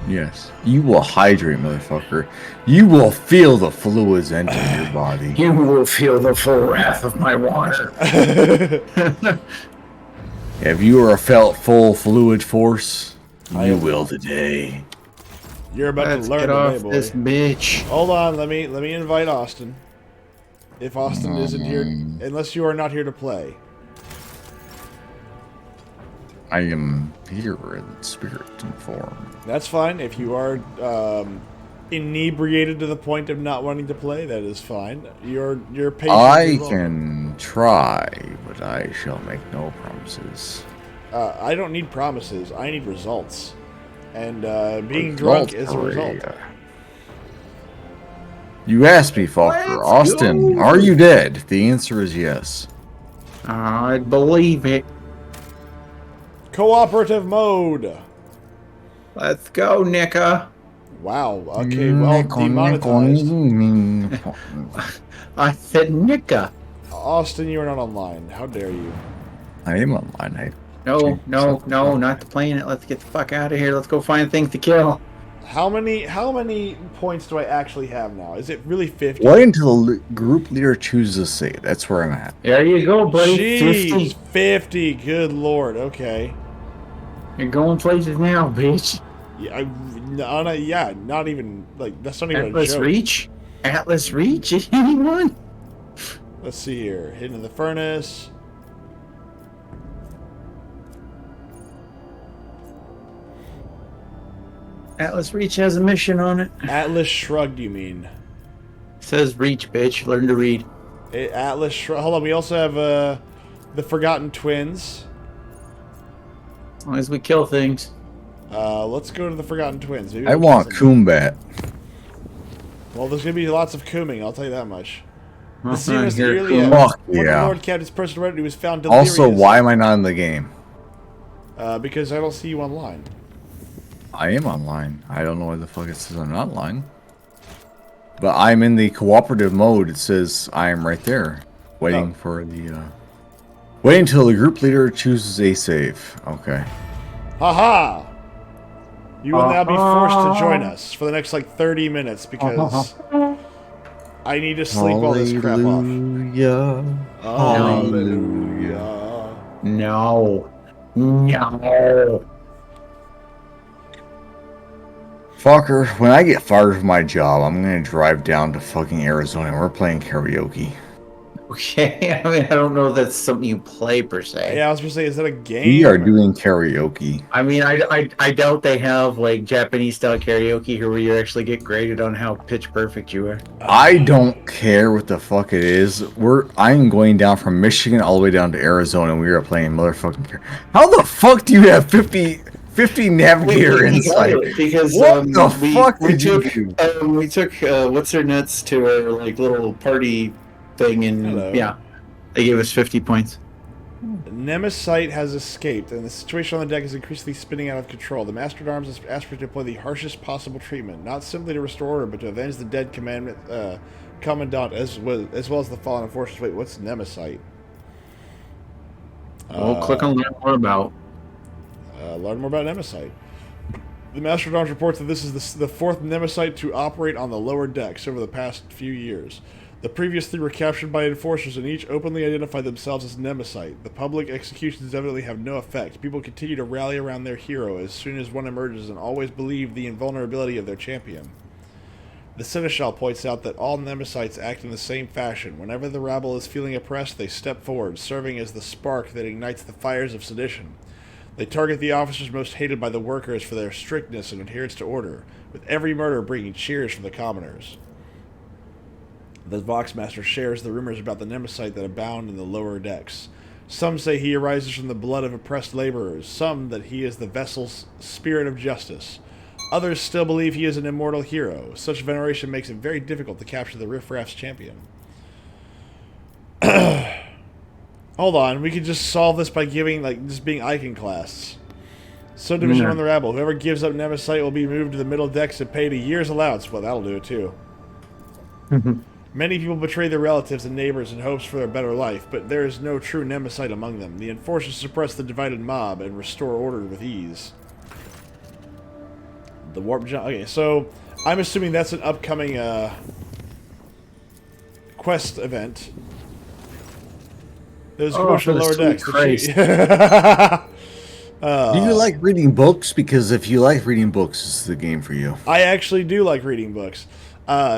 Speaker 7: Yes. You will hydrate, motherfucker. You will feel the fluids enter your body.
Speaker 4: You will feel the full wrath of my water.
Speaker 7: Have you ever felt full fluid force?
Speaker 1: I
Speaker 7: You
Speaker 1: have
Speaker 7: will
Speaker 1: not.
Speaker 7: today.
Speaker 1: You're about
Speaker 2: Let's
Speaker 1: to learn
Speaker 2: get
Speaker 1: today,
Speaker 2: off
Speaker 1: boy.
Speaker 2: this bitch.
Speaker 1: Hold on, let me invite Austin. If Austin isn't here, unless you are not here to play.
Speaker 7: I am here in spirit and form.
Speaker 1: That's fine. If you are inebriated to the point of not wanting to play, that is fine. Your patience
Speaker 7: I
Speaker 1: is welcome.
Speaker 7: can try, but I shall make no promises.
Speaker 1: I don't need promises. I need results. And being drunk is a result.
Speaker 7: You asked me, Falker. Austin, are you dead? The answer is yes.
Speaker 4: I believe it.
Speaker 1: Cooperative mode.
Speaker 2: Let's go, Nika.
Speaker 1: Wow. Okay. Well, demonetized.
Speaker 4: I said Nika.
Speaker 1: Austin, you are not online. How dare you?
Speaker 7: I am online.
Speaker 2: No, not playing it. Let's get the fuck out of here. Let's go find things to kill.
Speaker 1: How many points do I actually have now? Is it really 50?
Speaker 7: Wait until the group leader chooses a save. That's where I'm at.
Speaker 4: There you go, buddy.
Speaker 1: Jeez,
Speaker 4: 50.
Speaker 1: 50. Good lord. Okay.
Speaker 4: You're going places now, bitch.
Speaker 1: Yeah, not even like that's not even
Speaker 2: Atlas
Speaker 1: a joke.
Speaker 2: Reach? Atlas Reach? Anyone?
Speaker 1: Let's see here. Hidden in the furnace.
Speaker 2: Atlas Reach has a mission on it.
Speaker 1: Atlas Shrugged, you mean?
Speaker 2: Says Reach, bitch. Learn to read.
Speaker 1: Atlas Shrugged. Hold on, we also have the Forgotten Twins.
Speaker 2: As long as we kill things.
Speaker 1: Let's go to the Forgotten Twins. Maybe
Speaker 7: I
Speaker 1: we'll
Speaker 7: want
Speaker 1: kill some-
Speaker 7: Koombat.
Speaker 1: Well, there's gonna be lots of cooming. I'll tell you that much. The
Speaker 2: Uh-huh,
Speaker 1: scene was
Speaker 2: here it
Speaker 1: nearly
Speaker 2: comes.
Speaker 7: Fuck
Speaker 1: One of the
Speaker 7: yeah.
Speaker 1: Lord Captain's personal retinue was found delirious.
Speaker 7: Also, why am I not in the game?
Speaker 1: Because I don't see you online.
Speaker 7: I am online. I don't know why the fuck it says I'm not online. But I'm in the cooperative mode. It says I am right there. Waiting for the, Wait until the group leader chooses a save. Okay.
Speaker 1: Haha! You will now be forced to join us for the next, 30 minutes because I need to sleep all this crap off.
Speaker 7: Hallelujah.
Speaker 1: Hallelujah.
Speaker 4: No. No.
Speaker 7: Fucker, when I get fired from my job, I'm gonna drive down to fucking Arizona and we're playing karaoke.
Speaker 2: Okay, I mean, I don't know if that's something you play per se.
Speaker 1: Yeah, I was gonna say, is that a game?
Speaker 7: We are doing karaoke.
Speaker 2: I mean, I doubt they have Japanese style karaoke here where you actually get graded on how pitch perfect you are.
Speaker 7: I don't care what the fuck it is. I'm going down from Michigan all the way down to Arizona and we are playing motherfucking How the fuck do you have 50 navigator insight?
Speaker 2: Because
Speaker 7: What the fuck
Speaker 2: we
Speaker 7: did you
Speaker 2: took
Speaker 7: do?
Speaker 2: we took what's her nuts to our little party thing, and
Speaker 1: Hello.
Speaker 2: yeah, they gave us 50 points.
Speaker 1: Nemesis has escaped, and the situation on the deck is increasingly spinning out of control. The Master at Arms has asked for to deploy the harshest possible treatment, not simply to restore order, but to avenge the dead commandant as well as the fallen enforcers. Wait, what's Nemesis?
Speaker 2: We'll click on learn more about.
Speaker 1: Learn more about Nemesis. The Master at Arms reports that this is the fourth Nemesis to operate on the lower decks over the past few years. The previous three were captured by enforcers and each openly identified themselves as Nemesis. The public executions evidently have no effect. People continue to rally around their hero as soon as one emerges and always believe the invulnerability of their champion. The Seneschal points out that all Nemesites act in the same fashion. Whenever the rabble is feeling oppressed, they step forward, serving as the spark that ignites the fires of sedition. They target the officers most hated by the workers for their strictness and adherence to order, with every murder bringing cheers from the commoners. The Voxmaster shares the rumors about the Nemesis that abound in the lower decks. Some say he arises from the blood of oppressed laborers, some that he is the vessel's spirit of justice. Others still believe he is an immortal hero. Such veneration makes it very difficult to capture the Riffraff's champion. Hold on, we could just solve this by giving, just being iconoclasts. Subdivision on the rabble. Whoever gives up Nemesis will be moved to the middle decks and paid a year's allowance. Well, that'll do it too. Many people betray their relatives and neighbors in hopes for a better life, but there is no true Nemesis among them. The enforcers suppress the divided mob and restore order with ease. The warp jump. Okay, so I'm assuming that's an upcoming quest event. There's a commotion lower decks.
Speaker 7: Do you like reading books? Because if you like reading books, this is the game for you.
Speaker 1: I actually do like reading books.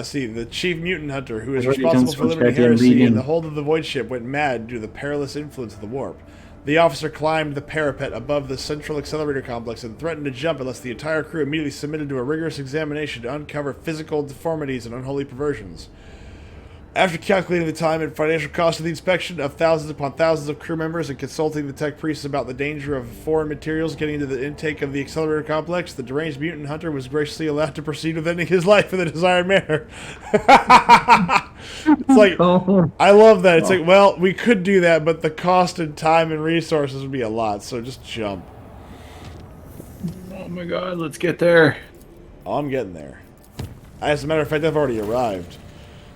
Speaker 1: See, the chief mutant hunter, who is responsible for Liberty Heresy and the hold of the Void Ship, went mad due to the perilous influence of the warp. The officer climbed the parapet above the central accelerator complex and threatened to jump unless the entire crew immediately submitted to a rigorous examination to uncover physical deformities and unholy perversions. After calculating the time and financial cost of the inspection of thousands upon thousands of crew members and consulting the tech priests about the danger of foreign materials getting into the intake of the accelerator complex, the deranged mutant hunter was graciously allowed to proceed with ending his life in the desired manner. It's like, I love that. It's like, well, we could do that, but the cost and time and resources would be a lot, so just jump.
Speaker 2: Oh my god, let's get there.
Speaker 1: Oh, I'm getting there. As a matter of fact, I've already arrived.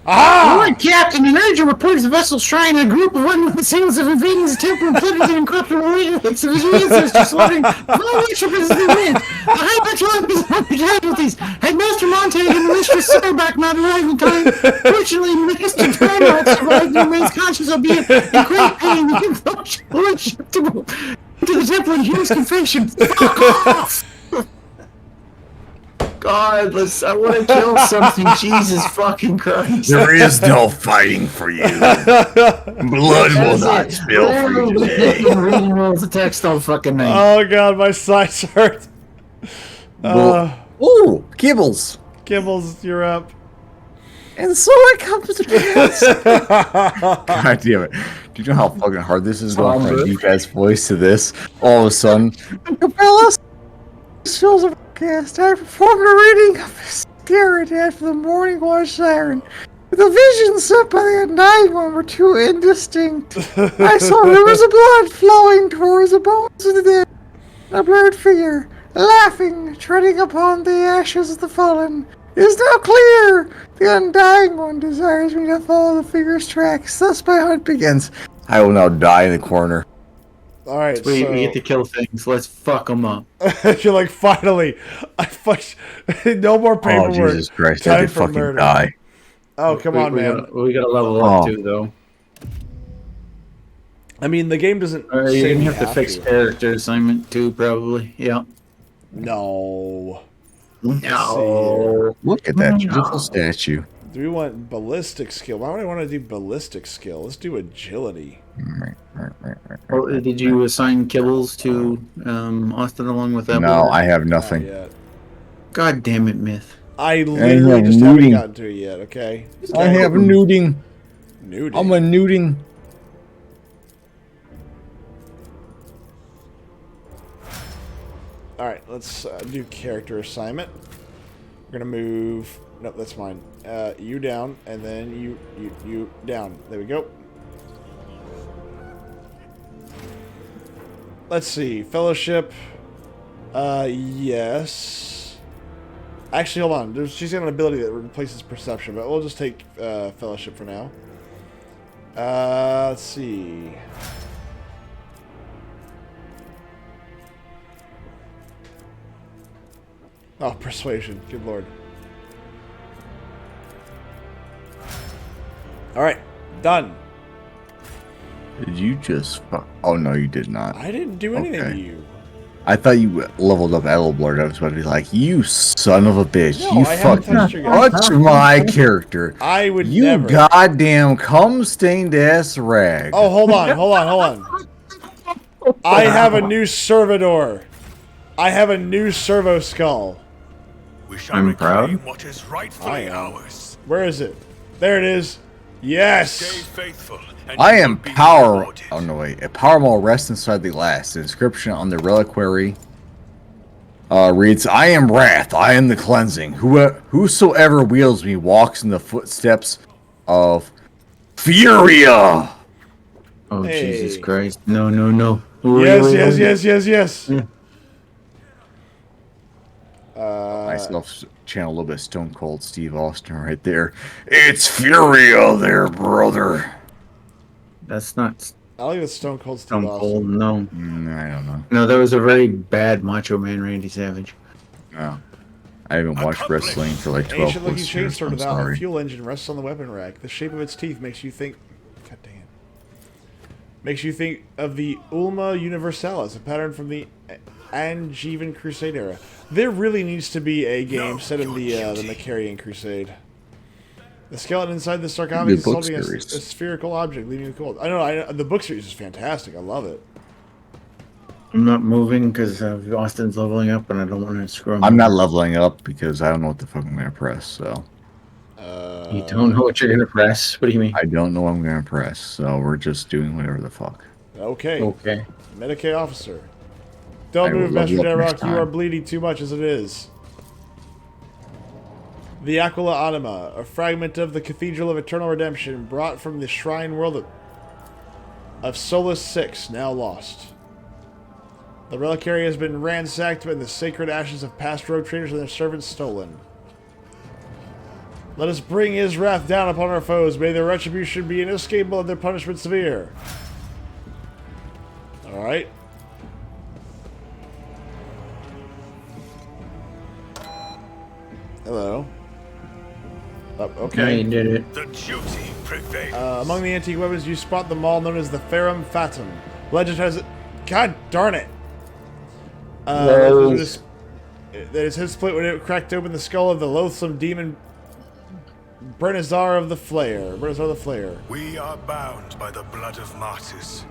Speaker 1: Ah!
Speaker 4: Lord Captain, an urgent reports the vessel Shrine, a group of unknown sailors of invading his temple and plundered the incorruptible relics of his ancestors, slaughtering all worshippers of the wind. The high patrol is under casualties. Headmaster Montague and Mistress Silverback not arrived in time. Fortunately, Master Turnbull survived and remains conscious, albeit in great pain. The influential Lord shipped him to the temple and hears confession. Fuck off!
Speaker 2: God, I want to kill something. Jesus fucking Christ.
Speaker 7: There is no fighting for you. Blood will not spill for you today.
Speaker 2: Reading rules of text all fucking night.
Speaker 1: Oh god, my sides hurt.
Speaker 7: Ooh, Kibbles.
Speaker 1: Kibbles, you're up.
Speaker 7: And so it comes to pass. God damn it. Do you know how fucking hard this is going from a deep ass voice to this? All of a sudden, Cabela's feels a cast. I performed a reading of his spirit after the morning watch siren. The visions sent by the undying one were too indistinct. I saw rivers of blood flowing towards the bones of the dead. A blurred figure, laughing, treading upon the ashes of the fallen. It is now clear. The undying one desires me to follow the figure's tracks. Thus my hunt begins. I will now die in the corner.
Speaker 1: Alright,
Speaker 2: we
Speaker 1: so...
Speaker 2: get to kill things. Let's fuck them up.
Speaker 1: You're like, finally! No more paperwork.
Speaker 7: Oh, Jesus Christ.
Speaker 1: Time
Speaker 7: I did
Speaker 1: for
Speaker 7: fucking
Speaker 1: murder.
Speaker 7: die.
Speaker 1: Oh, come on, man.
Speaker 2: We gotta level up, too, though.
Speaker 1: I mean, the game doesn't
Speaker 2: You're
Speaker 1: say
Speaker 2: gonna
Speaker 1: you
Speaker 2: have to fix character assignment, too, probably. Yeah.
Speaker 1: No.
Speaker 2: No.
Speaker 7: Look at that beautiful statue.
Speaker 1: Do we want ballistic skill? Why would I want to do ballistic skill? Let's do agility.
Speaker 2: Well, did you assign kibbles to Austin along with that?
Speaker 7: No, I have nothing.
Speaker 1: Not yet.
Speaker 2: God damn it, Myth.
Speaker 1: I literally just haven't gotten to it yet, okay?
Speaker 7: I have nuding.
Speaker 1: Nuding?
Speaker 7: I'm a nuding.
Speaker 1: Alright, let's do character assignment. We're gonna move... Nope, that's mine. You down, and then you down. There we go. Let's see. Fellowship. Yes. Actually, hold on. She's got an ability that replaces perception, but we'll just take Fellowship for now. Let's see. Oh, persuasion. Good lord. Alright. Done.
Speaker 7: Did you just fuck? Oh, no, you did not.
Speaker 1: I didn't do anything to you.
Speaker 7: I thought you leveled up Edelblard. I was about to be like, you son of a bitch.
Speaker 1: No,
Speaker 7: You
Speaker 1: I haven't
Speaker 7: fucking
Speaker 1: touched your guy.
Speaker 7: touch my character.
Speaker 1: I would
Speaker 7: You
Speaker 1: never.
Speaker 7: goddamn cum-stained ass rag.
Speaker 1: Oh, hold on. I have a new Servidor. I have a new Servo Skull.
Speaker 8: We shall
Speaker 2: I'm
Speaker 8: reclaim
Speaker 2: proud.
Speaker 8: what is rightfully ours.
Speaker 1: Where is it? There it is. Yes.
Speaker 8: Stay faithful, and
Speaker 7: I
Speaker 8: you
Speaker 7: am
Speaker 8: will be
Speaker 7: power.
Speaker 8: rewarded.
Speaker 7: Oh no, wait. A power maul rests inside the glass. The inscription on the reliquary reads, "I am wrath. I am the cleansing. Whosoever wields me walks in the footsteps of Furia."
Speaker 2: Oh,
Speaker 1: Hey.
Speaker 2: Jesus Christ. No, no, no.
Speaker 1: Yes.
Speaker 7: I myself channel a little bit of Stone Cold Steve Austin right there. It's Fury out there, brother.
Speaker 2: That's not
Speaker 1: I like the Stone Cold Steve
Speaker 2: Stone
Speaker 1: Austin.
Speaker 2: Cold. No,
Speaker 7: I don't know.
Speaker 2: no, that was a very bad Macho Man Randy Savage.
Speaker 7: No. I haven't watched wrestling for like 12
Speaker 1: Ancient looking
Speaker 7: plus years.
Speaker 1: chainsaw
Speaker 7: I'm
Speaker 1: without a
Speaker 7: sorry.
Speaker 1: fuel engine rests on the weapon rack. The shape of its teeth makes you think. God damn. Makes you think of the Ulma Universalis, a pattern from the Angevin Crusade era. There really needs to be a game set in the Macarian Crusade. The skeleton inside the sarcophagus is
Speaker 7: book
Speaker 1: holding a
Speaker 7: series.
Speaker 1: spherical object, leaving you cold. I know, the book series is fantastic. I love it.
Speaker 2: I'm not moving because Austin's leveling up, and I don't want to screw him.
Speaker 7: I'm not leveling up because I don't know what the fuck I'm gonna press. So
Speaker 2: You don't know what you're gonna press. What do you mean?
Speaker 7: I don't know what I'm gonna press. So we're just doing whatever the fuck.
Speaker 1: Okay.
Speaker 2: Okay.
Speaker 1: Medicae officer.
Speaker 7: I
Speaker 1: Don't
Speaker 7: will
Speaker 1: move,
Speaker 7: level
Speaker 1: Master
Speaker 7: up next
Speaker 1: Deadrock. You are
Speaker 7: time.
Speaker 1: bleeding too much as it is. The Aquila Anima, a fragment of the Cathedral of Eternal Redemption, brought from the shrine world of Solus 6, now lost. The reliquary has been ransacked and the sacred ashes of past rogue traders and their servants stolen. Let us bring his wrath down upon our foes. May their retribution be inescapable and their punishment severe. Alright. Hello. Oh, okay.
Speaker 2: Now you did it.
Speaker 8: The duty prevails.
Speaker 1: Among the antique weapons, you spot the maul known as the Ferrum Fatum. Legend has it. God darn it! That his head split when it cracked open the skull of the loathsome demon Brenazar of the Flayer. Brenazar the Flayer.
Speaker 8: We are bound by the blood of martyrs.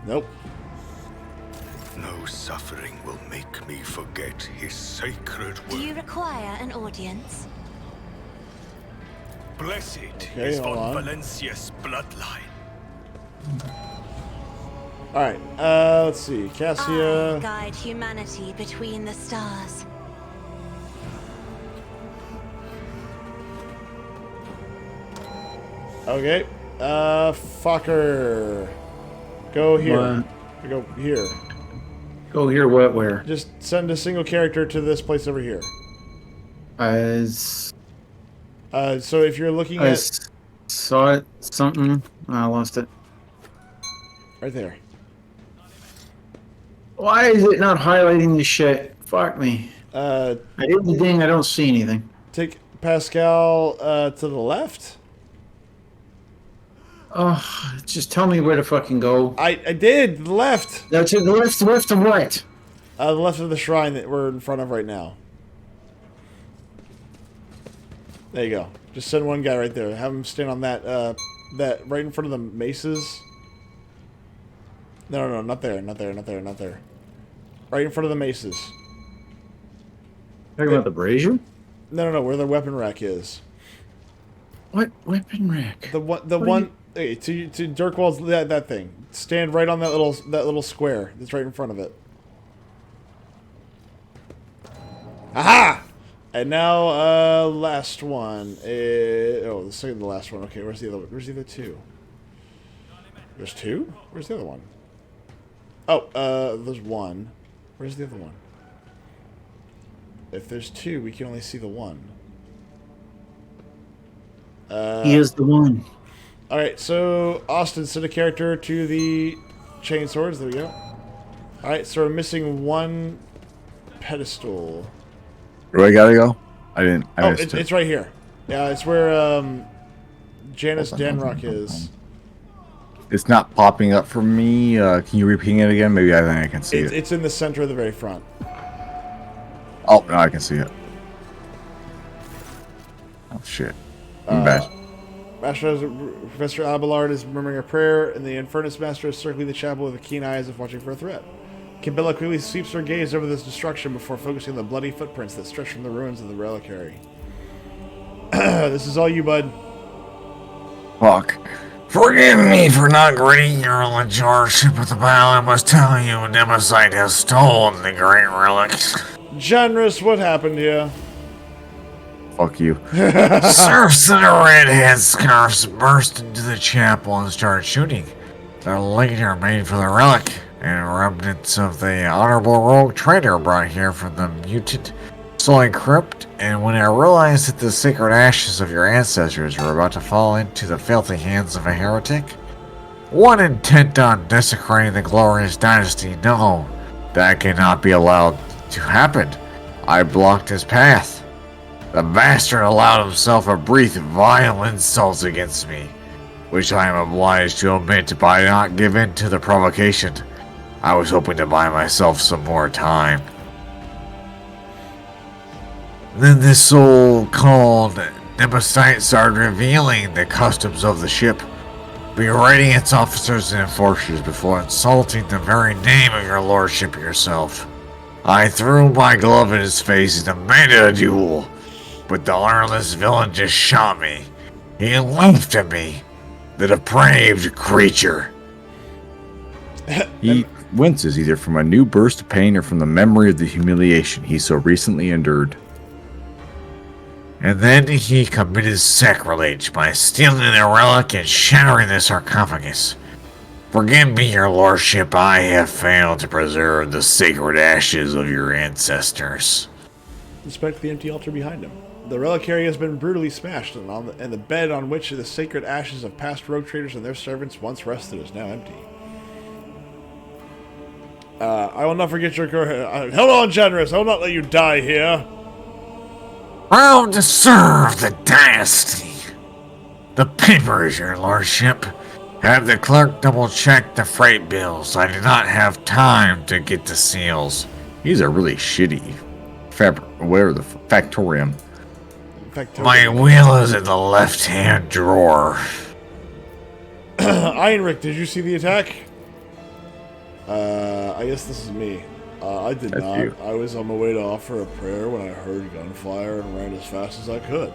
Speaker 1: Nope.
Speaker 8: No suffering will make me forget his sacred
Speaker 5: Do
Speaker 8: word.
Speaker 5: you require an audience?
Speaker 8: Blessed
Speaker 1: Okay,
Speaker 8: is
Speaker 1: hold
Speaker 8: von
Speaker 1: on.
Speaker 8: Valencia's bloodline.
Speaker 1: Alright, let's see. Cassia.
Speaker 5: I guide humanity between the stars.
Speaker 1: Okay. Fucker. Go here. Go here.
Speaker 2: Go here. What? Where?
Speaker 1: Just send a single character to this place over here.
Speaker 2: As
Speaker 1: So if you're looking
Speaker 2: I
Speaker 1: at...
Speaker 2: saw it. Something. I lost it.
Speaker 1: Right there.
Speaker 2: Why is it not highlighting this shit? Fuck me.
Speaker 1: I
Speaker 2: did the thing. I don't see anything.
Speaker 1: Take Pascal to the left.
Speaker 2: Oh, just tell me where to fucking go.
Speaker 1: I did. The left.
Speaker 2: No, to the left. Left of what?
Speaker 1: The left of the shrine that we're in front of right now. There you go. Just send one guy right there. Have him stand on that, that right in front of the maces. No, not there. Not there. Not there. Not there. Right in front of the maces.
Speaker 2: Talking about the brazier?
Speaker 1: No, where the weapon rack is.
Speaker 2: What weapon rack?
Speaker 1: The one. Hey, to Dirkwall's that thing. Stand right on that little square that's right in front of it. Aha! And now, last one. The second to last one. Okay, where's the other one? Where's the other two? There's two? Where's the other one? Oh, there's one. Where's the other one? If there's two, we can only see the one.
Speaker 2: He is the one.
Speaker 1: Alright, so Austin sent a character to the chain swords. There we go. Alright, so we're missing one pedestal.
Speaker 7: Where do I gotta go? I missed it.
Speaker 1: It's right here. Yeah, it's where Janice Danrock is.
Speaker 7: It's not popping up for me. Can you repeat it again? Maybe I think I can see it.
Speaker 1: It's in the center of the very front.
Speaker 7: Oh, no, I can see it. Oh, shit. I'm bad.
Speaker 1: Professor Abelard is murmuring a prayer, and the Infernus Master is circling the chapel with the keen eyes of watching for a threat. Cabela quickly sweeps her gaze over this destruction before focusing on the bloody footprints that stretch from the ruins of the reliquary. This is all you, bud.
Speaker 7: Fuck. Forgive me for not greeting your lordship with the battle. I must tell you, Democite has stolen the great relics.
Speaker 1: Generous, what happened to you?
Speaker 7: Fuck you. Serfs in a red head scarves burst into the chapel and started shooting. The leader made for the relic, and remnants of the honorable rogue trader brought here from the mutant Soy Crypt, and when I realized that the sacred ashes of your ancestors were about to fall into the filthy hands of a heretic, one intent on desecrating the glorious dynasty, no, that cannot be allowed to happen. I blocked his path. The bastard allowed himself to breathe vile insults against me, which I am obliged to omit by not give in to the provocation. I was hoping to buy myself some more time. Then this so-called Nemesis started revealing the customs of the ship, berating its officers and enforcers before insulting the very name of your lordship yourself. I threw my glove in his face and demanded a duel, but the honorless villain just shot me. He laughed at me, the depraved creature.
Speaker 11: He winces either from a new burst of pain or from the memory of the humiliation he so recently endured.
Speaker 7: And then he committed sacrilege by stealing the relic and shattering the sarcophagus. Forgive me, your lordship, I have failed to preserve the sacred ashes of your ancestors.
Speaker 1: Inspect the empty altar behind him. The reliquary has been brutally smashed, and the bed on which the sacred ashes of past rogue traders and their servants once rested is now empty. I will not forget your courage. Hold on, generous. I will not let you die here.
Speaker 7: Proud to serve the dynasty. The papers, your lordship. Have the clerk double-check the freight bills. I did not have time to get the seals.
Speaker 11: He's a really shitty factorium.
Speaker 7: My wheel is in the left-hand drawer.
Speaker 1: Einrich, did you see the attack? I guess this is me. I did
Speaker 11: That's
Speaker 1: not.
Speaker 11: you.
Speaker 1: I was on my way to offer a prayer when I heard gunfire and ran as fast as I could.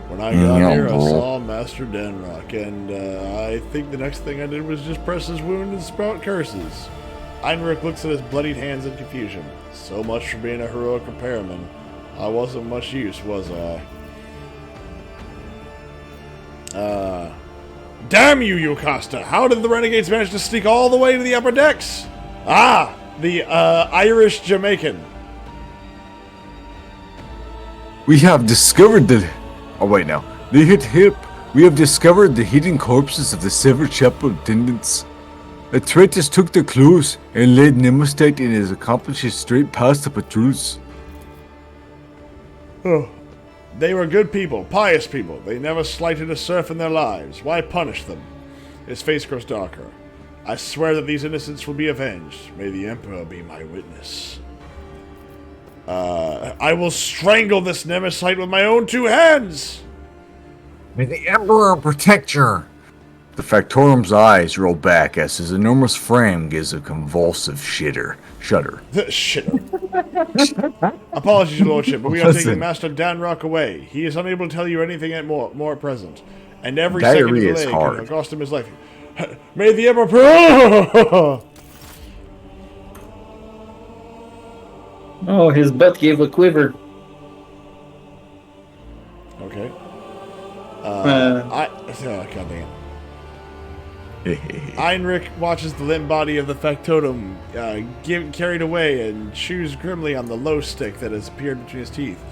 Speaker 1: When I got here, I saw Master Denrock, and I think the next thing I did was just press his wound and sprout curses. Einrich looks at his bloodied hands in confusion. So much for being a heroic repairman. I wasn't much use, was I? Damn you, Yocasta! How did the renegades manage to sneak all the way to the upper decks? Ah! The, Irish Jamaican.
Speaker 11: We have discovered the... Oh wait, no. They hit hip. We have discovered the hidden corpses of the severed chapel attendants. The traitors took their clothes and led Nemostite and his accomplices straight past the patrols.
Speaker 1: Oh. They were good people, pious people. They never slighted a serf in their lives. Why punish them? His face grows darker. I swear that these innocents will be avenged. May the Emperor be my witness. I will strangle this Nemesite with my own two hands!
Speaker 7: May the Emperor protect you!
Speaker 11: The Factorum's eyes roll back as his enormous frame gives a convulsive shudder.
Speaker 1: Apologies, Your Lordship, but we are
Speaker 11: Listen.
Speaker 1: taking Master Danrock away. He is unable to tell you anything at more at present. And every
Speaker 11: Diarrhea is
Speaker 1: second delay
Speaker 11: hard.
Speaker 1: could cost him his life. May the Emperor...
Speaker 4: Oh, his butt gave a quiver.
Speaker 1: Okay. Goddamn. Einrich watches the limp body of the factotum carried away and chews grimly on the low stick that has appeared between his teeth.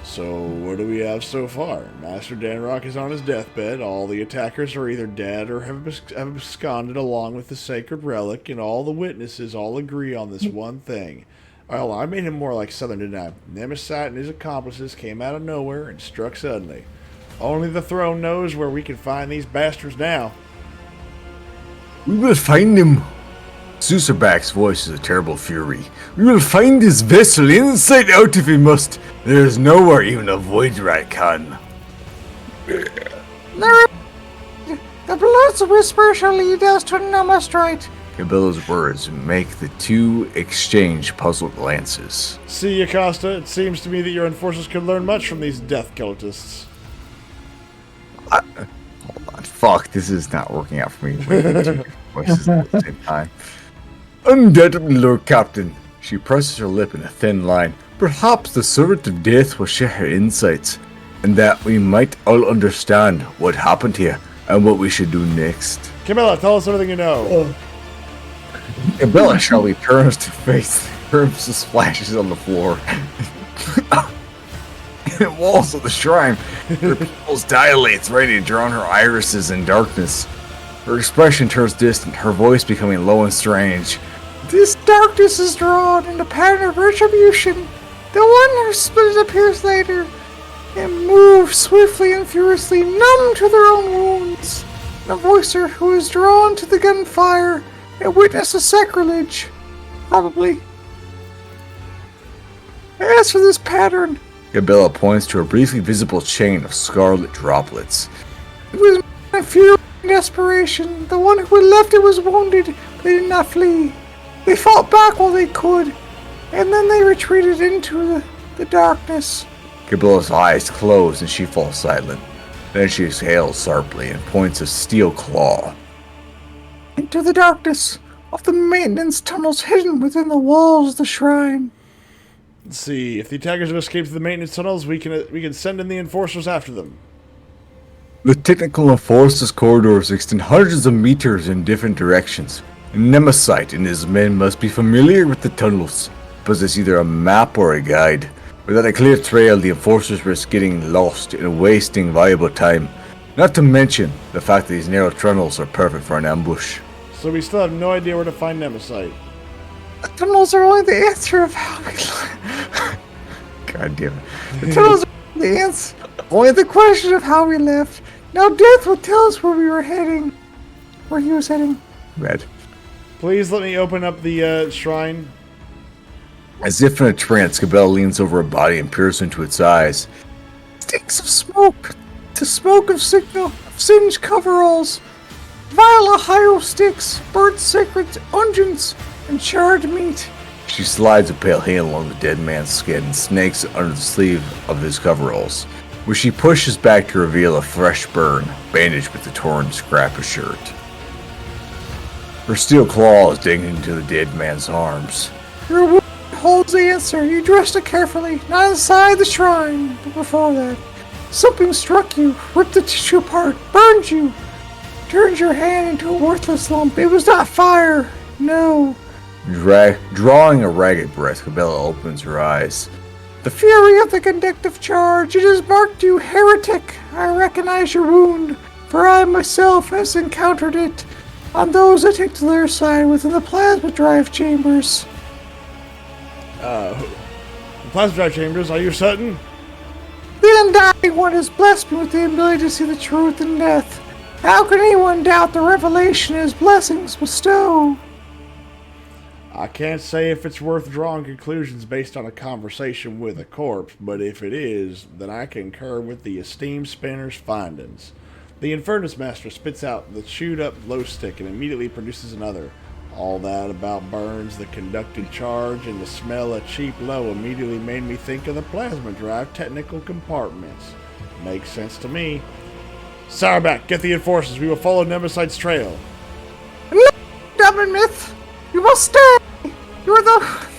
Speaker 1: So, what do we have so far? Master Danrock is on his deathbed, all the attackers are either dead or have absconded along with the sacred relic, and all the witnesses all agree on this one thing. Well, I made him more like Southern, didn't I? Nemesite and his accomplices came out of nowhere and struck suddenly. Only the throne knows where we can find these bastards now.
Speaker 11: We will find him. Suserback's voice is a terrible fury. We will find this vessel inside out if we must. There is nowhere even a void rat can.
Speaker 7: The blood's whisper shall lead us to Namastrite.
Speaker 11: Cabilla's words make the two exchange puzzled glances.
Speaker 1: See, Acosta, it seems to me that your enforcers could learn much from these death cultists.
Speaker 11: Hold on, fuck, this is not working out for me. Wait, two voices at the same time. Undoubtedly, Lord Captain. She presses her lip in a thin line. Perhaps the servant of death will share her insights, and that we might all understand what happened here and what we should do next.
Speaker 1: Camilla, tell us everything you know.
Speaker 7: Cabela sharply turns to face the crimson splashes on the floor. In the walls of the shrine, her pupils dilates, ready to drown her irises in darkness. Her expression turns distant, her voice becoming low and strange. This darkness is drawn in a pattern of retribution. The one whose spirit appears later and moves swiftly and furiously, numb to their own wounds. The voicer who is drawn to the gunfire and witness a sacrilege. Probably. As for this pattern, Gabella points to a briefly visible chain of scarlet droplets. It was my fury and desperation. The one who had left it was wounded, but they did not flee. They fought back while they could, and then they retreated into the darkness. Gabella's eyes close and she falls silent. Then she exhales sharply and points a steel claw into the darkness of the maintenance tunnels hidden within the walls of the shrine.
Speaker 1: Let's see. If the attackers have escaped through the maintenance tunnels, we can send in the enforcers after them.
Speaker 7: The technical enforcers corridors extend hundreds of meters in different directions. Nemesis and his men must be familiar with the tunnels, possess either a map or a guide. Without a clear trail, the enforcers risk getting lost and wasting valuable time. Not to mention the fact that these narrow tunnels are perfect for an ambush.
Speaker 1: So we still have no idea where to find Nemesis.
Speaker 7: The tunnels are only the answer of how we God damn it. The tunnels are the answer. Only the question of how we left. Now Death will tell us where we were heading. Where he was heading. Red.
Speaker 1: Please let me open up the shrine.
Speaker 7: As if in a trance, Cabell leans over a body and peers into its eyes. Stinks of smoke. The smoke of signal, of singed coveralls. Vile Ohio sticks, burnt sacred unguents, and charred meat. She slides a pale hand along the dead man's skin and snakes it under the sleeve of his coveralls, which she pushes back to reveal a fresh burn, bandaged with the torn scrap of shirt. Her steel claws dig into the dead man's arms. Your wound holds the answer. You dressed it carefully, not inside the shrine, but before that. Something struck you, ripped the tissue apart, burned you, turned your hand into a worthless lump. It was not fire, no. Drawing a ragged breath, Cabella opens her eyes. The fury of the conductive charge, it has marked you, heretic. I recognize your wound, for I myself has encountered it on those that take to their side within the plasma drive chambers.
Speaker 1: The plasma drive chambers, are you certain?
Speaker 7: The undying one has blessed me with the ability to see the truth in death. How can anyone doubt the revelation his blessings bestow?
Speaker 1: I can't say if it's worth drawing conclusions based on a conversation with a corpse, but if it is, then I concur with the esteemed spinner's findings. The Infernus Master spits out the chewed-up glow stick and immediately produces another. All that about burns, the conducted charge, and the smell of cheap low immediately made me think of the plasma drive technical compartments. Makes sense to me. Sourback, get the enforcers. We will follow Nemesite's trail.
Speaker 7: No, stubborn myth! You must stay! You are the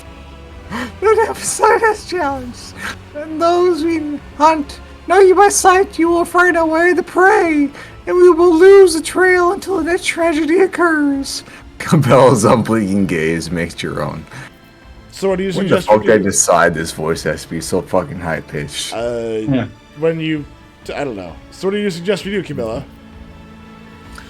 Speaker 7: Nemesis has challenged. And those we hunt know you by sight. You will frighten away the prey, and we will lose the trail until the next tragedy occurs. Cabell's unblinking gaze makes your own.
Speaker 1: So what do you
Speaker 7: When
Speaker 1: suggest?
Speaker 7: the fuck I decide this voice has to be so fucking high pitched?
Speaker 1: When you, I don't know. So what do you suggest we do, Camilla?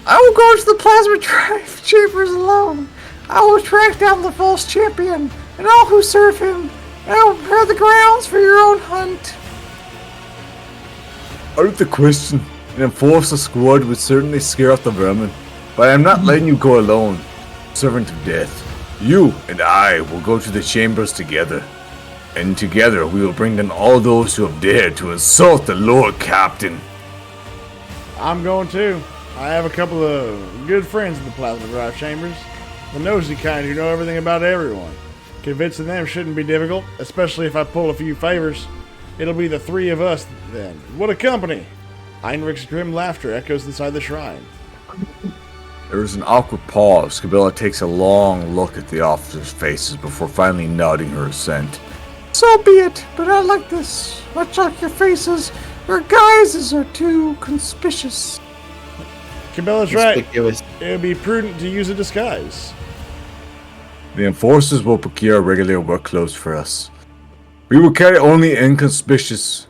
Speaker 7: I will go to the plasma drive chambers alone. I will track down the false champion and all who serve him. I will prepare the grounds for your own hunt. Out of the question, an enforcer squad would certainly scare off the vermin, but I am not letting you go alone, servant of death. You and I will go to the chambers together, and together we will bring down all those who have dared to insult the Lord Captain.
Speaker 1: I'm going too. I have a couple of good friends in the plasma drive chambers. The nosy kind who know everything about everyone. Convincing them shouldn't be difficult, especially if I pull a few favors. It'll be the three of us then. What a company! Heinrich's grim laughter echoes inside the shrine.
Speaker 7: There is an awkward pause. Cabela takes a long look at the officers' faces before finally nodding her assent. So be it, but I like this. Much like your faces, your guises are too conspicuous.
Speaker 1: Cabela's right. it would be prudent to use a disguise.
Speaker 11: The enforcers will procure regular work clothes for us. We will carry only inconspicuous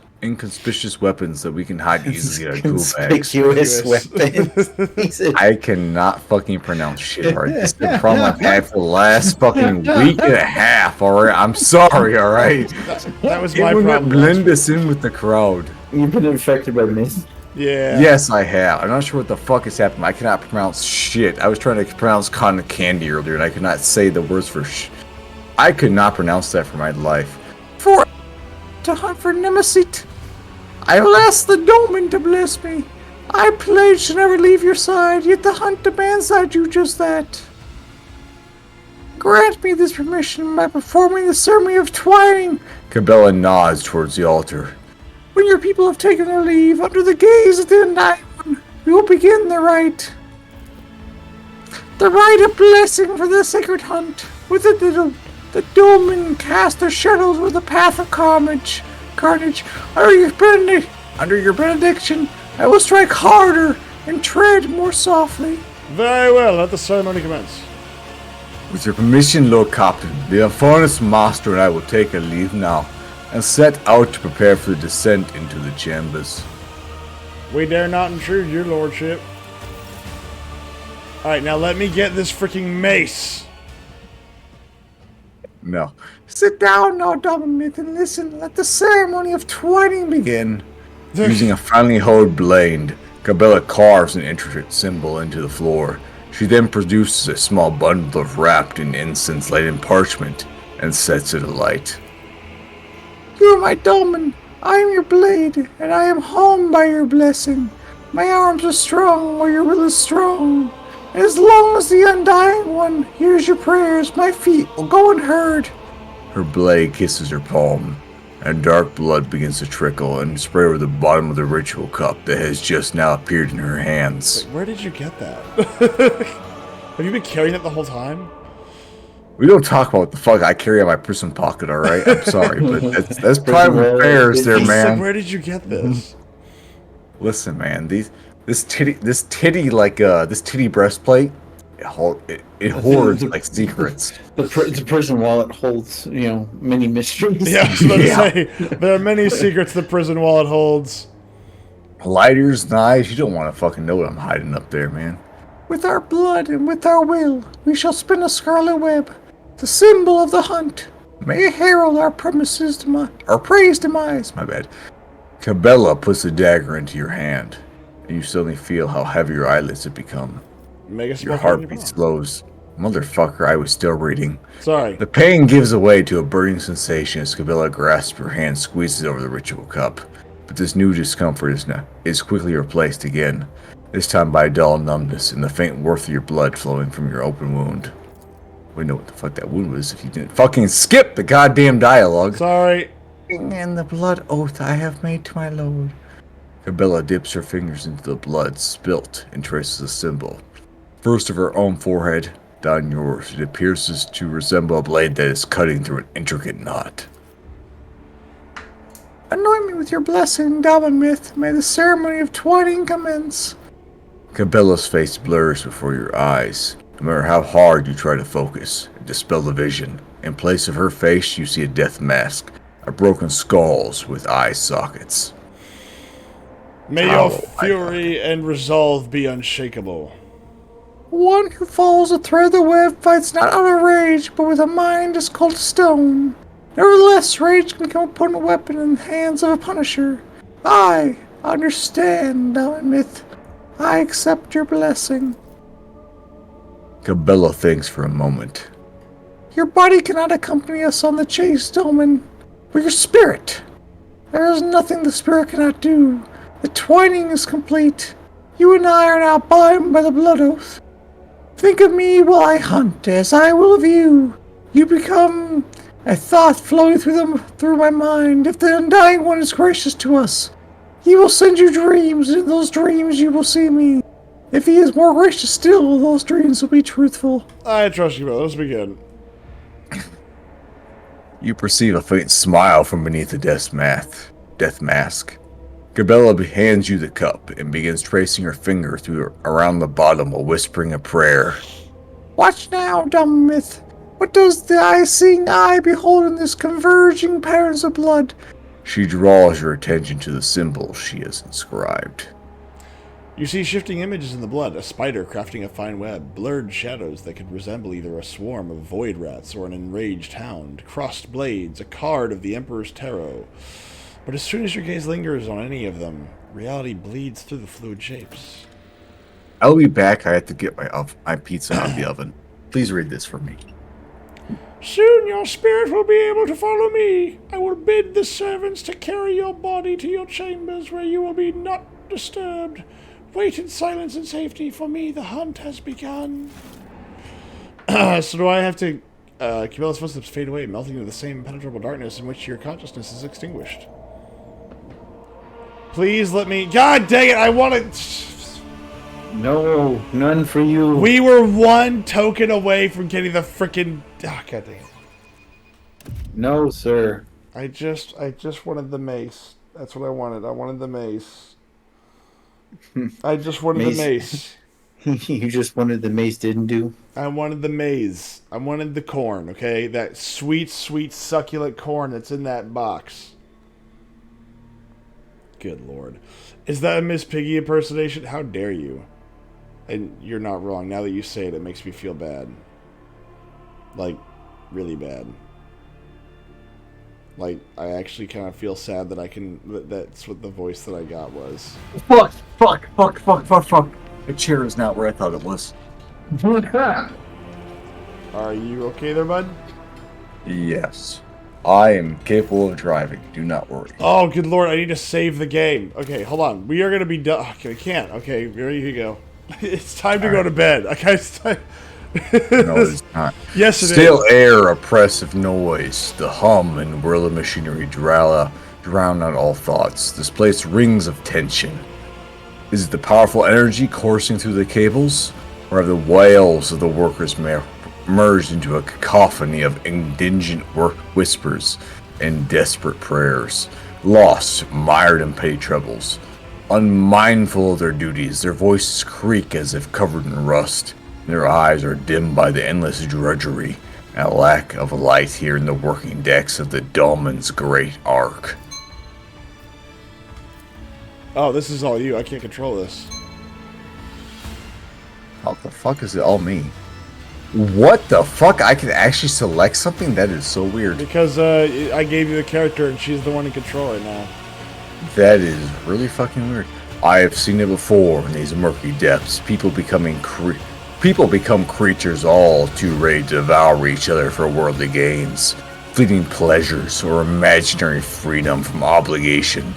Speaker 11: weapons that we can hide easily in our tool bags.
Speaker 2: Conspicuous weapons.
Speaker 11: I cannot fucking pronounce shit right. This is the problem I've had for the last fucking week and a half, alright? I'm sorry, alright?
Speaker 1: That was my
Speaker 11: It will not
Speaker 1: problem.
Speaker 11: blend us in with the crowd.
Speaker 2: You've been infected by mist.
Speaker 1: Yeah.
Speaker 11: Yes, I have. I'm not sure what the fuck is happening. I cannot pronounce shit. I was trying to pronounce cotton candy earlier, and I could not say the words for I could not pronounce that for my life. For to hunt for Nemesis, I will ask the Domin to bless me. I pledge to never leave your side, yet the hunt demands I do just that. Grant me this permission by performing the ceremony of twining. Cabela nods towards the altar. When your people have taken their leave, under the gaze of the Undying One, we will begin the rite. The rite of blessing for the sacred hunt. With it, the Domin cast their shadows over the path of carnage. Under your benediction, I will strike harder and tread more softly.
Speaker 1: Very well, let the ceremony commence.
Speaker 11: With your permission, Lord Captain, the Infernus Master and I will take a leave now, and set out to prepare for the descent into the chambers.
Speaker 1: We dare not intrude, your lordship. Alright, now let me get this freaking mace.
Speaker 11: No. Sit down now, Dominic, and listen. Let the ceremony of twining begin. Using a finely hoed blade, Cabela carves an intricate symbol into the floor. She then produces a small bundle of wrapped in incense-laden parchment and sets it alight. You are my Domin. I am your blade, and I am home by your blessing. My arms are strong where your will is strong. And as long as the Undying One hears your prayers, my feet will go unheard. Her blade kisses her palm, and dark blood begins to trickle and spray over the bottom of the ritual cup that has just now appeared in her hands.
Speaker 1: Wait, where did you get that? Have you been carrying it the whole time?
Speaker 11: We don't talk about what the fuck I carry in my prison pocket, alright? I'm sorry, but that's private affairs there, man.
Speaker 1: Where did you get this?
Speaker 11: Listen, man, this titty breastplate, it hoards like secrets.
Speaker 2: The prison wallet holds, many mysteries.
Speaker 1: Yeah, I was about to say, there are many secrets the prison wallet holds.
Speaker 11: Lighters, knives, you don't want to fucking know what I'm hiding up there, man. With our blood and with our will, we shall spin a scarlet web, the symbol of the hunt. May it herald our praise demise, my bad. Cabela puts the dagger into your hand, and you suddenly feel how heavy your eyelids have become. Your heartbeat slows. Motherfucker, I was still reading.
Speaker 1: Sorry.
Speaker 11: The pain gives away to a burning sensation as Cabela grasps her hand, squeezes over the ritual cup. But this new discomfort is quickly replaced again, this time by a dull numbness and the faint warmth of your blood flowing from your open wound. We know what the fuck that wound was if you didn't fucking skip the goddamn dialogue.
Speaker 1: Sorry.
Speaker 11: And the blood oath I have made to my lord. Cabela dips her fingers into the blood spilt and traces a symbol. First of her own forehead, down yours, it appears to resemble a blade that is cutting through an intricate knot. Anoint me with your blessing, Dalmanmith. May the ceremony of twining commence. Cabela's face blurs before your eyes. No matter how hard you try to focus and dispel the vision, in place of her face you see a death mask, a broken skulls with eye sockets.
Speaker 1: May your fury and resolve be unshakable.
Speaker 11: One who follows a thread of the web fights not out of rage, but with a mind as cold as stone. Nevertheless, rage can become a potent weapon in the hands of a punisher. I understand, Dalmanmith. I accept your blessing. Cabela thinks for a moment. Your body cannot accompany us on the chase, Domin, but your spirit. There is nothing the spirit cannot do. The twining is complete. You and I are now bound by the blood oath. Think of me while I hunt, as I will of you. You become a thought flowing through my mind. If the Undying One is gracious to us, he will send you dreams, and in those dreams you will see me. If he is more gracious still, those dreams will be truthful.
Speaker 1: I trust you, bro. Let's begin. You
Speaker 11: perceive a faint smile from beneath the death mask. Gabella hands you the cup and begins tracing her finger around the bottom while whispering a prayer. Watch now, dumb myth. What does the eye-seeing eye behold in this converging patterns of blood? She draws your attention to the symbol she has inscribed.
Speaker 1: You see shifting images in the blood, a spider crafting a fine web, blurred shadows that could resemble either a swarm of void rats or an enraged hound, crossed blades, a card of the Emperor's Tarot. But as soon as your gaze lingers on any of them, reality bleeds through the fluid shapes.
Speaker 11: I'll be back. I have to get my pizza out of the oven. Please read this for me.
Speaker 1: Soon your spirit will be able to follow me. I will bid the servants to carry your body to your chambers where you will be not disturbed. Wait in silence and safety. For me, the hunt has begun. So do I have to... Cabella's footsteps fade away, melting into the same impenetrable darkness in which your consciousness is extinguished. Please let me... God dang it, I want to...
Speaker 2: No, none for you.
Speaker 1: We were one token away from getting the frickin'... Oh, God dang it.
Speaker 2: No, sir.
Speaker 1: I just wanted the mace. That's what I wanted. I wanted the mace. I just wanted the mace.
Speaker 2: You just wanted the mace, didn't you?
Speaker 1: I wanted the maize. I wanted the corn, okay? That sweet, sweet, succulent corn that's in that box. Good Lord. Is that a Miss Piggy impersonation? How dare you? And you're not wrong. Now that you say it, it makes me feel bad. Like, really bad. Like, I actually kind of feel sad that I can... That's what the voice that I got was.
Speaker 11: Fuck. The chair is not where I thought it was.
Speaker 1: Are you okay there, bud?
Speaker 11: Yes. I am capable of driving. Do not worry.
Speaker 1: Oh, good Lord. I need to save the game. Okay, hold on. We are going to be done. Okay, I can't. Okay, here you go. It's time to go to bed. Okay, it's time...
Speaker 11: No, it's not.
Speaker 1: Yes, it
Speaker 11: Still
Speaker 1: is.
Speaker 11: air, oppressive noise. The hum and whirl of machinery drown out all thoughts. This place rings of tension. Is it the powerful energy coursing through the cables? Or have the wails of the workers merged into a cacophony of indigent whispers and desperate prayers? Lost, mired in petty troubles. Unmindful of their duties, their voices creak as if covered in rust. Their eyes are dimmed by the endless drudgery and a lack of light here in the working decks of the Dolmen's great ark.
Speaker 1: Oh, this is all you. I can't control this.
Speaker 11: How the fuck is it all me? What the fuck? I can actually select something? That is so weird.
Speaker 1: Because I gave you the character and she's the one in control right now.
Speaker 11: That is really fucking weird. I have seen it before in these murky depths. People become creatures all too ready to devour each other for worldly gains, fleeting pleasures, or imaginary freedom from obligation.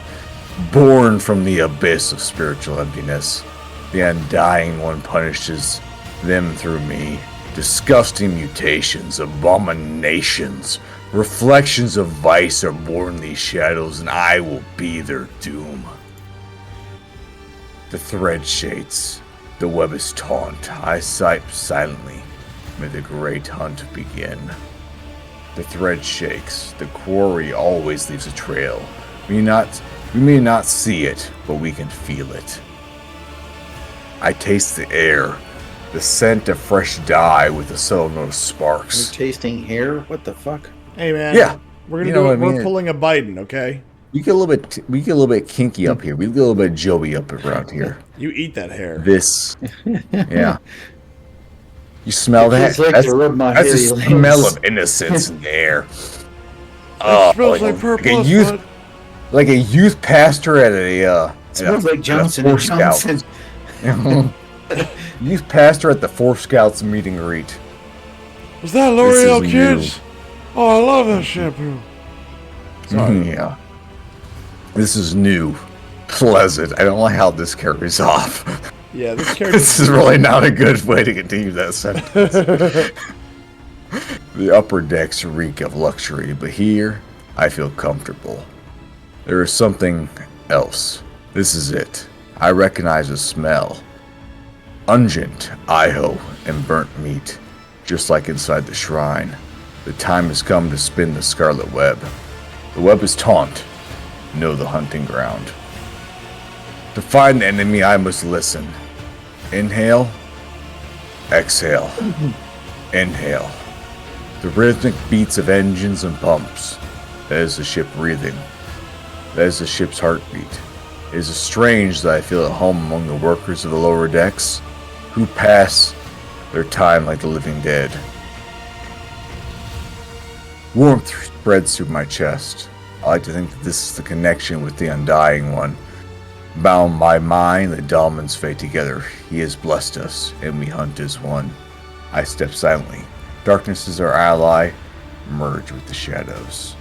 Speaker 11: Born from the abyss of spiritual emptiness, the Undying One punishes them through me. Disgusting mutations, abominations, reflections of vice are born in these shadows, and I will be their doom. The thread shakes. The web is taut. I sight silently. May the great hunt begin. The thread shakes. The quarry always leaves a trail. We may not see it, but we can feel it. I taste the air. The scent of fresh dye with the subtle note of sparks.
Speaker 2: You're tasting hair? What the fuck?
Speaker 1: Hey man.
Speaker 11: Yeah.
Speaker 1: We're gonna do it. We're pulling a Biden, okay?
Speaker 11: We get a little bit kinky up here. We get a little bit Joey up around here.
Speaker 1: You eat that hair.
Speaker 11: Yeah. You smell that? That's the smell of innocence in the air.
Speaker 1: It smells like purple.
Speaker 11: Like a youth pastor at a.
Speaker 2: It smells like Johnson and Johnson.
Speaker 11: Youth pastor at the 4 Scouts meet and greet.
Speaker 1: Was that L'Oreal Kids? Oh, I love that shampoo.
Speaker 11: Sorry. Yeah. This is new. Pleasant. I don't like how this carries off.
Speaker 1: Yeah, this character.
Speaker 11: This is really not a good way to continue that sentence. The upper decks reek of luxury, but here I feel comfortable. There is something else. This is it. I recognize a smell. Ungent, iho, and burnt meat, just like inside the shrine. The time has come to spin the scarlet web. The web is taunt. Know the hunting ground. To find the enemy, I must listen. Inhale. Exhale. Inhale. The rhythmic beats of engines and pumps. That is the ship breathing. That is the ship's heartbeat. It is strange that I feel at home among the workers of the lower decks, who pass their time like the living dead. Warmth spreads through my chest. I like to think that this is the connection with the Undying One. Bound by mine, the Dahlman's fate together. He has blessed us, and we hunt as one. I step silently. Darkness is our ally. Merge with the shadows.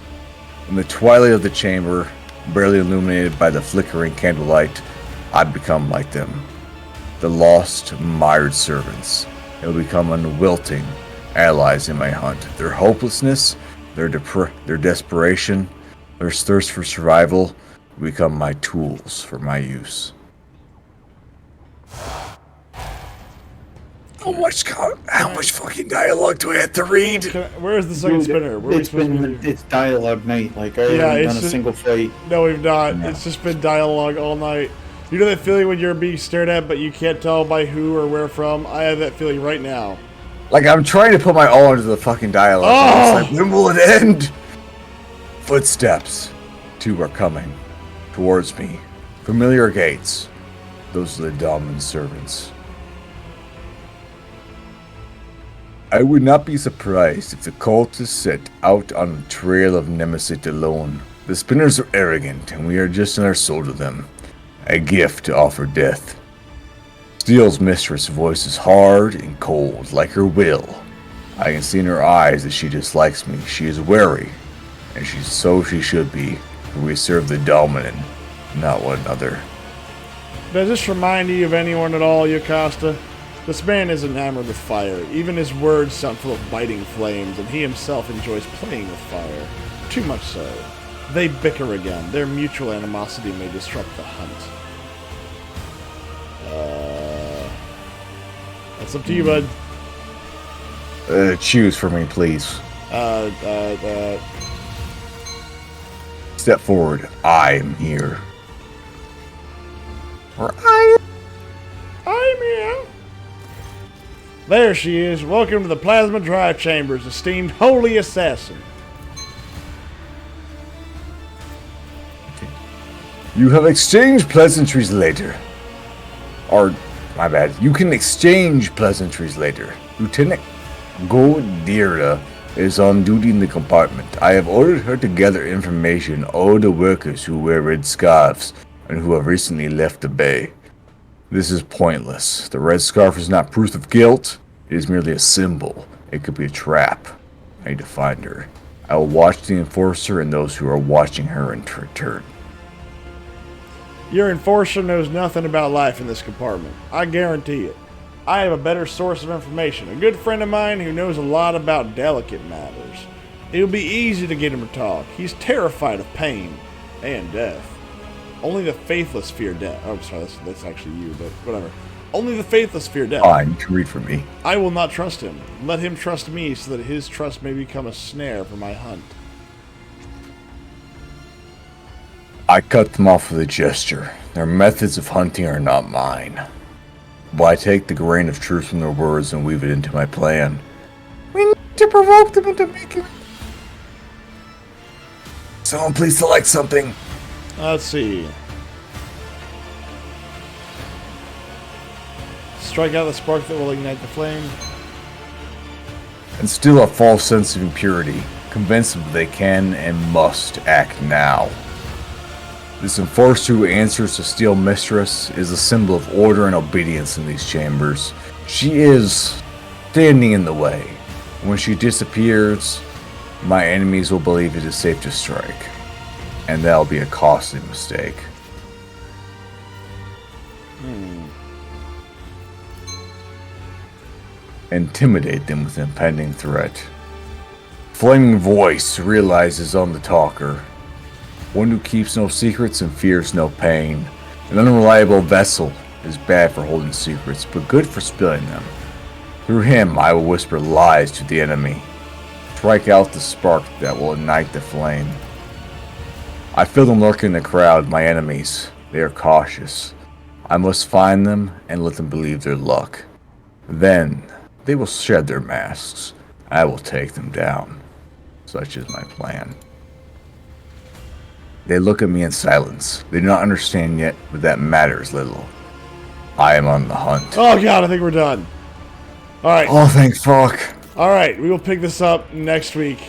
Speaker 11: In the twilight of the chamber, barely illuminated by the flickering candlelight, I become like them. The lost, mired servants. They will become unwilting allies in my hunt. Their hopelessness, their desperation, their thirst for survival will become my tools for my use. How much fucking dialogue do I have to read?
Speaker 1: Where's the second spinner? Where are we supposed to be?
Speaker 2: It's dialogue night. Like, I haven't done a single fight.
Speaker 1: No, we've not. No. It's just been dialogue all night. You know that feeling when you're being stared at, but you can't tell by who or where from? I have that feeling right now.
Speaker 11: Like, I'm trying to put my all into the fucking dialogue.
Speaker 1: Oh!
Speaker 11: It's like, when will it end? Footsteps. 2 are coming. Towards me. Familiar gates. Those are the Dahlman servants. I would not be surprised if the cultists set out on a trail of Nemesis alone. The spinners are arrogant, and we are just another soul to them. A gift to offer death. Steel's mistress' voice is hard and cold, like her will. I can see in her eyes that she dislikes me. She is wary, and she should be, for we serve the Dahlman, not one another.
Speaker 1: Does this remind you of anyone at all, Yocasta? This man is enamored with fire. Even his words sound full of biting flames, and he himself enjoys playing with fire. Too much so. They bicker again. Their mutual animosity may disrupt the hunt. That's up to you, bud.
Speaker 11: Choose for me, please. Step forward. I am here. Or I'm
Speaker 1: here. There she is. Welcome to the Plasma Drive Chambers, esteemed holy assassin.
Speaker 11: You have exchanged pleasantries later. Or, my bad, you can exchange pleasantries later. Lieutenant Goldira is on duty in the compartment. I have ordered her to gather information on all the workers who wear red scarves and who have recently left the bay. This is pointless. The red scarf is not proof of guilt. It is merely a symbol. It could be a trap. I need to find her. I will watch the enforcer and those who are watching her in return.
Speaker 1: Your enforcer knows nothing about life in this compartment. I guarantee it. I have a better source of information. A good friend of mine who knows a lot about delicate matters. It will be easy to get him to talk. He's terrified of pain and death. Only the faithless fear death. Oh, sorry, that's actually you, but whatever. Only the faithless fear death.
Speaker 11: Fine, you can read for me.
Speaker 1: I will not trust him. Let him trust me so that his trust may become a snare for my hunt.
Speaker 11: I cut them off with a gesture. Their methods of hunting are not mine. But I take the grain of truth from their words and weave it into my plan. We need to provoke them into making... Someone please select something.
Speaker 1: Let's see. Strike out the spark that will ignite the flame.
Speaker 11: Instill a false sense of impurity. Convince them that they can and must act now. This enforcer who answers to Steel Mistress is a symbol of order and obedience in these chambers. She is standing in the way. When she disappears, my enemies will believe it is safe to strike. And that'll be a costly mistake. Intimidate them with impending threat. Flaming voice realizes I'm the talker. One who keeps no secrets and fears no pain. An unreliable vessel is bad for holding secrets, but good for spilling them. Through him I will whisper lies to the enemy. Strike out the spark that will ignite the flame. I feel them lurking in the crowd, my enemies. They are cautious. I must find them and let them believe their luck. Then they will shed their masks. I will take them down. Such is my plan. They look at me in silence. They do not understand yet, but that matters little. I am on the hunt.
Speaker 1: Oh god, I think we're done. Alright.
Speaker 11: Oh, thank fuck.
Speaker 1: Alright, we will pick this up next week.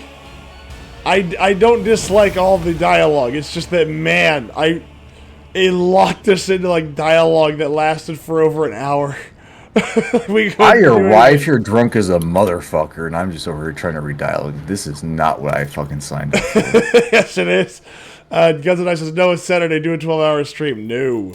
Speaker 1: I don't dislike all the dialogue. It's just that, man, it locked us into, like, dialogue that lasted for over an hour.
Speaker 11: Your wife, you're drunk as a motherfucker, and I'm just over here trying to read dialogue. This is not what I fucking signed up for.
Speaker 1: Yes, it is. Guns and Ice says, no, it's Saturday, do a 12-hour stream. No.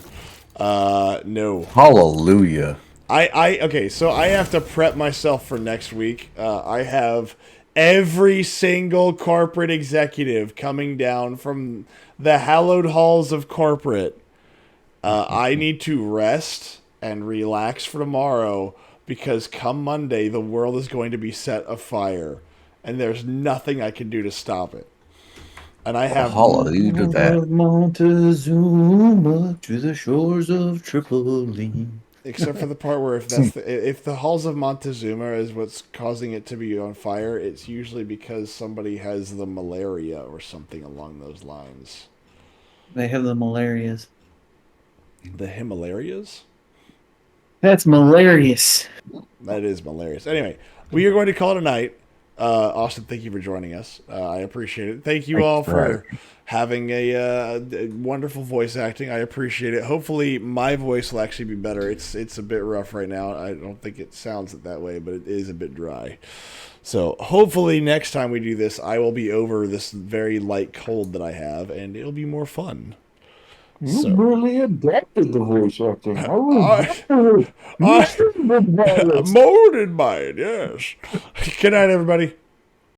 Speaker 1: No.
Speaker 11: Hallelujah.
Speaker 1: Okay, so I have to prep myself for next week. I have every single corporate executive coming down from the hallowed halls of corporate. I need to rest and relax for tomorrow because come Monday, the world is going to be set afire, and there's nothing I can do to stop it. And I have
Speaker 11: Hallelujah to that.
Speaker 2: Montezuma to the shores of Tripoli.
Speaker 1: Except for the part where if the halls of Montezuma is what's causing it to be on fire, it's usually because somebody has the malaria or something along those lines.
Speaker 2: They have the malarias.
Speaker 1: The Himalayas?
Speaker 2: That's malarious.
Speaker 1: That is malarious. Anyway, we are going to call it a night. Austin, thank you for joining us. I appreciate it. Thank you all for having a wonderful voice acting. I appreciate it. Hopefully my voice will actually be better. It's a bit rough right now. I don't think it sounds that way, but it is a bit dry. So hopefully next time we do this, I will be over this very light cold that I have, and it'll be more fun.
Speaker 4: You really adapted the voice acting.
Speaker 1: Molded by it, yes. Good night, everybody.